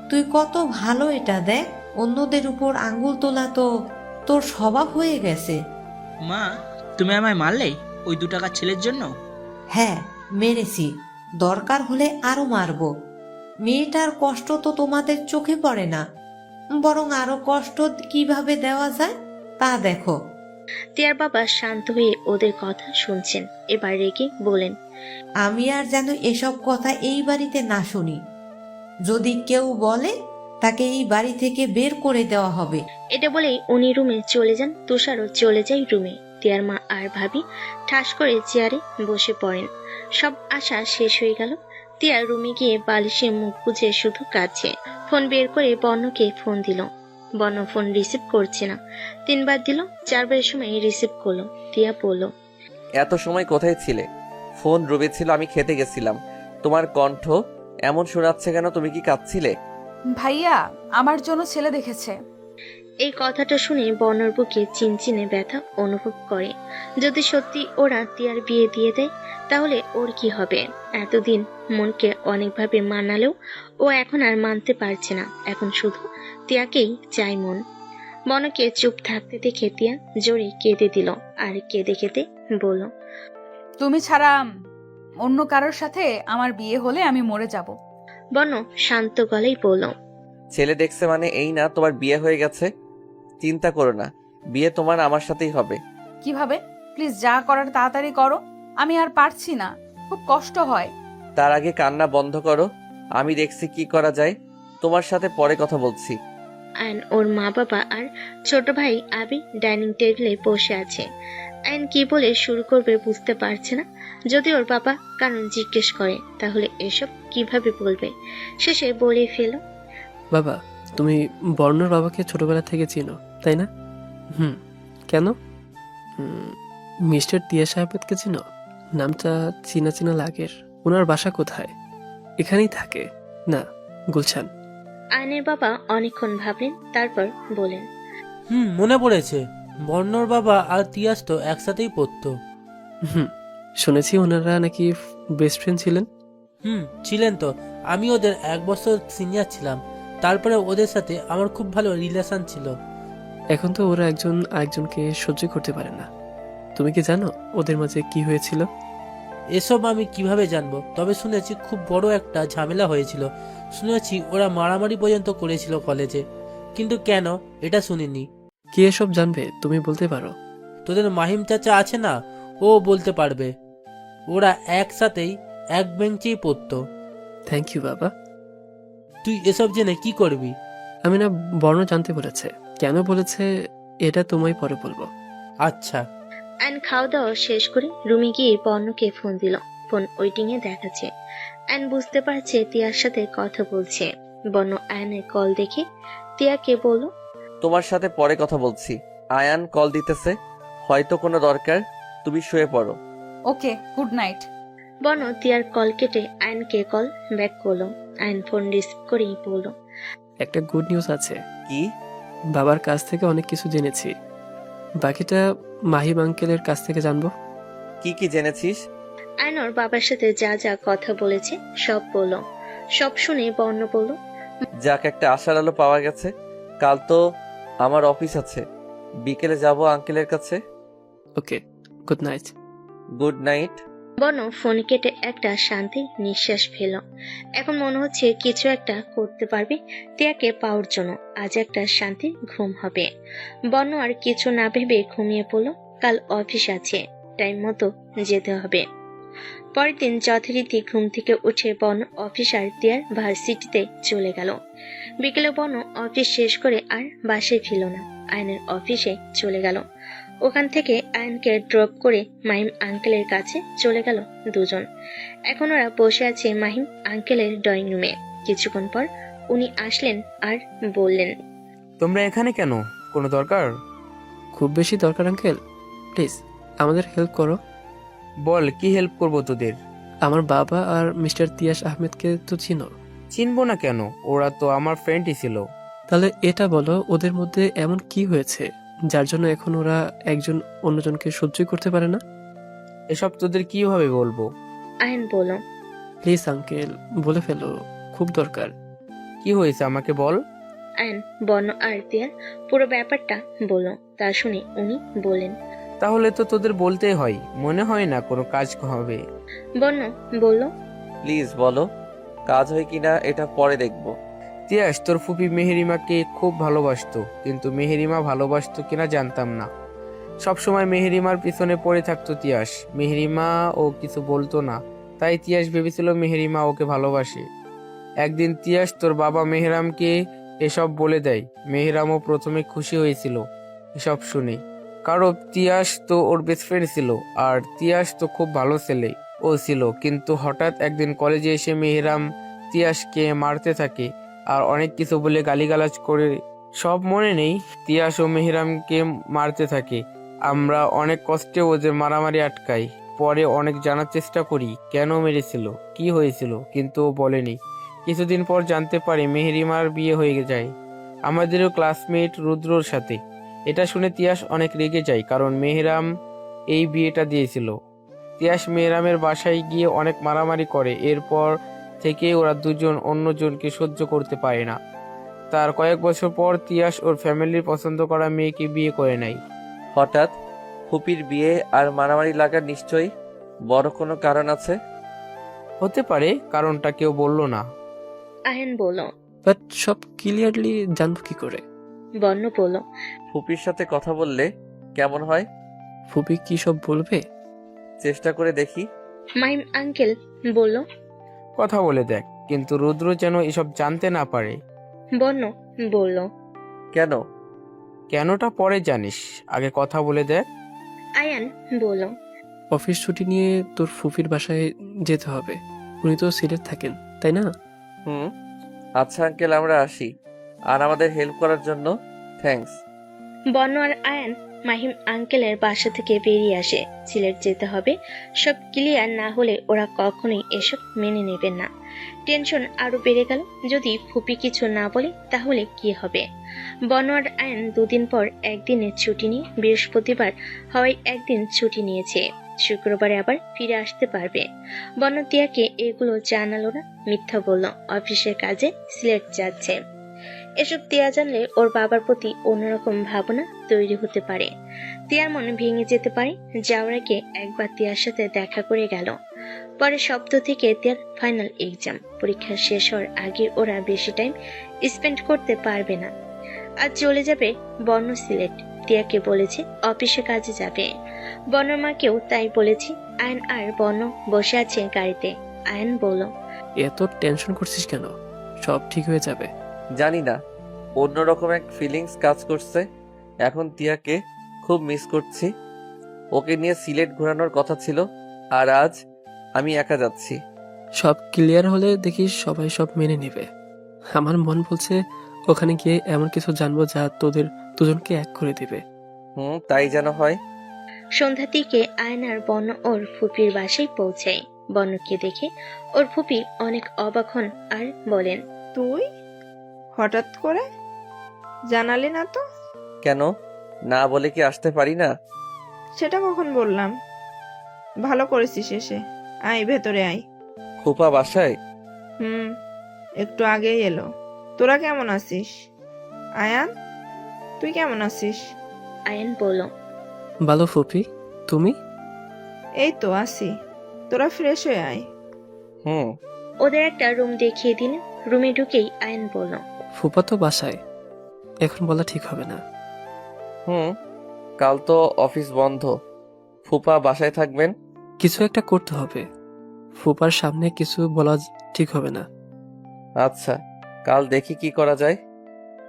তুই কত ভালো এটা দেখ। অন্যদের উপর আঙ্গুল তোলা তো তোর স্বভাব হয়ে গেছে। মা, তুমি আমায় মারলে ওই 2 টাকার ছেলের জন্য? হ্যাঁ, মেরেছি। দরকার হলে আরো মারবো। মেয়েটার কষ্ট তো তোমাদের চোখে পড়ে না, বরং আরো কষ্ট কিভাবে দেওয়া যায় তা দেখো। তিয়ার বাবা শান্ত হয়ে ওদের কথা শুনছেন। এবার রেগে বলেন, আমি আর যেন এসব কথা এই বাড়িতে না শুনি। যদি কেউ বলে তাকে এই বাড়ি থেকে বের করে দেওয়া হবে। এটা বলেই উনি রুমে চলে যান। তুষারও চলে যায় রুমে। তিয়ার মা আর ভাবি ঠাস করে চেয়ারে বসে পড়েন। সব আশা শেষ হয়ে গেল। তিয়া রুমে গিয়ে বালিশে মুখ গুজে শুধু কাঁদছে। ফোন বের করে বর্ণকে ফোন দিল। বর্ণ ফোন রিসিভ করছে না। 3 বার দিল, 4 বারের সময় রিসিভ করলো। তিয়া বলল, এত সময় কোথায় ছিলে? ফোন রুমে ছিল, আমি খেতে গেছিলাম। তোমার কণ্ঠ এমন শোনাচ্ছে কেন? তুমি কি কাঁদছিলে? ভাইয়া আমার জন্য ছেলে দেখেছে। এই কথাটা শুনে বর্ণর বুকে চিনচিনে ব্যথা অনুভব করে। যদি সত্যি ওরা তিয়ার বিয়ে দিয়ে দেয় তাহলে ওর কি হবে? এতদিন মনকে অনেকভাবে মানালেও ও এখন আর মানতে পারছে না। এখন শুধু তিয়াকেই চাই মন। বনকে চুপ থাকতে দেখে তিয়া জোরে কেঁদে দিল আর কেঁদে কেঁদে বলল, তুমি ছাড়া অন্য কারোর সাথে আমার বিয়ে হলে আমি মরে যাব। বন শান্ত গলায় বলল, ছেলে দেখছে মানে এই না তোমার বিয়ে হয়ে গেছে। চিন্তা করো না, বিয়ে তোমার আমার সাথেই হবে। কিভাবে? প্লিজ যা করার তাড়াতাড়ি করো, আমি আর পারছি না, খুব কষ্ট হয়। তার আগে কান্না বন্ধ করো, আমি দেখছি কি করা যায়। তোমার সাথে পরে কথা বলছি। আয়ন ওর মা বাবা আর ছোট ভাই আবি ডাইনিং টেবিলে বসে আছে। আয়ন কি বলে শুরু করবে বুঝতে পারছে না। যদি ওর বাবা কারণ জিজ্ঞেস করে তাহলে এসব কিভাবে বলবে। শেষে বলে ফেল, বাবা, তুমি বর্ণর বাবাকে ছোটবেলা থেকে চিনো তাই না? কেন? মিস্টার তিয়াস আহমেদকে চিনো? নামটা চিনা চিনা লাগের। ওনার বাসা কোথায়? এখানেই থাকে না, গুলশান? আয়নের বাবা অনেকক্ষণ ভাবলেন, তারপর বলেন, মনে পড়েছে। বর্ণর বাবা আর তিয়াস তো একসাথেই পড়তো। শুনেছি ওনারা নাকি বেস্ট ফ্রেন্ড ছিলেন। ছিলেন তো। আমি ওদের 1 বছর সিনিয়র ছিলাম। তারপরে ওদের সাথে আমার খুব ভালো রিলেশন ছিল। এখন তো ওরা একজন আরেকজনকে সহ্য করতে পারে না। তুমি কি জানো ওদের মাঝে কি হয়েছিল? এসব আমি কিভাবে জানবো? তবে শুনেছি খুব বড় একটা ঝামেলা হয়েছিল। শুনেছি ওরা মারামারি পর্যন্ত করেছিল কলেজে, কিন্তু কেন এটা শুনিনি। কি এসব জানবে? তুমি বলতে পারো। তোদের মাহিম চাচা আছে না, ও বলতে পারবে। ওরা একসাথেই এক বেঞ্চেই পড়তো। থ্যাংক ইউ বাবা। তুই এসব জেনে কি করবি? আমি না, বর্ণ জানতে বলেছে। কেন বলেছে এটা তোমায় পরে বলবো। আচ্ছা। আয়ন খাওয়া দাওয়া শেষ করে রুমে গিয়ে বর্ণকে ফোন দিল। ফোন ওয়েটিং এ দেখাচ্ছে। আয়ন বুঝতে পারছে তিয়ার সাথে কথা বলছে। বর্ণ আয়নের কল দেখে তিয়াকে বলল, তোমার সাথে পরে কথা বলছি। আয়ান কল দিতেছে, হয়তো কোনো দরকার। তুমি শুয়ে পড়ো। ওকে, গুড নাইট। বর্ণ তিয়ার কল কেটে আয়নকে কল ব্যাক করলো। আয়ন ফোন রিসিভ করেই বলল, একটা গুড নিউজ আছে। কি? বাবার কাছ থেকে অনেক কিছু জেনেছি, বাকিটা মাহিম আঙ্কেলের কাছ থেকে জানবো। কি কি জেনেছিস? আয়ন ওর বাবার সাথে যা যা কথা বলেছে সব বলল। সব শুনে বর্ণ বলল, যাক, একটা আশার আলো পাওয়া গেছে। কাল তো আমার অফিস আছে, বিকেলে যাব আঙ্কেলের কাছে। ওকে, গুড নাইট। Good night. বর্ণ ফোন কেটে একটা শান্তি নিঃশ্বাস ফেল। এখন মনে হচ্ছে কিছু একটা করতে পারবে তিয়াকে পাওয়ার জন্য। আজ একটা শান্তি ঘুম হবে। বর্ণ আর কিছু না ভেবে ঘুমিয়ে পড়ল। কাল অফিস আছে, টাইম মতো যেতে হবে। পরের দিন যথারীতি ঘুম থেকে উঠে বর্ণ অফিস আর তিয়ার ভার্সিটিতে চলে গেল। বিকেলে বর্ণ অফিস শেষ করে আর বাসায় ফিরল না, আয়নের অফিসে চলে গেল। ওখান থেকে আয়নকে ড্রপ করে মাহিম আঙ্কেলের কাছে চলে গেল দুজন। এখন ওরা বসে আছে মাহিম আঙ্কেলের ড্রয়িং রুমে। কিছুক্ষণ পর উনি আসলেন আর বললেন, তোমরা এখানে কেন? কোনো দরকার? খুব বেশি দরকার আঙ্কেল, প্লিজ আমাদের হেল্প করো। বল, কি হেল্প করবো তোদের? আমার বাবা আর মিস্টার তিয়াস আহমেদকে তো চিনো। চিনবো না কেন? ওরা তো আমার ফ্রেন্ডই ছিল। তাহলে এটা বলো, ওদের মধ্যে এমন কি হয়েছে যার জন্য এখন ওরা একজন অন্যজনকে সহ্যই করতে পারে না? এসব তোদের কিভাবে বলবো? আয়ন বলল, প্লিজ আঙ্কেল, বলে ফেলো, খুব দরকার। কি হয়েছে আমাকে বল। আয়ন বর্ণ আর তিয়ার পুরো ব্যাপারটা বলল। তা শুনে উনি বললেন, তাহলে তো তোদের বলতেই হয়, মনে হয় না কোনো কাজ হবে। বর্ণ বলল, প্লিজ বলো, কাজ হয় কিনা এটা পরে দেখবো। তিয়াস তোর ফুপি মেহেরিমাকে খুব ভালোবাসতো, কিন্তু মেহেরিমা ভালোবাসতো কিনা জানতাম না। সবসময় মেহেরিমার পিছনে পড়ে থাকতো তিয়াস। মেহেরিমা ও কিছু বলতো না, তাই তিয়াস ভেবেছিল মেহেরিমা ওকে ভালোবাসে। একদিন তিয়াস তোর বাবা মেহরামকে এসব বলে দেয়। মেহরামও প্রথমে খুশি হয়েছিল এসব শুনে, কারণ তিয়াস তো ওর বেস্ট ফ্রেন্ড ছিল, আর তিয়াস তো খুব ভালো ছেলে ও ছিল। কিন্তু হঠাৎ একদিন কলেজে এসে মেহরাম তিয়াসকে মারতে থাকে আর অনেক কিছু বলে গালিগালাজ করে। সব মনে নেই, তিয়াস ও মেহরামকে মারতে থাকে। আমরা অনেক কষ্টে ওদের মারামারি আটকাই। পরে অনেক জানার চেষ্টা করি কেন মেরেছিল, কি হয়েছিল, কিন্তু ও বলেনি। কিছুদিন পর জানতে পারি মেহেরিমার বিয়ে হয়ে যায় আমাদেরও ক্লাসমেট রুদ্রর সাথে। এটা শুনে তিয়াস অনেক রেগে যায়, কারণ মেহরাম এই বিয়েটা দিয়েছিল। তিয়াস মেহরামের বাসায় গিয়ে অনেক মারামারি করে। এরপর থেকে ওরা দুজন অন্যজনকে সহ্য করতে পারে না। তার কয়েক বছর পর তিয়াস ওর ফ্যামিলির পছন্দ করা মেয়েকে বিয়ে করে নেয়। হঠাৎ ফুপির বিয়ে আর মারামারি লাগার নিশ্চয়ই বড় কোনো কারণ আছে। হতে পারে, কারণটা কেউ বলল না। আয়ান বলল। বাট সব ক্লিয়ারলি জানবো কি করে? বন্য বলল। ফুপির সাথে কথা বললে কেমন হয়? ফুপি কি সব বলবে? চেষ্টা করে দেখি। মাহিম আঙ্কেল বলল। কথা বলে দেখ, কিন্তু রুদ্র যেন এসব জানতে না পারে। বন্য বলল। কেন? কেনটা পরে জানিস, আগে কথা বলে দেখ। আয়ান বলল। অফিস ছুটি নিয়ে তোর ফুপির বাসায় যেতে হবে। উনি তো সিলেট থাকেন, তাই না? হুম। আচ্ছা আঙ্কেল, আমরা আসি। আর আমাদের হেল্প করার জন্য থ্যাঙ্কস। বন্য আর আয়ান মাহিম আঙ্কেলের বাসা থেকে বেরিয়ে আসে। সিলেট যেতে হবে, সব ক্লিয়ার না হলে ওরা কখনোই এসব মেনে নেবেন না। টেনশন আরো বেড়ে গেল। যদি ফুপি কিছু না বলে তাহলে কি হবে? বন্য আর আয়ান দুদিন পর একদিনের ছুটি নিয়ে বৃহস্পতিবার হওয়ায় একদিন ছুটি নিয়েছে। শুক্রবারে আবার ফিরে আসতে পারবে। বন্য তিয়াকে এগুলো জানালো না, মিথ্যা বলল অফিসের কাজে সিলেট যাচ্ছে। এসব তিয়া জানলে ওর বাবার প্রতি অন্যরকম ভাবনা তৈরি হতে পারে। তিয়ার মন ভেঙে যেতে পারে। যাওয়ার আগে একবার তিয়ার সাথে দেখা করে গেল। পরে সপ্তাহ থেকে তিয়ার ফাইনাল এক্সাম। পরীক্ষা শেষ হওয়ার আগে ওরা বেশি টাইম স্পেন্ড করতে পারবে না। আজ চলে যাবে বন্য সিলেট। তিয়াকে বলেছে অফিসে কাজে যাবে। বন্যর মাকেও তাই বলেছি। আয়ন আর বন্য বসে আছে গাড়িতে। আয়ন বলল। এত টেনশন করছিস কেন? সব ঠিক হয়ে যাবে। জানি না, অন্যরকম এক ফিলিংস কাজ করছে। এখন তিয়াকে খুব মিস করছি। ওকে নিয়ে সিলেট ঘোরানোর কথা ছিল, আর আজ আমি একা যাচ্ছি। সব ক্লিয়ার হলে দেখিস সবাই সব মেনে নেবে। আমার মন বলছে ওখানে গিয়ে এমন কিছু জানবো যা তোদের দুজনকে এক করে দিবে। তাই যেন হয়। সন্ধ্যার দিকে আয়ন আর বন্য ওর ফুপির বাসায় পৌঁছায়। বন্যকে দেখে ওর ফুপি অনেক অবাক হন আর বলেন। তুই হঠাৎ করে জানালি না তো? কেন, না বলে কি আসতে পারি না? সেটা কখন বললাম? ভালো করেছিস এসে। আয় ভেতরে আয়। ফুপা বাসায়? একটু আগেই এলো। তোরা কেমন আছিস? আয়ান, তুই কেমন আছিস? আয়ন বলল। ভালো ফুপি, তুমি? এই তো আছি। তোরা ফ্রেশ হয়ে আয়। ওদের একটা রুম দেখিয়ে দিন। রুমে ঢুকেই আয়ন বলল। ফুপা তো বাসায়, এখন বলা ঠিক হবে না। কাল তো অফিস বন্ধ, ফুপা বাসায় থাকবেন। কিছু একটা করতে হবে। ফুপার সামনে কিছু বলা ঠিক হবে না। আচ্ছা, কাল দেখি কি করা যায়।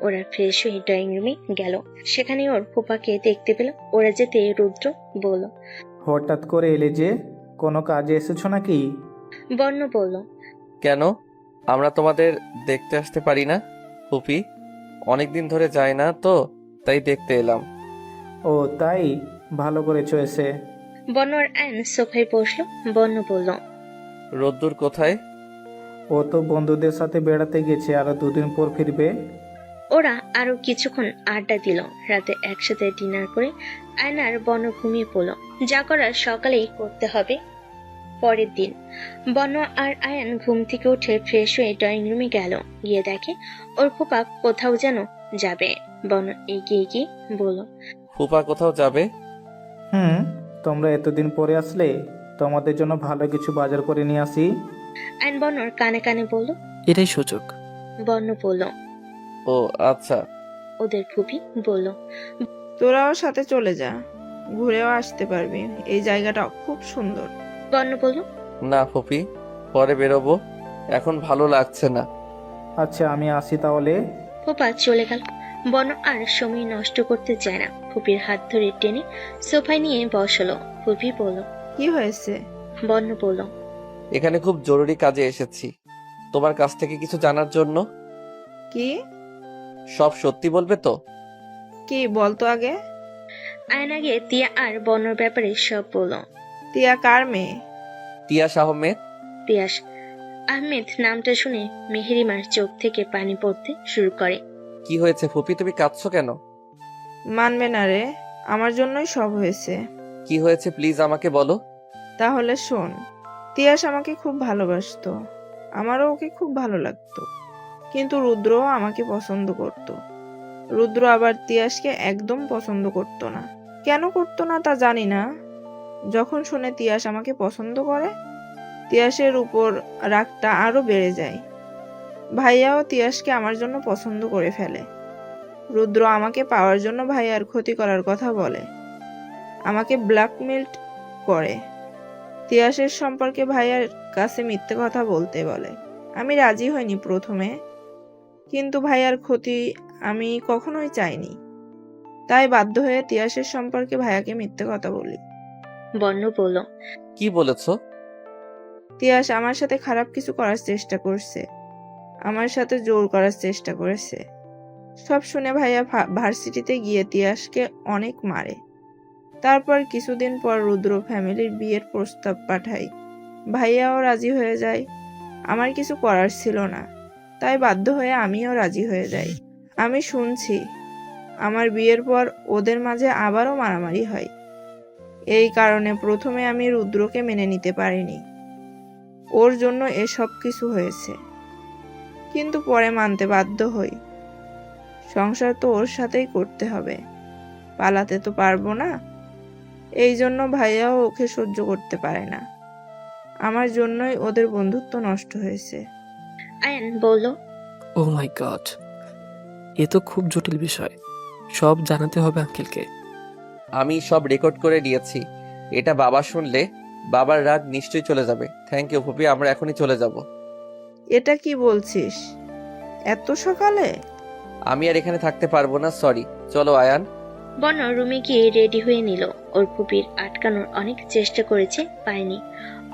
ওরা ফ্রেশ হয়ে ড্রয়িং রুমে গেল। সেখানে ওর ফুপাকে দেখতে পেল। ওরা যেতে রুদ্র বলল। হঠাৎ করে এলে যে, কোনো কাজে এসেছো নাকি? বন্য বলল। কেন, আমরা তোমাদের দেখতে আসতে পারি না? ফুপি অনেকদিন ধরে যায় না তো, তাই দেখতে এলাম। ও তাই, ভালো করেছো এসে। বন্য আর আয়ন সোফায় বসলো। বন্য বলল। রোদ্দুর কোথায়? ও তো বন্ধুদের সাথে বেড়াতে গেছে, আরো 2 দিন পর ফিরবে। ওরা আরো কিছুক্ষণ আড্ডা দিল। রাতে একসাথে ডিনার করে আয়ন আর বন্য ঘুমিয়ে পড়ল। যা করার সকালেই করতে হবে পরের দিন। বন্য আর আয়ান ঘুম থেকে উঠে ফ্রেশ হয়ে ড্রয়িং রুমে গেল। গিয়ে দেখে ওর ফুপা কোথাও যেন যাবে। বন্য এগিয়ে গিয়ে বলল। ফুপা কোথাও যাবে? তোমরা এতদিন পরে আসলে, তোমাদের জন্য ভালো কিছু বাজার করে নিয়ে আসি। আয়ন বন্যর কানে কানে বলল। এটাই সুযোগ। বন্য বলল। ও আচ্ছা। ওদের ফুপি বলল। তোরাও সাথে চলে যা, ঘুরেও আসতে পারবি। এই জায়গাটা খুব সুন্দর। বন্য বলল। না ফুপি, পরে বেরোবো, এখন ভালো লাগছে না। আচ্ছা, আমি আসি তাহলে। ফুপা চলে গেল। বন্য আর সময় নষ্ট করতে চায় না। ফুপির হাত ধরে টেনে সোফায় নিয়ে বসলো। ফুপি বলল। কি হয়েছে? বন্য বলল। এখানে খুব জরুরি কাজে এসেছি, তোমার কাছ থেকে কিছু জানার জন্য। কি? সব সত্যি বলবে তো? কি বলতো আগে? আয়ন আগে তিয়া আর বন্যর ব্যাপারে সব বলল। তিয়া কার মেয়ে? তিয়াস আহমেদ। তিয়াস আহমেদ নামটা শুনে মেহেরিমার চোখ থেকে পানি পড়তে শুরু করে। কি হয়েছে ফুপি, তুমি কাঁদছো কেন? মানবে না রে, আমার জন্যই সব হয়েছে। কি হয়েছে প্লিজ আমাকে বলো। তাহলে শোন, তিয়াস আমাকে খুব ভালোবাসতো, আমারও ওকে খুব ভালো লাগতো। কিন্তু রুদ্রও আমাকে পছন্দ করত। রুদ্র আবার তিয়াসকে একদম পছন্দ করতো না। কেন করতো না তা জানি না। যখন শুনে তিয়াস আমাকে পছন্দ করে, তিয়াসের উপর রাগটা আরো বেড়ে যায়। ভাইয়াও তিয়াসকে আমার জন্য পছন্দ করে ফেলে। রুদ্র আমাকে পাওয়ার জন্য ভাইয়ার ক্ষতি করার কথা বলে, আমাকে ব্ল্যাকমেল করে। তিয়াসের সম্পর্কে ভাইয়ার কাছে মিথ্যে কথা বলতে বলে। আমি রাজি হইনি প্রথমে, কিন্তু ভাইয়ার ক্ষতি আমি কখনোই চাইনি। তাই বাধ্য হয়ে তিয়াসের সম্পর্কে ভাইয়াকে মিথ্যে কথা বলি। বর্ণ বলল, কি বলেছো? তিয়াস আমার সাথে খারাপ কিছু করার চেষ্টা করছে, আমার সাথে জোর করার চেষ্টা করেছে। সব শুনে ভাইয়া ভার্সিটিতে গিয়ে তিয়াসকে অনেক মারে। তারপর কিছুদিন পর রুদ্র ফ্যামিলির বিয়ের প্রস্তাব পাঠায়। ভাইয়াও রাজি হয়ে যায়। আমার কিছু করার ছিল না, তাই বাধ্য হয়ে আমিও রাজি হয়ে যাই। আমি শুনছি আমার বিয়ের পর ওদের মাঝে আবারও মারামারি হয়। এই কারণে প্রথমে আমি রুদ্রকে মেনে নিতে পারিনি, ওর জন্য এসব কিছু হয়েছে। কিন্তু পরে মানতে বাধ্য হই। সংসার তো ওর সাথেই করতে হবে, পালাতে তো পারবো না। এই জন্য ভাইয়াও ওকে সহ্য করতে পারে না। আমার জন্যই ওদের বন্ধুত্ব নষ্ট হয়েছে। আয়ান বলল, ও মাই গড, এ তো খুব জটিল বিষয়। সব জানাতে হবে আঙ্কেলকে। আমি সব রেকর্ড করে নিয়েছি। এটা বাবা শুনলে বাবার রাগ নিশ্চয়ই চলে যাবে। থ্যাংক ইউ ফুপি, আমরা এখনই চলে যাব। এটা কি বলছিস এত সকালে? আমি আর এখানে থাকতে পারবো না, সরি। চলো আয়ান। বর্ণ রুমে গিয়ে রেডি হয়ে নিল। ওর ফুপির আটকানোর অনেক চেষ্টা করেছে, পায়নি।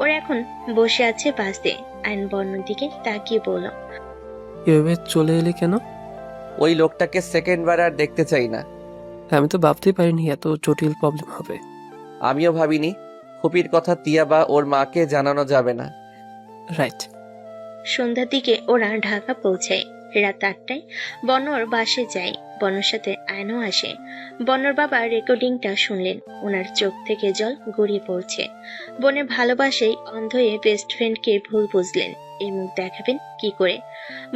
ওর এখন বসে আছে বাসে। আয়ন বর্ণর দিকে তাকিয়ে বলল, এভাবে চলে এলে কেন? ওই লোকটাকে সেকেন্ড বার আর দেখতে চাই না। আমি তো ভাবতেই পারিনি এত জটিল প্রবলেম হবে। আমিও ভাবিনি। ফুপির কথা তিয়া বা ওর মাকে জানানো যাবে না। রাইট। সন্ধ্যার দিকে ওরা ঢাকা পৌঁছায়। রাত 8টায় বর্ণর বাসে যায়। বর্ণর সাথে আয়নও আসে। বর্ণর বাবা রেকর্ডিংটা শুনলেন, ওনার চোখ থেকে জল গড়িয়ে পড়ছে। বোনের ভালোবাসায় অন্ধ হয়ে বেস্ট ফ্রেন্ডকে ভুল বুঝলেন, এই মুখ দেখাবেন কি করে?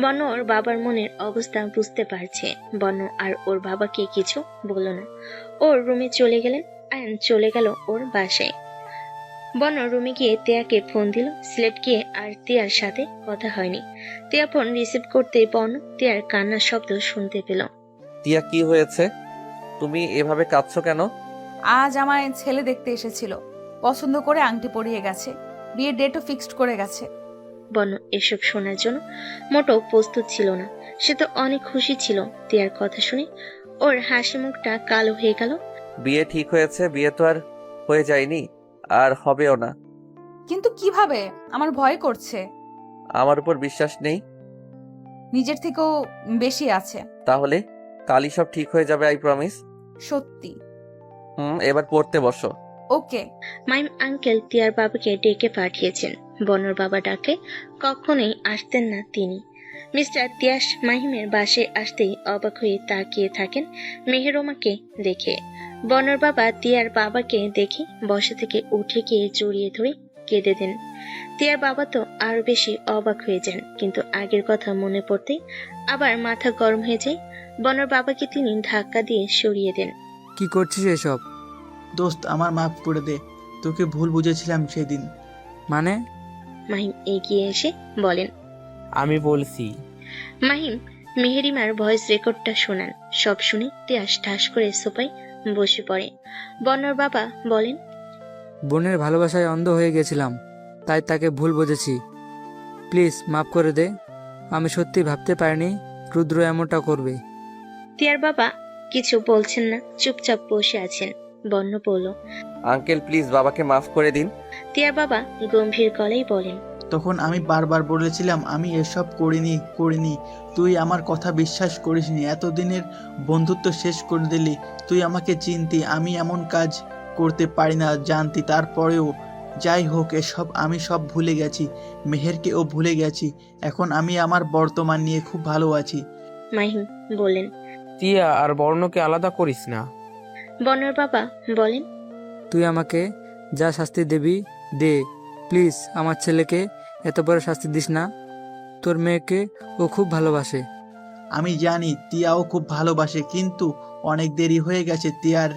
বর্ণ ওর বাবার মনের অবস্থা বুঝতে পারছে। বর্ণ আর ওর বাবাকে কিছু বলল না। ওর রুমে চলে গেলেন। আয়ন চলে গেল ওর বাসায়। বর্ণ রুমে গিয়ে তিয়াকে ফোন দিল। সিলেট গিয়ে আর তিয়ার সাথে কথা হয়নি। তিয়া ফোন রিসিভ করতেই বর্ণ তিয়ার কান্নার শব্দ শুনতে পেল। তিয়া, কি হয়েছে? তুমি এভাবে কাঁদছো কেন? আজ আমায় ছেলে দেখতে এসেছিল, পছন্দ করে আংটি পরিয়ে গেছে, বিয়ের ডেটও ফিক্সড করে গেছে। বর্ণ এসব শোনার জন্য মোটেও প্রস্তুত ছিল না। সে তো অনেক খুশি ছিল। তিয়ার কথা শুনে ওর হাসি মুখটা কালো হয়ে গেল। বিয়ে ঠিক হয়েছে? বিয়ে তো আর হয়ে যায়নি, আর হবেও না। কিন্তু কিভাবে? আমার ভয় করছে। আমার উপর বিশ্বাস নেই? নিজের থেকেও বেশি আছে। তাহলে কালই সব ঠিক হয়ে যাবে, আই প্রমিস। সত্যি? এবার পড়তে বসো। ওকে। মাইম আঙ্কেল তিয়ার বাবাকে ডেকে পাঠিয়েছেন। বর্ণর বাবা ডাকে কখনোই আসতেন না তিনি। মিস্টার তিয়াস মাহিমের বাসে আসতেই অবাক হয়ে তাকিয়ে থাকেন মেহেরোমাকে দেখে। বর্ণর বাবা তিয়ার বাবাকে দেখে বসা থেকে উঠে গিয়ে জড়িয়ে ধরে কেঁদে দেন। তিয়ার বাবা তো আরো বেশি অবাক হয়ে যান, কিন্তু আগের কথা মনে পড়তে আবার মাথা গরম হয়ে যায়। বর্ণর বাবাকে তিনি ধাক্কা দিয়ে সরিয়ে দেন। কি করছিস এসব? দোস্ত, আমার মাফ করে দে, তোকে ভুল বুঝেছিলাম সেদিন। মানে? মাহিম এগিয়ে এসে বলেন। আমি বলছি। মাহিম মেহেরিমার ভয়েস রেকর্ডটা শোনান। সব শুনে তিয়াস ঠাস করে সোফায় বসে পড়ে। বর্ণর বাবা বলেন, বোনের ভালোবাসায় অন্ধ হয়ে গেছিলাম, তাই তাকে ভুল বুঝেছি। প্লিজ মাফ করে দে। আমি সত্যি ভাবতে পারিনি রুদ্র এমনটা করবে। তিয়ার বাবা কিছু বলছেন না, চুপচাপ বসে আছেন। বর্ণ বলল, আঙ্কেল প্লিজ বাবাকে মাফ করে দিন। তিয়ার বাবা গম্ভীর গলায় বলেন, তখন আমি বারবার বলেছিলাম আমি এসব করিনি। তুই আমার কথা বিশ্বাস করিসনি। এতদিনের বন্ধুত্ব শেষ করে দিলি। তুই আমাকে চিনতি, আমি এমন কাজ করতে পারি না জানতি। তারপরেও যাই হোক, এসব আমি সব ভুলে গেছি। মেহেরকেও ভুলে গেছি। এখন আমি আমার বর্তমান নিয়ে খুব ভালো আছি। মাহিম বলেন, তিয়া আর বর্ণকে আলাদা করিস না। বর্ণর বাবা বলেন, তুই আমাকে যা শাস্তি দিবি দে, প্লিজ আমার ছেলেকে এত বড় শাস্তি দিস না। তোর মেয়েকে ও খুব ভালোবাসে। আমি জানি তিয়াও খুব ভালোবাসে, কিন্তু অনেক দেরি হয়ে গেছে। তিয়ার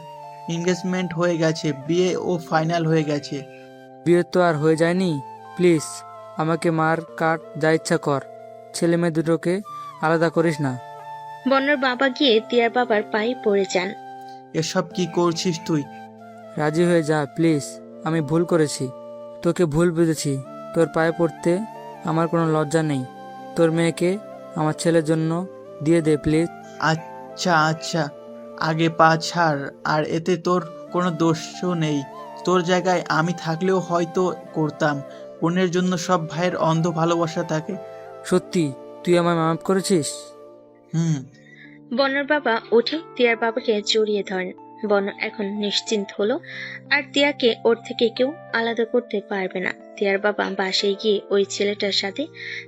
এঙ্গেজমেন্ট হয়ে গেছে, বিয়ে ও ফাইনাল হয়ে গেছে। বিয়ে তো আর হয়ে যায়নি। প্লিজ আমাকে মার কাট যা ইচ্ছা কর, ছেলে মেয়ে দুটোকে আলাদা করিস না। বন্যর বাবা গিয়ে তিয়ার বাবার পায়ে পড়ে যান। এসব কি করছিস তুই? রাজি হয়ে যা প্লিজ, আমি ভুল করেছি, তোকে ভুল বুঝেছি। তোর পায়ে পড়তে আমার কোনো লজ্জা নেই। তোর মেয়েকে আমার ছেলের জন্য দিয়ে দে প্লিজ। আচ্ছা আচ্ছা, আগে পা ছাড়। আর এতে তোর কোনো দোষও নেই। তোর জায়গায় আমি থাকলেও হয়তো করতাম। বোনের জন্য সব ভাইয়ের অন্ধ ভালোবাসা থাকে। সত্যি তুই আমায় মাফ করেছিস? হুম। বন্যর বাবা উঠে তিয়ার বাবাকে জড়িয়ে ধরেন। বন্য এখন নিশ্চিন্ত হলো, আর তিয়াকে ওর থেকে কেউ আলাদা করতে পারবে না। তিয়ার বাবা বাসায় গিয়ে ওই ছেলেটার সাথে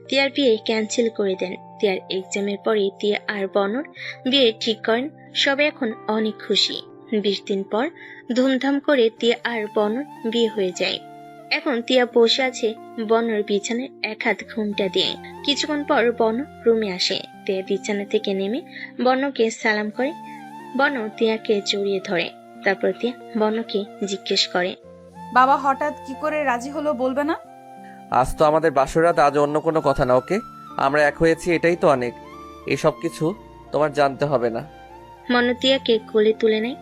তিয়ার বিয়ে ক্যান্সেল করে দেন। তিয়ার এক্সামের পরে তিয়া আর বন্যর বিয়ে ঠিক করেন। সবাই এখন অনেক খুশি। 20 দিন পর ধুমধাম করে তিয়া আর বন্যর বিয়ে হয়ে যায়। এখন তিয়া বসে আছে বন্যর বিছানায় এক হাত ঘুমটা দিয়ে। কিছুক্ষণ পর বন্য রুমে আসে। তিয়া বিছানা থেকে নেমে বন্যকে সালাম করে। বন্য তিয়াকে জড়িয়ে ধরে। তারপর তিয়া বন্যকে জিজ্ঞেস করে, বাবা হঠাৎ কি করে রাজি হলো বলবে না? আজ তো আমাদের বাসরাত, আজ অন্য কোনো কথা না। ওকে, আমরা এক হয়েছি, এটাই তো অনেক। এসব কিছু তোমার জানতে হবে না। বন্য তিয়াকে কোলে তুলে নেয়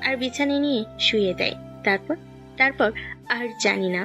আর বিছানায় নিয়ে শুয়ে দেয়। তারপর আর জানি না।